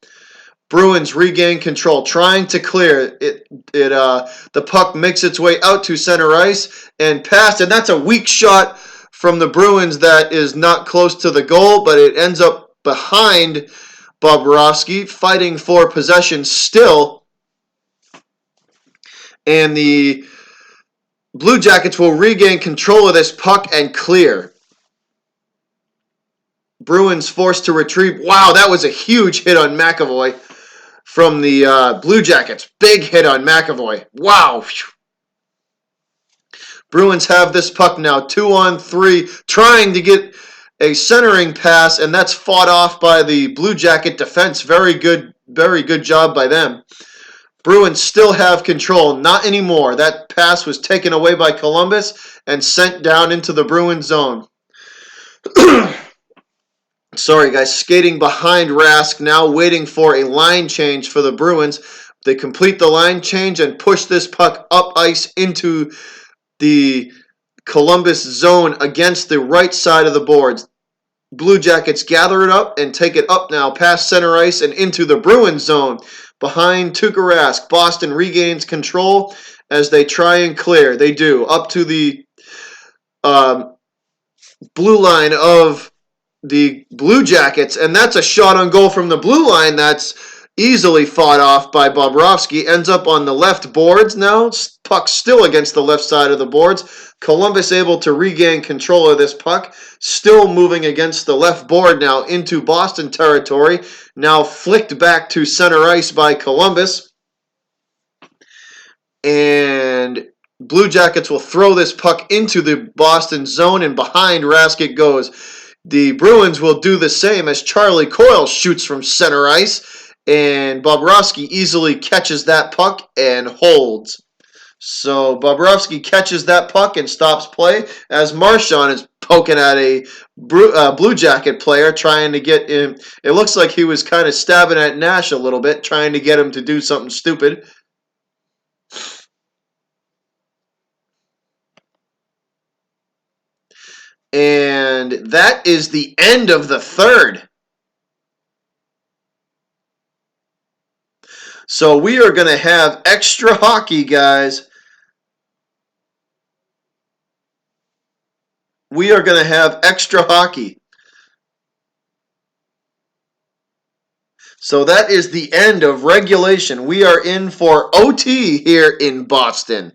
Bruins regain control, trying to clear it. The puck makes its way out to center ice and past, and that's a weak shot from the Bruins that is not close to the goal, but it ends up behind Bobrovsky, fighting for possession still. And the Blue Jackets will regain control of this puck and clear. Bruins forced to retrieve. Wow, that was a huge hit on McAvoy from the Blue Jackets. Big hit on McAvoy. Wow. Bruins have this puck now, 2-on-3, trying to get a centering pass, and that's fought off by the Blue Jacket defense. Very good job by them. Bruins still have control. Not anymore. That pass was taken away by Columbus and sent down into the Bruins zone. Sorry, guys. Skating behind Rask, now waiting for a line change for the Bruins. They complete the line change and push this puck up ice into the Columbus zone against the right side of the boards. Blue Jackets gather it up and take it up now past center ice and into the Bruins zone. Behind Tuukka Rask, Boston regains control as they try and clear. They do. Up to the blue line of the Blue Jackets, and that's a shot on goal from the blue line that's easily fought off by Bobrovsky. Ends up on the left boards now. Puck still against the left side of the boards. Columbus able to regain control of this puck. Still moving against the left board now into Boston territory. Now flicked back to center ice by Columbus. And Blue Jackets will throw this puck into the Boston zone, and behind Rask it goes. The Bruins will do the same as Charlie Coyle shoots from center ice, and Bobrovsky easily catches that puck and holds. So Bobrovsky catches that puck and stops play as Marchand is poking at a Blue Jacket player, trying to get him. It looks like he was kind of stabbing at Nash a little bit, trying to get him to do something stupid. And that is the end of the third. So we are going to have extra hockey, guys. We are going to have extra hockey. So that is the end of regulation. We are in for OT here in Boston.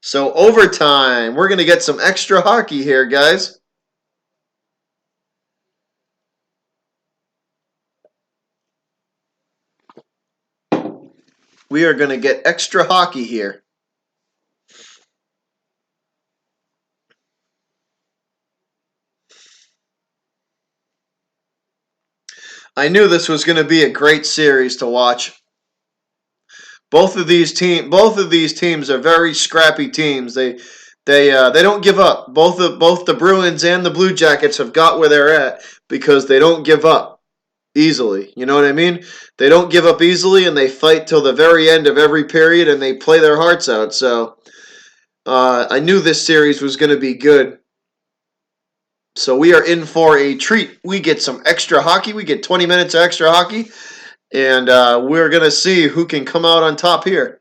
So overtime. We're going to get some extra hockey here, guys. We are going to get extra hockey here. I knew this was going to be a great series to watch. Both of these teams are very scrappy teams. They don't give up. Both the Bruins and the Blue Jackets have got where they're at because they don't give up easily. You know what I mean? They don't give up easily, and they fight till the very end of every period, and they play their hearts out. So I knew this series was going to be good. So we are in for a treat. We get some extra hockey. We get 20 minutes of extra hockey. And we're going to see who can come out on top here.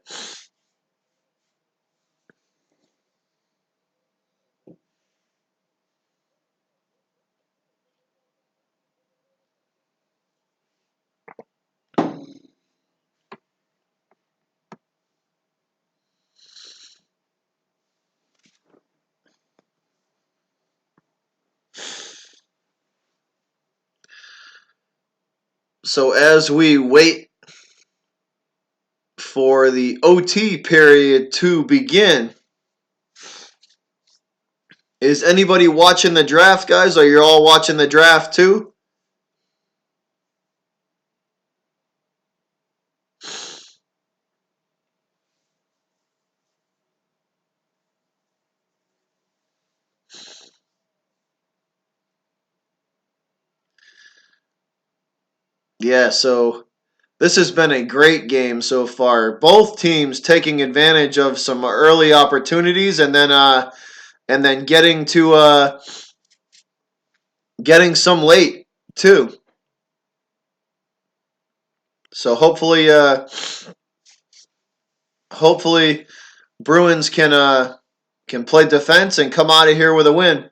So as we wait for the OT period to begin, is anybody watching the draft, guys? Are you all watching the draft too? Yeah, so this has been a great game so far. Both teams taking advantage of some early opportunities and then getting some late too. So hopefully Bruins can play defense and come out of here with a win.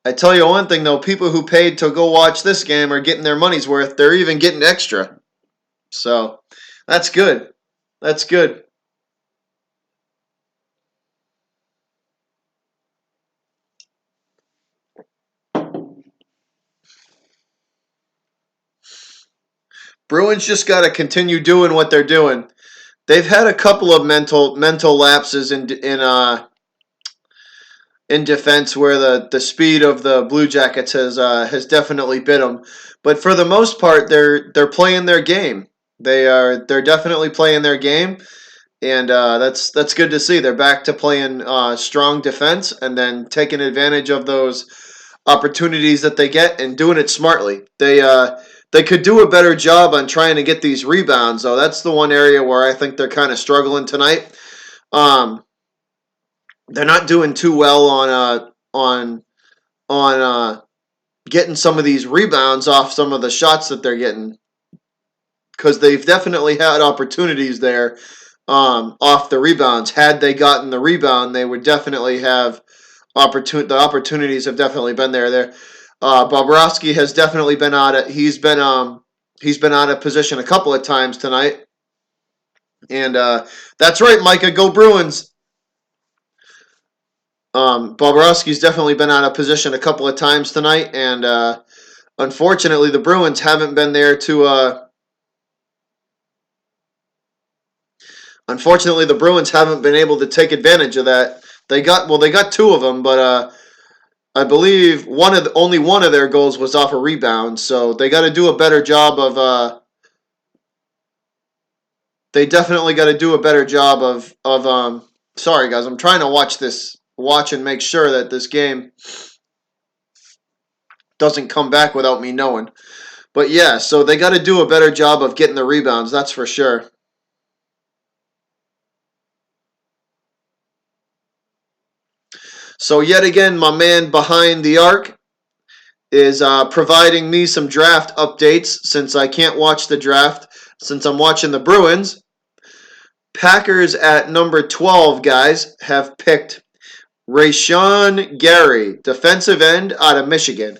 I tell you one thing though, people who paid to go watch this game are getting their money's worth. They're even getting extra. So that's good. That's good. Bruins just got to continue doing what they're doing. They've had a couple of mental lapses in defense where the speed of the Blue Jackets has definitely bit them. But for the most part, they're playing their game. They're definitely playing their game, and that's good to see. They're back to playing strong defense and then taking advantage of those opportunities that they get and doing it smartly. They could do a better job on trying to get these rebounds, though. That's the one area where I think they're kind of struggling tonight. Um, they're not doing too well on getting some of these rebounds off some of the shots that they're getting because they've definitely had opportunities there off the rebounds. Had they gotten the rebound, they would definitely have the opportunities have definitely been there. Bobrovsky has definitely been out of he's been out of position a couple of times tonight, and that's right, Micah, go Bruins. Bobrovsky's definitely been out of position a couple of times tonight, and unfortunately, the Bruins haven't been there to. Unfortunately, the Bruins haven't been able to take advantage of that. They got two of them, but I believe only one of their goals was off a rebound. So they got to do a better job of. They definitely got to do a better job of. Sorry, guys, I'm trying to watch and make sure that this game doesn't come back without me knowing. But yeah, so they got to do a better job of getting the rebounds. That's for sure. So yet again, my man behind the arc is providing me some draft updates since I can't watch the draft since I'm watching the Bruins. Packers at number 12, guys, have picked Rashawn Gary, defensive end out of Michigan.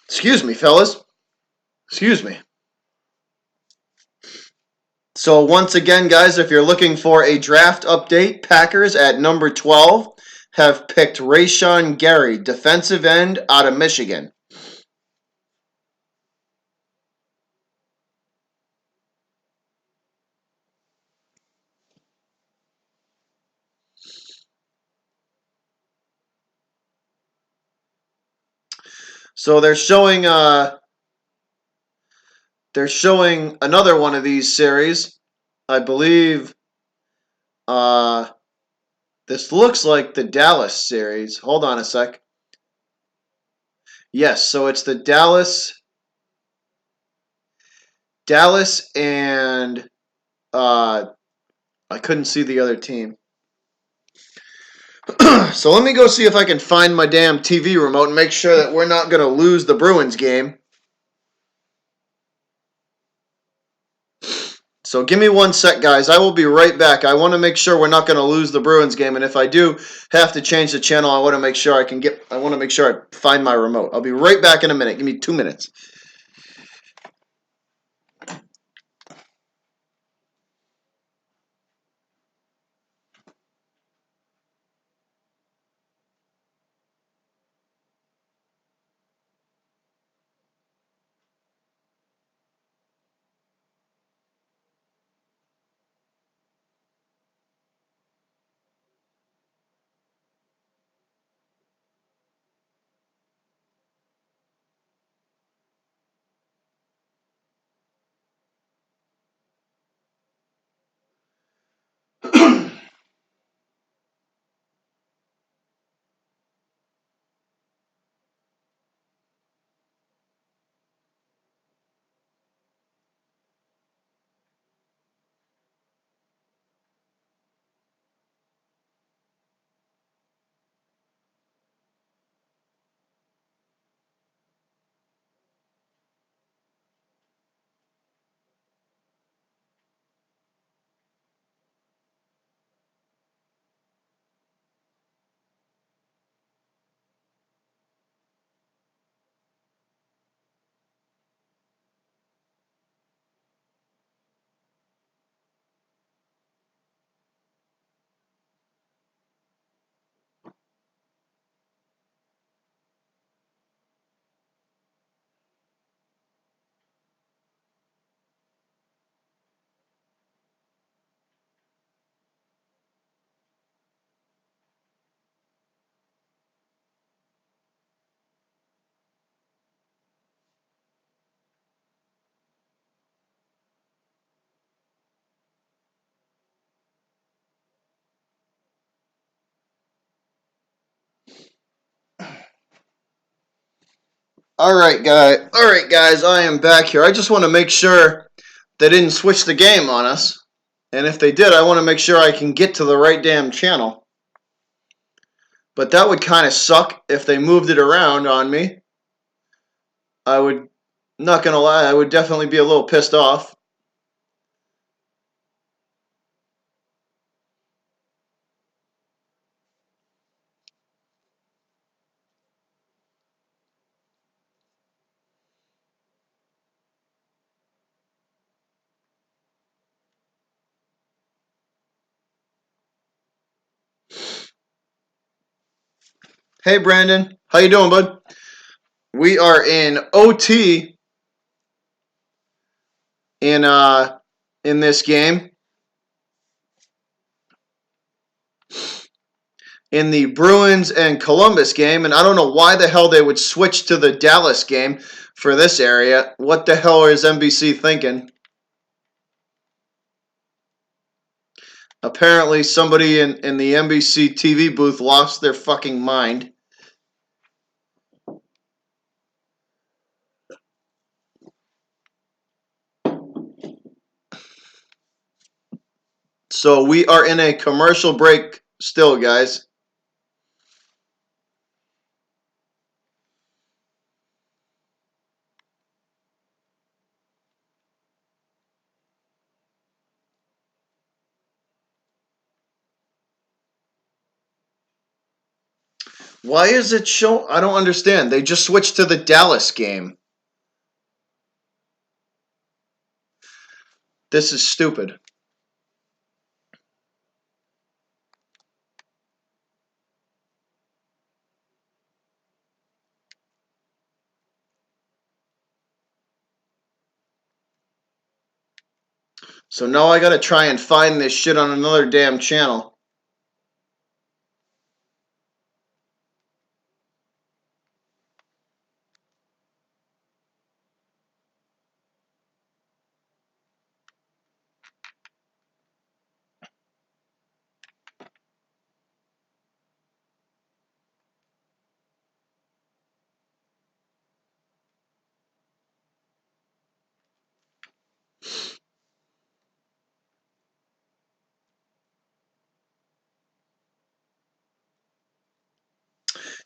Excuse me, fellas. Excuse me. So once again, guys, if you're looking for a draft update, Packers at number 12 have picked Rashawn Gary, defensive end out of Michigan. So they're showing another one of these series. I believe uh, this looks like the Dallas series. Hold on a sec. Yes, so it's the Dallas and I couldn't see the other team. So let me go see if I can find my damn TV remote and make sure that we're not going to lose the Bruins game. So give me one sec, guys. I will be right back. I want to make sure we're not going to lose the Bruins game, and if I do have to change the channel, I want to make sure I want to make sure I find my remote. I'll be right back in a minute. Give me 2 minutes. All right, guys. I am back here. I just want to make sure they didn't switch the game on us, and if they did, I want to make sure I can get to the right damn channel. But that would kind of suck if they moved it around on me. I would, not gonna lie, I would definitely be a little pissed off. Hey, Brandon, how you doing, bud? We are in OT in in this game, in the Bruins and Columbus game, and I don't know why the hell they would switch to the Dallas game for this area. What the hell is NBC thinking? Apparently, somebody in the NBC TV booth lost their fucking mind. So we are in a commercial break still, guys. Why is it show? I don't understand. They just switched to the Dallas game. This is stupid. So now I gotta try and find this shit on another damn channel.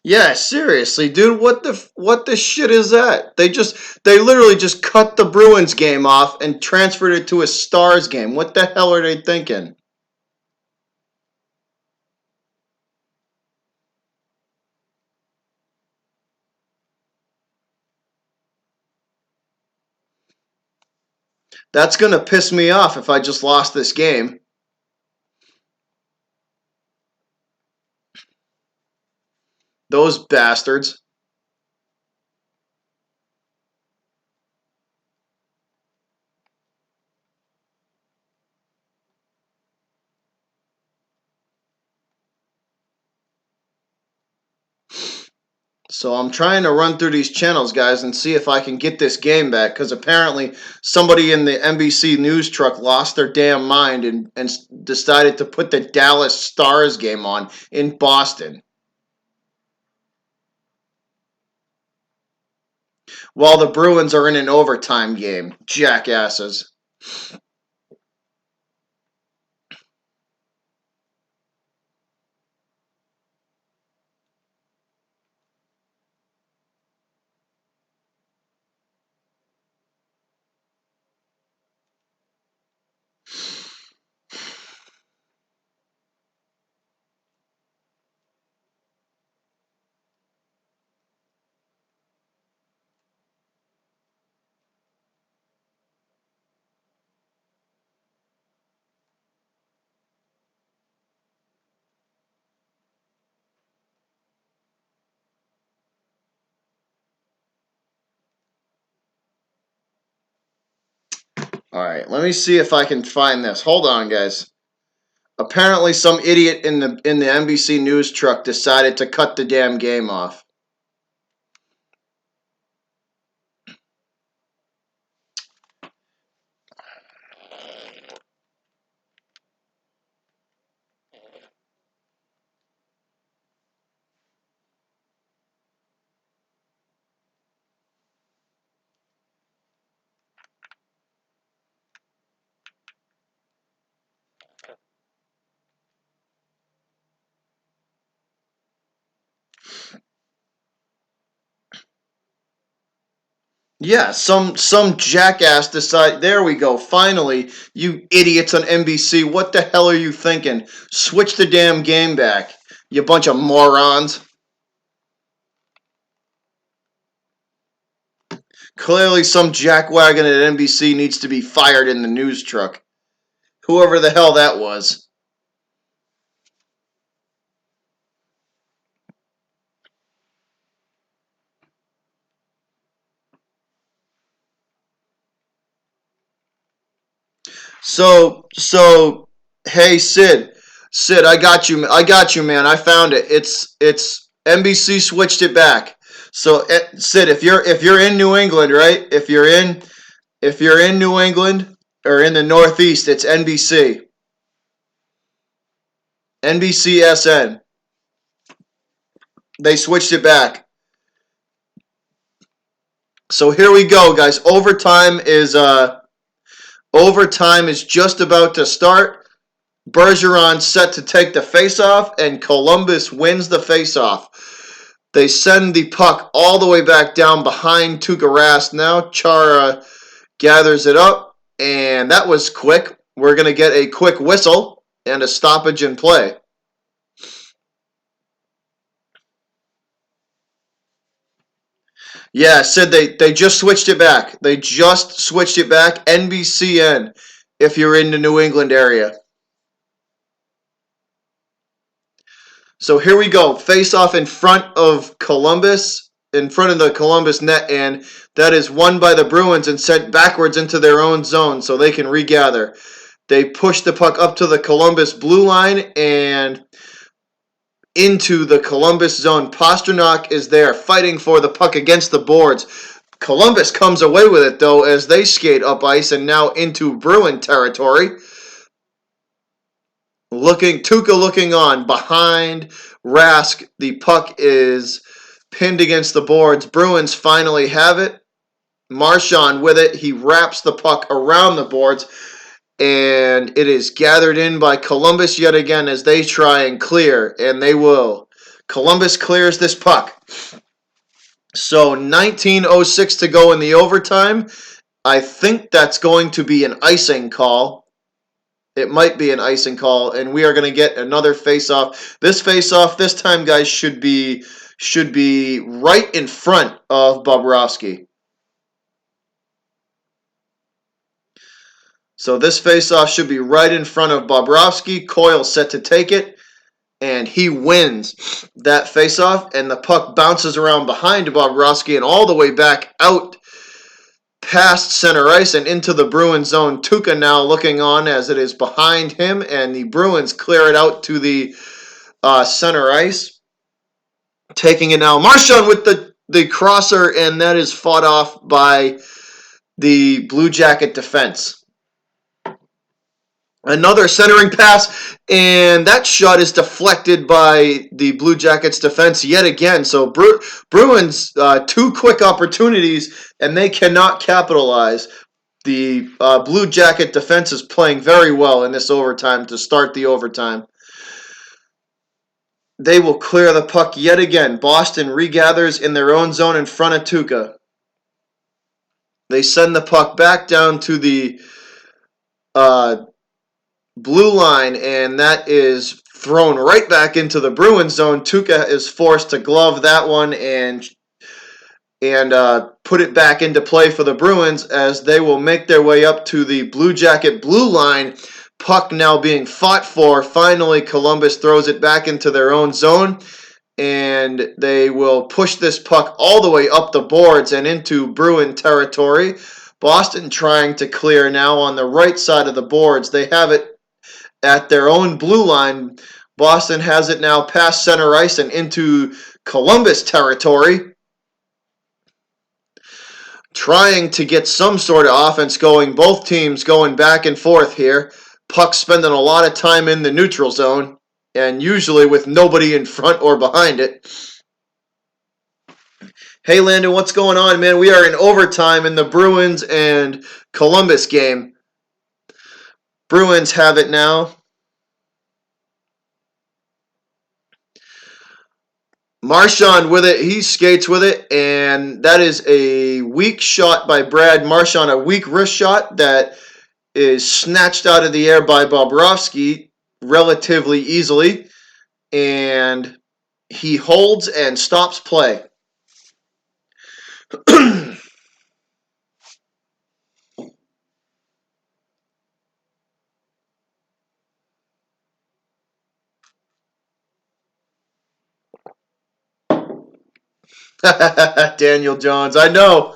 Yeah, seriously, dude, what the shit is that? They literally just cut the Bruins game off and transferred it to a Stars game. What the hell are they thinking? That's gonna piss me off if I just lost this game. Those bastards. So I'm trying to run through these channels, guys, and see if I can get this game back. Because apparently somebody in the NBC news truck lost their damn mind and decided to put the Dallas Stars game on in Boston while the Bruins are in an overtime game. Jackasses. All right, let me see if I can find this. Hold on, guys. Apparently, some idiot in the NBC news truck decided to cut the damn game off. Yeah, some jackass decide. There we go. Finally, you idiots on NBC. What the hell are you thinking? Switch the damn game back. You bunch of morons. Clearly, some jackwagon at NBC needs to be fired in the news truck. Whoever the hell that was. So, hey Sid, I got you, man. I found it. It's NBC switched it back. So, Sid, if you're in New England, right? If you're in New England or in the Northeast, it's NBC, NBCSN. They switched it back. So here we go, guys. Overtime is just about to start. Bergeron set to take the faceoff, and Columbus wins the faceoff. They send the puck all the way back down behind Tuukka Rask. Now Chara gathers it up, and that was quick. We're going to get a quick whistle and a stoppage in play. Yeah, Sid, they just switched it back. They just switched it back. NBCN if you're in the New England area. So here we go. Face off in front of Columbus, in front of the Columbus net, and that is won by the Bruins and sent backwards into their own zone so they can regather. They push the puck up to the Columbus blue line and into the Columbus zone. Pastrnak is there fighting for the puck against the boards. Columbus comes away with it, though, as they skate up ice and now into Bruin territory. Tuukka looking on behind Rask. The puck is pinned against the boards. Bruins finally have it. Marchand with it. He wraps the puck around the boards, and it is gathered in by Columbus yet again as they try and clear, and they will. Columbus clears this puck. So 19:06 to go in the overtime. I think that's going to be an icing call. It might be an icing call, and we are going to get another face-off. This face-off this time, guys, should be right in front of Bobrovsky. So this face-off should be right in front of Bobrovsky. Coyle set to take it, and he wins that face-off, and the puck bounces around behind Bobrovsky and all the way back out past center ice and into the Bruins zone. Tuukka now looking on as it is behind him, and the Bruins clear it out to the center ice. Taking it now. Marchand with the crosser, and that is fought off by the Blue Jacket defense. Another centering pass, and that shot is deflected by the Blue Jackets defense yet again. So Bruins, two quick opportunities, and they cannot capitalize. The Blue Jacket defense is playing very well in this overtime to start the overtime. They will clear the puck yet again. Boston regathers in their own zone in front of Tuukka. They send the puck back down to the blue line, and that is thrown right back into the Bruins zone. Tuukka is forced to glove that one and put it back into play for the Bruins as they will make their way up to the Blue Jacket blue line. Puck now being fought for. Finally, Columbus throws it back into their own zone, and they will push this puck all the way up the boards and into Bruin territory. Boston trying to clear now on the right side of the boards. They have it at their own blue line. Boston has it now past center ice and into Columbus territory. Trying to get some sort of offense going. Both teams going back and forth here. Puck spending a lot of time in the neutral zone, and usually with nobody in front or behind it. Hey, Landon, what's going on, man? We are in overtime in the Bruins and Columbus game. Bruins have it now. Marchand with it. He skates with it, and that is a weak shot by Brad Marchand, a weak wrist shot that is snatched out of the air by Bobrovsky relatively easily, and he holds and stops play. Daniel Johns, I know.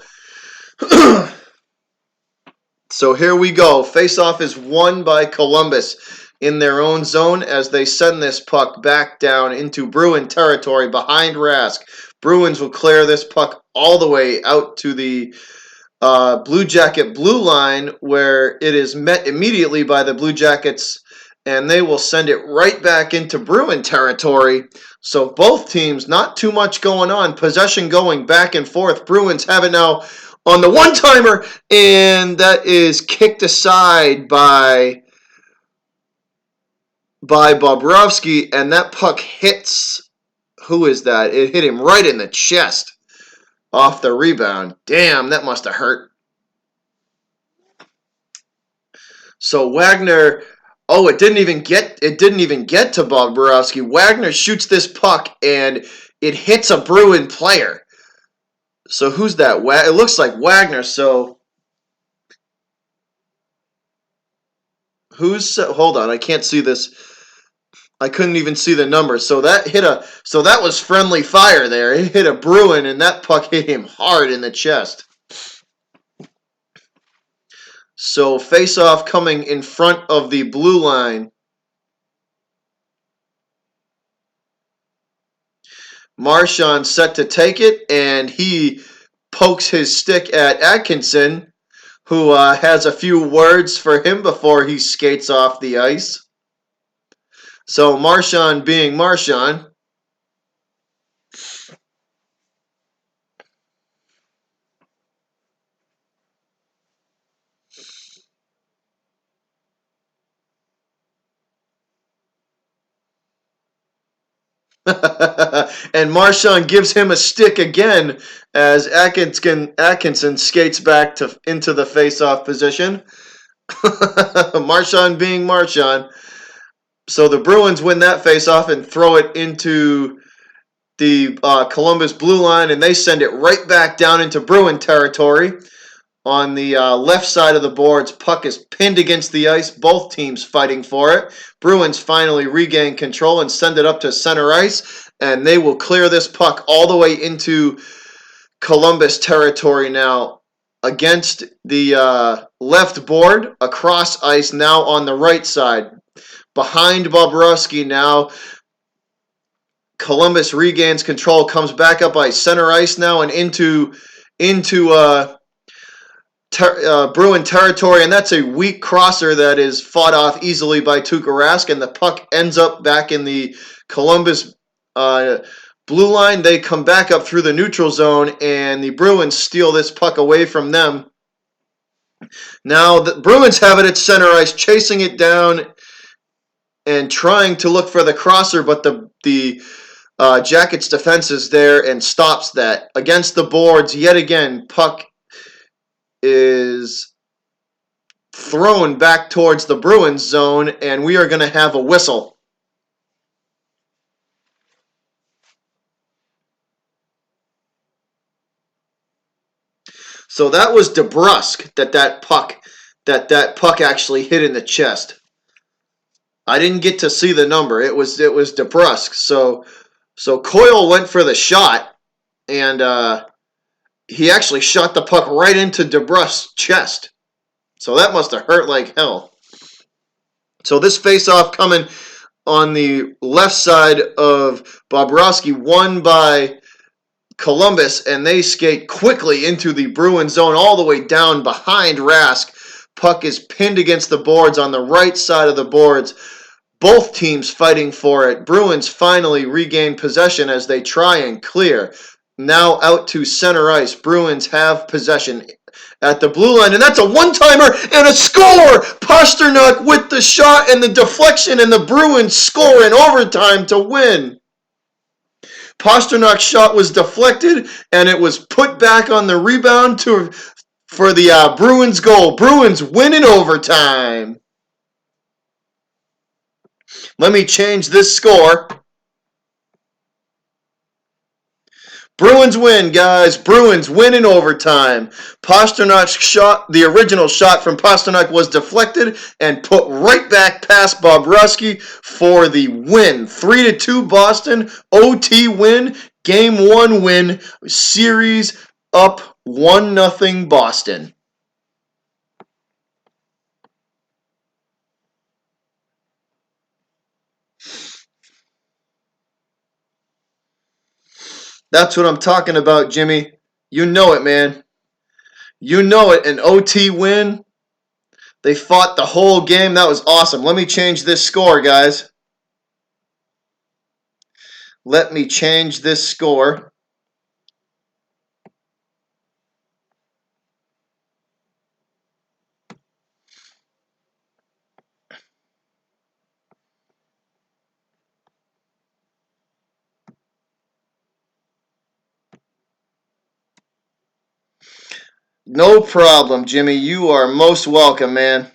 So here we go. Face-off is won by Columbus in their own zone as they send this puck back down into Bruin territory behind Rask. Bruins will clear this puck all the way out to the Blue Jacket blue line, where it is met immediately by the Blue Jackets, and they will send it right back into Bruin territory. So both teams, not too much going on. Possession going back and forth. Bruins have it now on the one-timer, and that is kicked aside by Bobrovsky, and that puck hits, who is that? It hit him right in the chest off the rebound. Damn, that must have hurt. So Wagner, it didn't even get to Bobrovsky. Wagner shoots this puck and it hits a Bruin player. So who's that? It looks like Wagner. So hold on, I can't see this. I couldn't even see the number. So that was friendly fire there. It hit a Bruin, and that puck hit him hard in the chest. So face-off coming in front of the blue line. Marchand set to take it, and he pokes his stick at Atkinson, who has a few words for him before he skates off the ice. So Marchand being Marchand. And Marchand gives him a stick again as Atkinson skates back into the face-off position. Marchand being Marchand. So the Bruins win that face-off and throw it into the Columbus blue line, and they send it right back down into Bruin territory. On the left side of the boards, puck is pinned against the ice, both teams fighting for it. Bruins finally regain control and send it up to center ice, and they will clear this puck all the way into Columbus territory now against the left board, across ice now on the right side. Behind Bobrovsky now, Columbus regains control, comes back up ice, center ice now, and into Bruin territory, and that's a weak crosser that is fought off easily by Tuukka Rask, and the puck ends up back in the Columbus blue line. They come back up through the neutral zone, and the Bruins steal this puck away from them. Now the Bruins have it at center ice, chasing it down and trying to look for the crosser, but the Jackets defense is there and stops that. Against the boards, yet again, puck is thrown back towards the Bruins zone, and we are going to have a whistle. So that was DeBrusk that puck actually hit in the chest. I didn't get to see the number. It was DeBrusk. So Coyle went for the shot, and he actually shot the puck right into DeBrusk's chest. So that must have hurt like hell. So this face-off coming on the left side of Bobrovsky, won by Columbus, and they skate quickly into the Bruin zone all the way down behind Rask. Puck is pinned against the boards on the right side of the boards. Both teams fighting for it. Bruins finally regain possession as they try and clear. Now out to center ice. Bruins have possession at the blue line, and that's a one-timer and a score! Pasternak with the shot and the deflection, and the Bruins score in overtime to win. Pasternak's shot was deflected, and it was put back on the rebound for the Bruins goal. Bruins win in overtime. Let me change this score. Bruins win, guys. Bruins win in overtime. Pasternak's shot, the original shot from Pasternak, was deflected and put right back past Bobrovsky for the win. 3-2 Boston. OT win. Game 1 win. Series up 1-0 Boston. That's what I'm talking about, Jimmy. You know it, man. You know it. An OT win. They fought the whole game. That was awesome. Let me change this score, guys. Let me change this score. No problem, Jimmy. You are most welcome, man.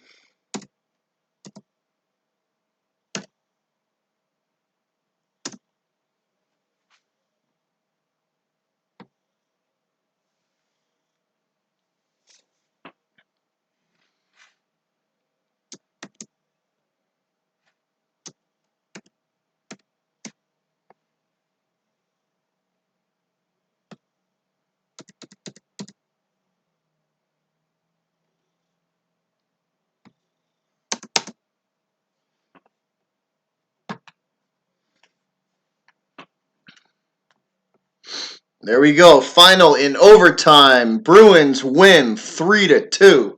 There we go. Final in overtime. Bruins win 3-2.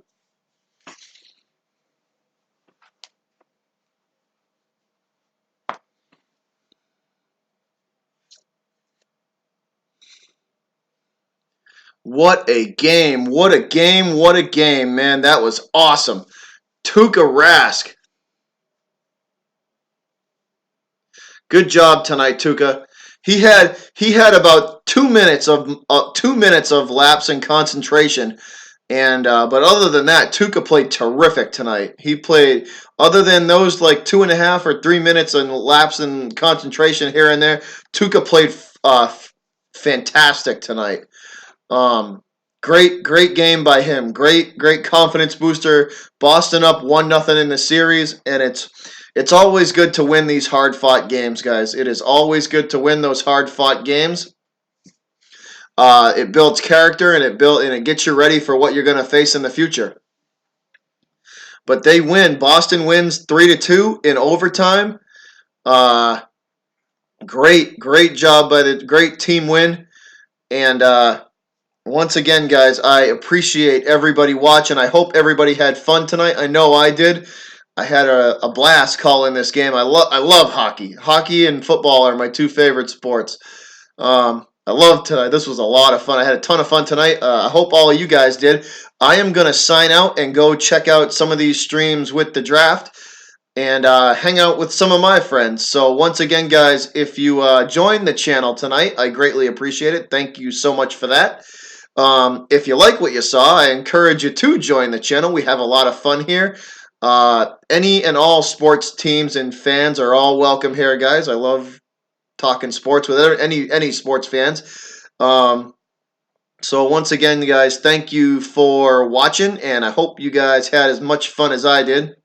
What a game. What a game. What a game, man. That was awesome. Tuukka Rask. Good job tonight, Tuukka. He had about 2 minutes of lapse in concentration, and but other than that, Tuukka played terrific tonight. He played, other than those like 2.5 or 3 minutes and lapse in concentration here and there. Tuukka played fantastic tonight. Um, great game by him. Great confidence booster. Boston up 1-0 in the series, and it's always good to win these hard fought games, guys. It is always good to win those hard fought games. It builds character, and it gets you ready for what you're going to face in the future. But they win. Boston wins 3-2 in overtime. Great job by the great team win. And once again, guys, I appreciate everybody watching. I hope everybody had fun tonight. I know I did. I had a blast calling this game. I love hockey. Hockey and football are my two favorite sports. I love tonight. This was a lot of fun. I had a ton of fun tonight. I hope all of you guys did. I am going to sign out and go check out some of these streams with the draft and hang out with some of my friends. So once again, guys, if you join the channel tonight, I greatly appreciate it. Thank you so much for that. If you like what you saw, I encourage you to join the channel. We have a lot of fun here. Any and all sports teams and fans are all welcome here, guys. I love talking sports with any sports fans. So once again, guys, thank you for watching, and I hope you guys had as much fun as I did.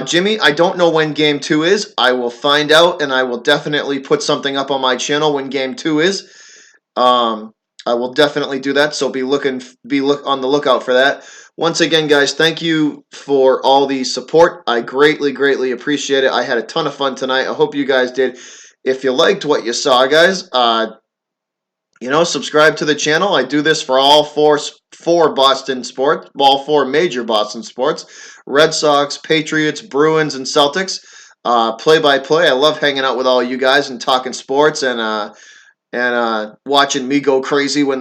Jimmy, I don't know when Game 2 is. I will find out, and I will definitely put something up on my channel when Game 2 is. I will definitely do that, so be on the lookout for that. Once again, guys, thank you for all the support. I greatly appreciate it. I had a ton of fun tonight. I hope you guys did. If you liked what you saw, guys, subscribe to the channel. I do this for all four Boston sports, all four major Boston sports: Red Sox, Patriots, Bruins, and Celtics. Play-by-play. I love hanging out with all you guys and talking sports and watching me go crazy when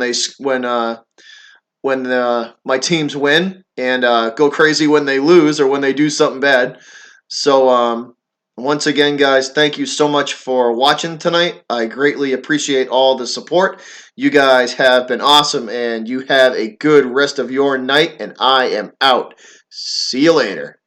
my teams win, and go crazy when they lose or when they do something bad. So Once again, guys, thank you so much for watching tonight. I greatly appreciate all the support. You guys have been awesome, and you have a good rest of your night, and I am out. See you later.